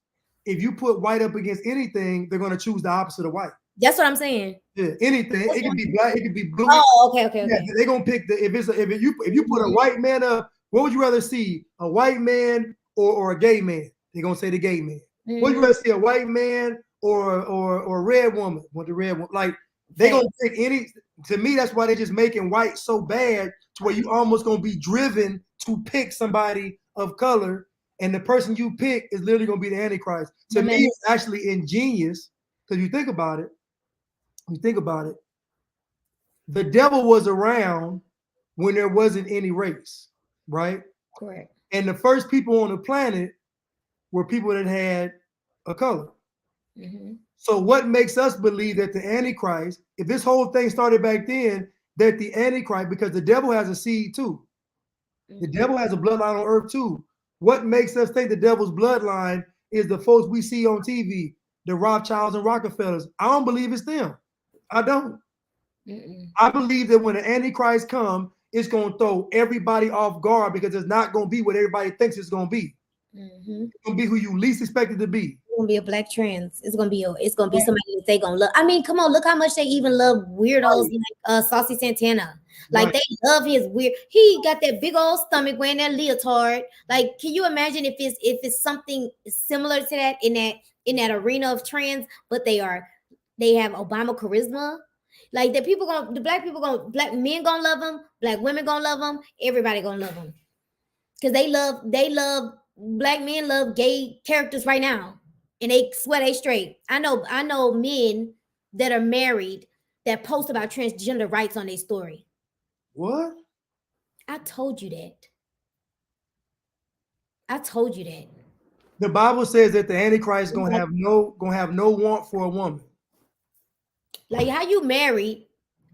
if you put white up against anything, they're gonna choose the opposite of white. That's what I'm saying. Yeah, anything. It could be black, it could be blue. Oh, okay. Yeah, they're gonna pick if you put a white man up, what would you rather see? A white man or a gay man? They're gonna say the gay man. Would you rather see a white man or a red woman? What the red one? Like they're gonna pick any. To me, that's why they're just making white so bad to where you almost gonna be driven to pick somebody of color, and the person you pick is literally gonna be the Antichrist. To me, it's actually ingenious because you think about it. The devil was around when there wasn't any race, right? Correct. And the first people on the planet were people that had a color. So what makes us believe that the Antichrist, if this whole thing started back then, that the Antichrist, because the devil has a seed too. The devil has a bloodline on earth too. What makes us think the devil's bloodline is the folks we see on TV, the Rothschilds and Rockefellers? I don't believe it's them. I don't. I believe that when the Antichrist comes, it's going to throw everybody off guard because it's not going to be what everybody thinks it's going to be. It's going to be who you least expect it to be. It's gonna be a black trans. It's gonna be somebody that they gonna love. I mean, come on, look how much they even love weirdos like Saucy Santana. Like they love his weird. He got that big old stomach wearing that leotard. Like, can you imagine if it's something similar to that in that arena of trans? But they have Obama charisma. Like black men gonna love them, black women gonna love them, everybody gonna love them. Because they love black men love gay characters right now. And they swear they straight. I know men that are married that post about transgender rights on their story. What? I told you that. The Bible says that the Antichrist is gonna have no want for a woman. Like how you married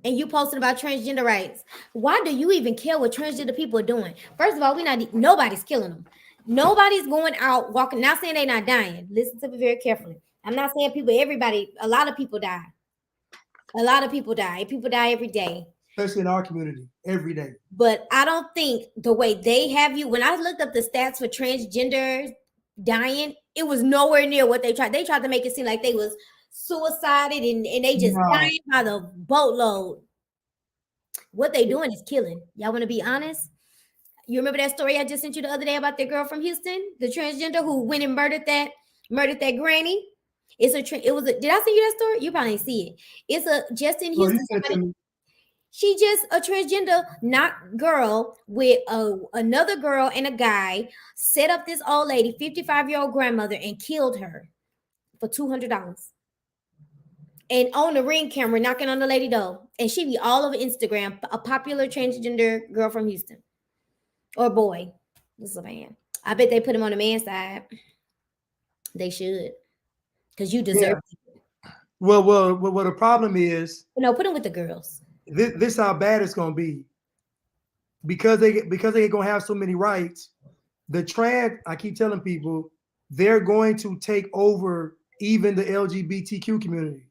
and you posting about transgender rights. Why do you even care what transgender people are doing? First of all, nobody's killing them. Nobody's going out walking. Not saying they're not dying. Listen to me very carefully. I'm not saying a lot of people die. People die every day. Especially in our community, every day. But I don't think the way they have you, when I looked up the stats for transgenders dying, it was nowhere near what they tried. They tried to make it seem like they was suicided and they just dying by the boatload. What they doing is killing. Y'all want to be honest? You remember that story I just sent you the other day about that girl from Houston, the transgender who went and murdered that granny? Did I send you that story? You probably didn't see it. It's just in Houston. She just a transgender not girl with another girl and a guy set up this old lady, 55-year-old grandmother, and killed her for $200. and on the Ring camera knocking on the lady door, and she be all over Instagram, a popular transgender girl from Houston or boy. This is a man. I bet they put him on the man's side. They should, because you deserve it. Well, the problem is, No, put him with the girls. this how bad it's gonna be. Because they gonna have so many rights. The trans, I keep telling people, they're going to take over even the LGBTQ community.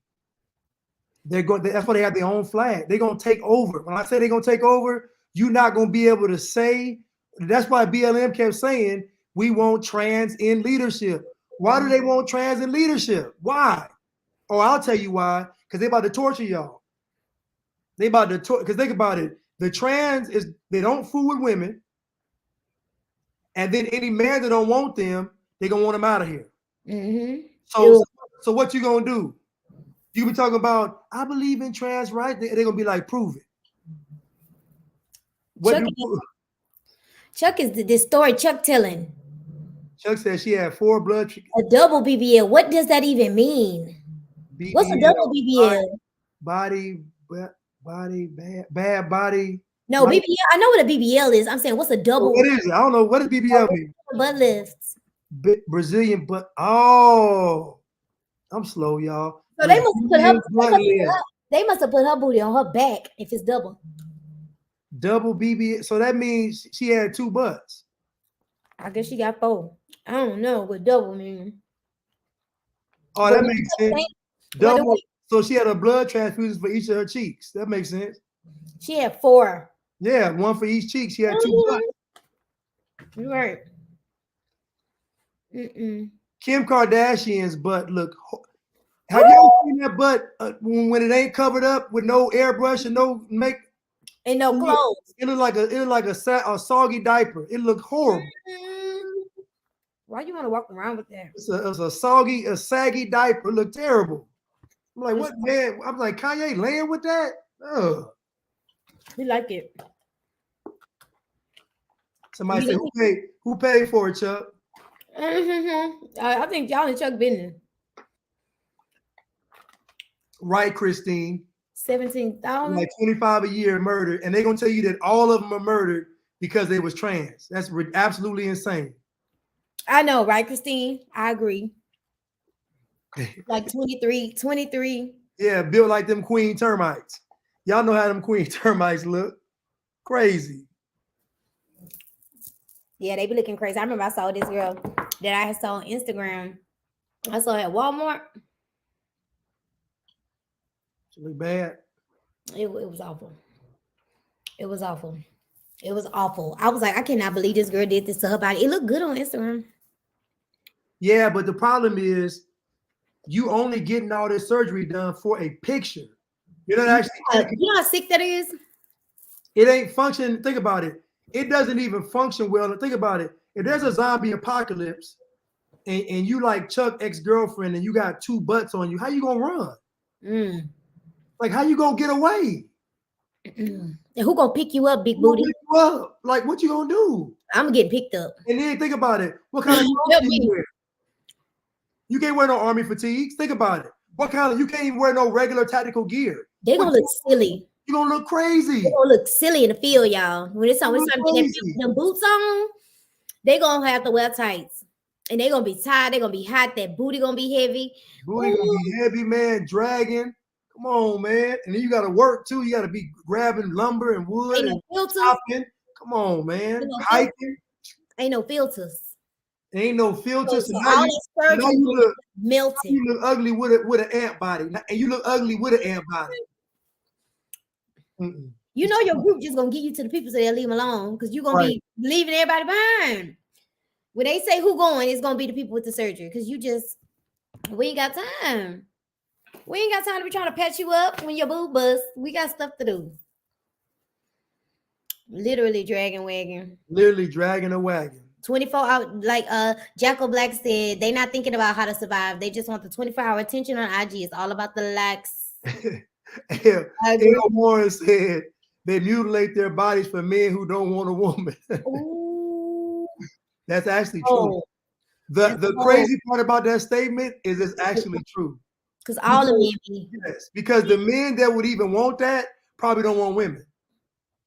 They're going. That's why they have their own flag. They're gonna take over. When I say they're gonna take over, you're not gonna be able to say. That's why BLM kept saying we want trans in leadership. Why do they want trans in leadership? Why? Oh, I'll tell you why. Because they about to torture y'all. They about to torture. Because think about it. The trans is they don't fool with women, and then any man that don't want them, they gonna want them out of here. Mm-hmm. So what you gonna do? You be talking about I believe in trans rights. They're gonna be like, prove it. Chuck is the story Chuck telling. Chuck said she had 4 blood. A double BBL. What does that even mean? BBL, What's a double BBL? Bad body. No, right? BBL. I know what a BBL is. I'm saying, what's a double? What is it? I don't know. What does BBL mean? Butt lifts. Brazilian butt. Oh, I'm slow, y'all. So they must have put her booty on her back if it's double. Double BBL. So that means she had 2 butts. I guess she got 4. I don't know what double means. Oh, that makes sense. Double. So she had a blood transfusion for each of her cheeks. That makes sense. She had 4. Yeah, 1 for each cheek. She had 2 butts. You're right. Kim Kardashian's butt look. Have y'all seen that butt when it ain't covered up with no airbrush and no make and no clothes? It look like a soggy diaper. It looked horrible. Why you want to walk around with that? It's a saggy diaper. It looked terrible. I'm like, what man? I'm like, Kanye laying with that? Ugh. We like it. Somebody said, who paid for it, Chuck? I think y'all and Chuck business. Right, Christine. 17,000. Like 25 a year murdered, and they're gonna tell you that all of them are murdered because they was trans. That's absolutely insane. I know, right, Christine? I agree. Like 23. Yeah, built like them queen termites. Y'all know how them queen termites look. Crazy. Yeah, they be looking crazy. I remember I saw this girl that I saw on Instagram. I saw her at Walmart. She look bad. It was awful. It was awful. It was awful. I was like, I cannot believe this girl did this to her body. It looked good on Instagram. Yeah, but the problem is you only getting all this surgery done for a picture. You're not actually. You know how sick that is? It ain't functioning. Think about it. It doesn't even function well. Think about it. If there's a zombie apocalypse and you like Chuck ex-girlfriend and you got 2 butts on you, how you gonna run? Like, how you gonna get away? And who gonna pick you up, big booty? Pick you up? Like, what you gonna do? I'm getting picked up. And then think about it. What kind of clothes you wear? You can't wear no army fatigues. Think about it. You can't even wear no regular tactical gear. They're gonna look silly. You're gonna look crazy. They're gonna look silly in the field, y'all. When it's time to get them boots on, they gonna have to wear tights. And they're gonna be tired, they're gonna be hot, that booty gonna be heavy. Booty gonna be heavy, man, dragging. Come on, man. And then you gotta work too. You gotta be grabbing lumber and wood and chopping. Come on, man. Hiking. Ain't no filters. Ain't no filters. So now you melted. You look ugly with an ant body. And you look ugly with an ant body. You know your group just gonna get you to the people so they'll leave them alone because you're gonna be leaving everybody behind. When they say who going, it's gonna be the people with the surgery because we ain't got time. We ain't got time to be trying to patch you up when your boob bust. We got stuff to do. Literally dragging a wagon. 24 hours, like Jacko Black said, they not thinking about how to survive. They just want the 24-hour attention on IG. It's all about the likes. Yeah. Neil Warren said they mutilate their bodies for men who don't want a woman. That's actually true. The crazy part about that statement is it's actually true. Because all the men be. Yes, because the men that would even want that probably don't want women.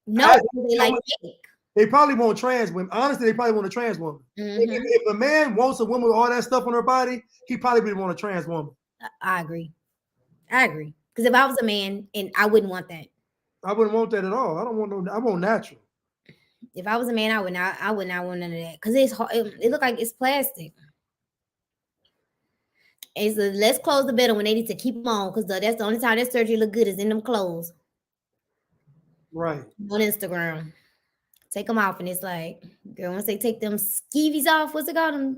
No, they like fake. They probably want trans women. Honestly, they probably want a trans woman. If a man wants a woman with all that stuff on her body, he probably would want a trans woman. I agree. Because if I was a man, and I wouldn't want that. I wouldn't want that at all. I don't want no. I want natural. If I was a man, I would not want none of that. Because it's it look like it's plastic. It's let's close the bed when they need to keep them on, because that's the only time that surgery look good is in them clothes. Right. On Instagram. Take them off, and it's like, girl, once they take them skeevies off, what's it called?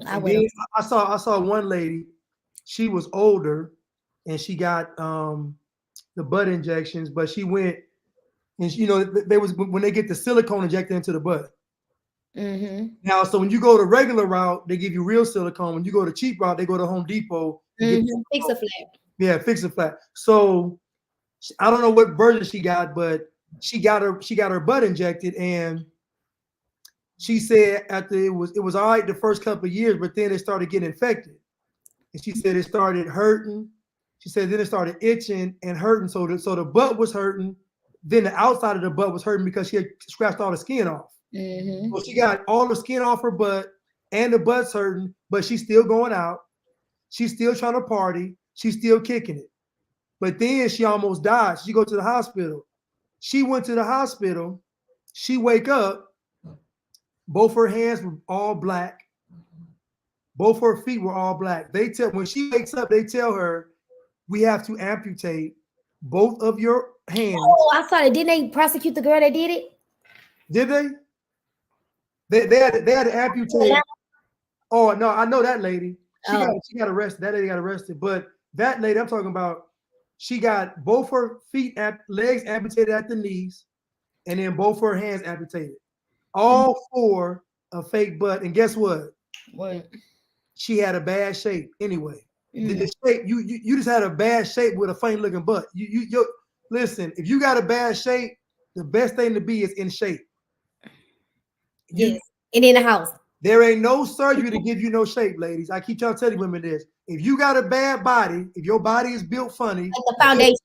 I saw one lady. She was older, and she got the butt injections, but she went, and they was when they get the silicone injected into the butt. Now, so when you go the regular route, they give you real silicone. When you go the cheap route, they go to Home Depot. Fix a flat. Yeah, fix a flat. So I don't know what version she got, but she got her butt injected, and she said after it was all right the first couple of years, but then it started getting infected, and she said it started hurting. She said then it started itching and hurting, so the butt was hurting. Then the outside of the butt was hurting because she had scratched all the skin off. So she got all the skin off her butt, and the butt's hurting, but she's still going out. She's still trying to party. She's still kicking it. But then she almost died. She go to the hospital. She went to the hospital. She wake up. Both her hands were all black. Both her feet were all black. When she wakes up, they tell her, we have to amputate both of your hands. Oh, I saw it. Didn't they prosecute the girl that did it? Did they? They had to amputate. Oh no, I know that lady. She got arrested. That lady got arrested. But that lady I'm talking about, she got both her legs amputated at the knees, and then both her hands amputated. All for a fake butt. And guess what? What? She had a bad shape anyway. The shape, you just had a bad shape with a funny looking butt. You listen, if you got a bad shape, the best thing to be is in shape. Yes, and in the house. There ain't no surgery to give you no shape, ladies. I keep trying to tell you women this. If you got a bad body, if your body is built funny, like the foundation,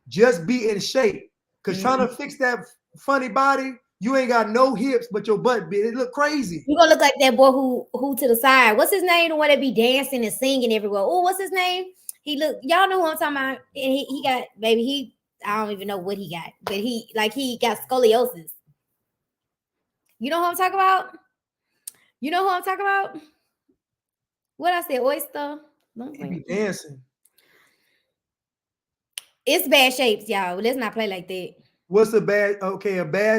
just be in shape. Because trying to fix that funny body, you ain't got no hips, but your butt big. It look crazy. You gonna look like that boy who to the side. What's his name? The one that be dancing and singing everywhere. Oh, what's his name? Y'all know who I'm talking about. And he got, baby, I don't even know what he got, but he got scoliosis. You know who I'm talking about? What I said, oyster. He be dancing. It's bad shapes, y'all. Let's not play like that. What's a bad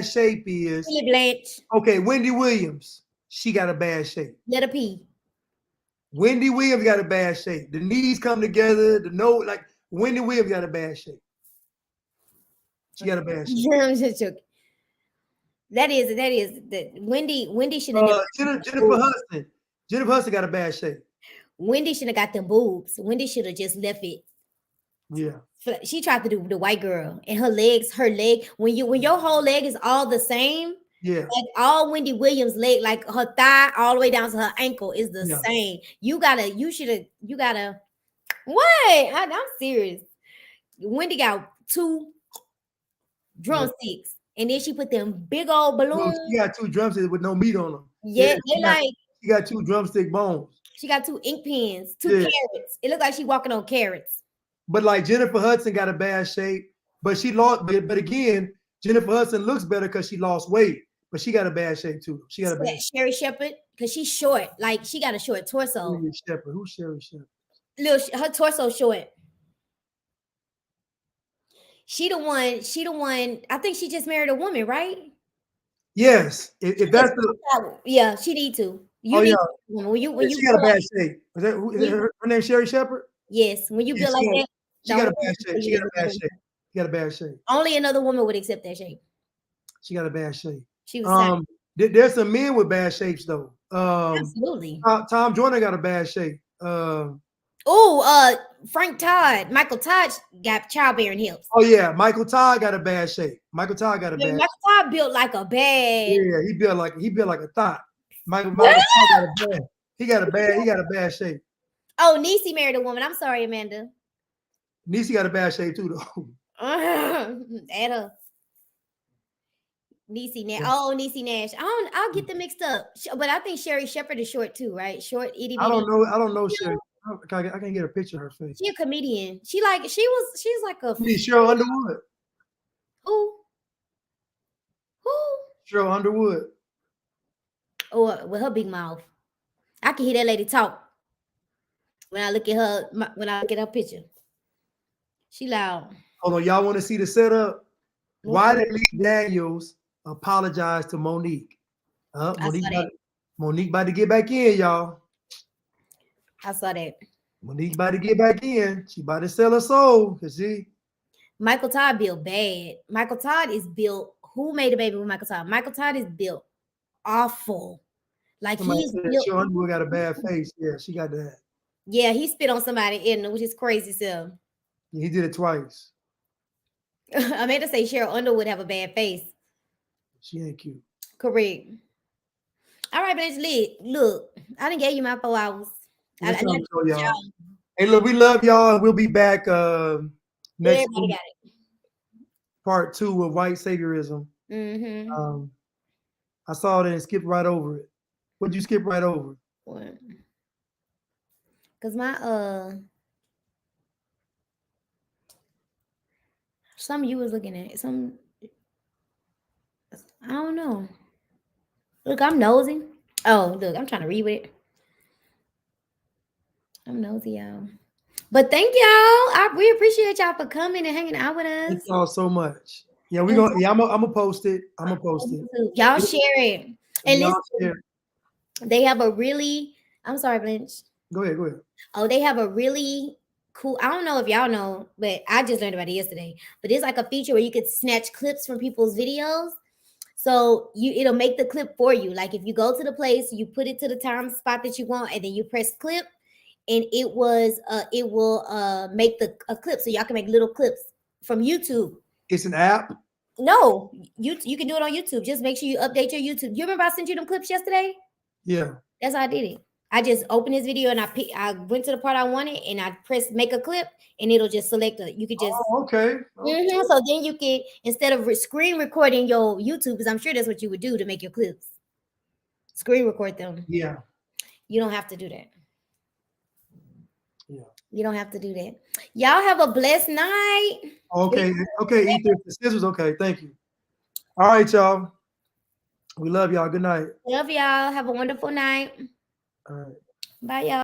shape is Philly Blanche. Okay, Wendy Williams. She got a bad shape. Let her pee. Wendy Williams got a bad shape. The knees come together. Like Wendy Williams got a bad shape. She got a bad shape. I'm just joking. That is the Wendy should have Jennifer Hudson. Jennifer Hudson got a bad shape. Wendy should have got them boobs. Wendy should have just left it. Yeah. She tried to do the white girl, and her leg, when your whole leg is all the same, yeah, like all Wendy Williams' leg, like her thigh all the way down to her ankle is the same. You gotta what? I'm serious. Wendy got 2 drumsticks, and then she put them big old balloons. She got 2 drumsticks with no meat on them. Yeah, she got 2 drumstick bones. She got 2 ink pens, 2 carrots. It looks like she walking on carrots. But like Jennifer Hudson got a bad shape, but she lost. But again, Jennifer Hudson looks better because she lost weight, but she got a bad shape too. She got a bad. Sherry Shepherd, because she's short. Like she got a short torso. Who's Sherry Shepherd? Her torso short. She the one. I think she just married a woman, right? Yes. If that's the she need to. She got a bad shape. Is her name Sherry Shepherd? Yes. When you build like that, she got a bad shape. She got a bad shape. Only another woman would accept that shape. She got a bad shape. She was there's some men with bad shapes though. Absolutely. Tom Joyner got a bad shape. Frank Todd, Michael Todd got childbearing hips. Oh yeah, Michael Todd got a bad shape. Michael Todd built like a bad. Yeah, he built like a thought. Michael Todd got a bad. He got a bad shape. Oh, Niecy married a woman. I'm sorry, Amanda. Niecy got a bad shape too, though. Add her. Niecy Nash. Oh, Niecy Nash. I'll get them mixed up. But I think Sherry Shepherd is short too, right? Short, itty bitty. I don't know Sherry. I can't get a picture of her face. She a comedian. She's like a Cheryl Underwood. Who? Cheryl Underwood. Oh, with her big mouth. I can hear that lady talk when I look at her. When I look at her picture, she loud. Hold on, y'all want to see the setup? Why did Lee Daniels apologize to Monique? Monique about to get back in, y'all. I saw that. Monique about to get back in. She about to sell her soul. Cause Michael Todd built bad. Michael Todd is built. Who made a baby with Michael Todd? Michael Todd is built awful. Like he's built. Cheryl Underwood got a bad face. Yeah, she got that. Yeah, he spit on somebody in it, which is crazy. So he did it twice. I meant to say Cheryl Underwood have a bad face. She ain't cute. Correct. All right, Blanche, look, I didn't give you my 4 hours. Hey, look, we love y'all. We'll be back next week. Part 2 of white saviorism. Mm-hmm. I saw it and skipped right over it. What'd you skip right over? What? Because my some you was looking at some. I don't know. Look, I'm nosy. Oh, look, I'm trying to read with it. I'm nosy, y'all. But thank y'all. We appreciate y'all for coming and hanging out with us. Thank y'all so much. Yeah, we're gonna. Yeah, I'm gonna post it. I'm gonna post it. Y'all share it. And listen, they have a really. I'm sorry, Blanche. Go ahead. Oh, they have a really cool. I don't know if y'all know, but I just learned about it yesterday. But it's like a feature where you could snatch clips from people's videos. So it'll make the clip for you. Like if you go to the place, you put it to the time spot that you want, and then you press clip, and it will make a clip. So y'all can make little clips from YouTube. It's an app? No, you can do it on YouTube. Just make sure you update your YouTube. You remember I sent you them clips yesterday? Yeah. That's how I did it. I just opened this video and I went to the part I wanted and I pressed make a clip and it'll just select it. You could just okay. So then you can, instead of screen recording your YouTube, because I'm sure that's what you would do to make your clips, screen record them. Yeah. You don't have to do that. Yeah. You don't have to do that. Y'all have a blessed night. Okay, Ethan, the scissors. Okay, thank you. All right, y'all. We love y'all. Good night. Love y'all. Have a wonderful night. All right. Bye, y'all.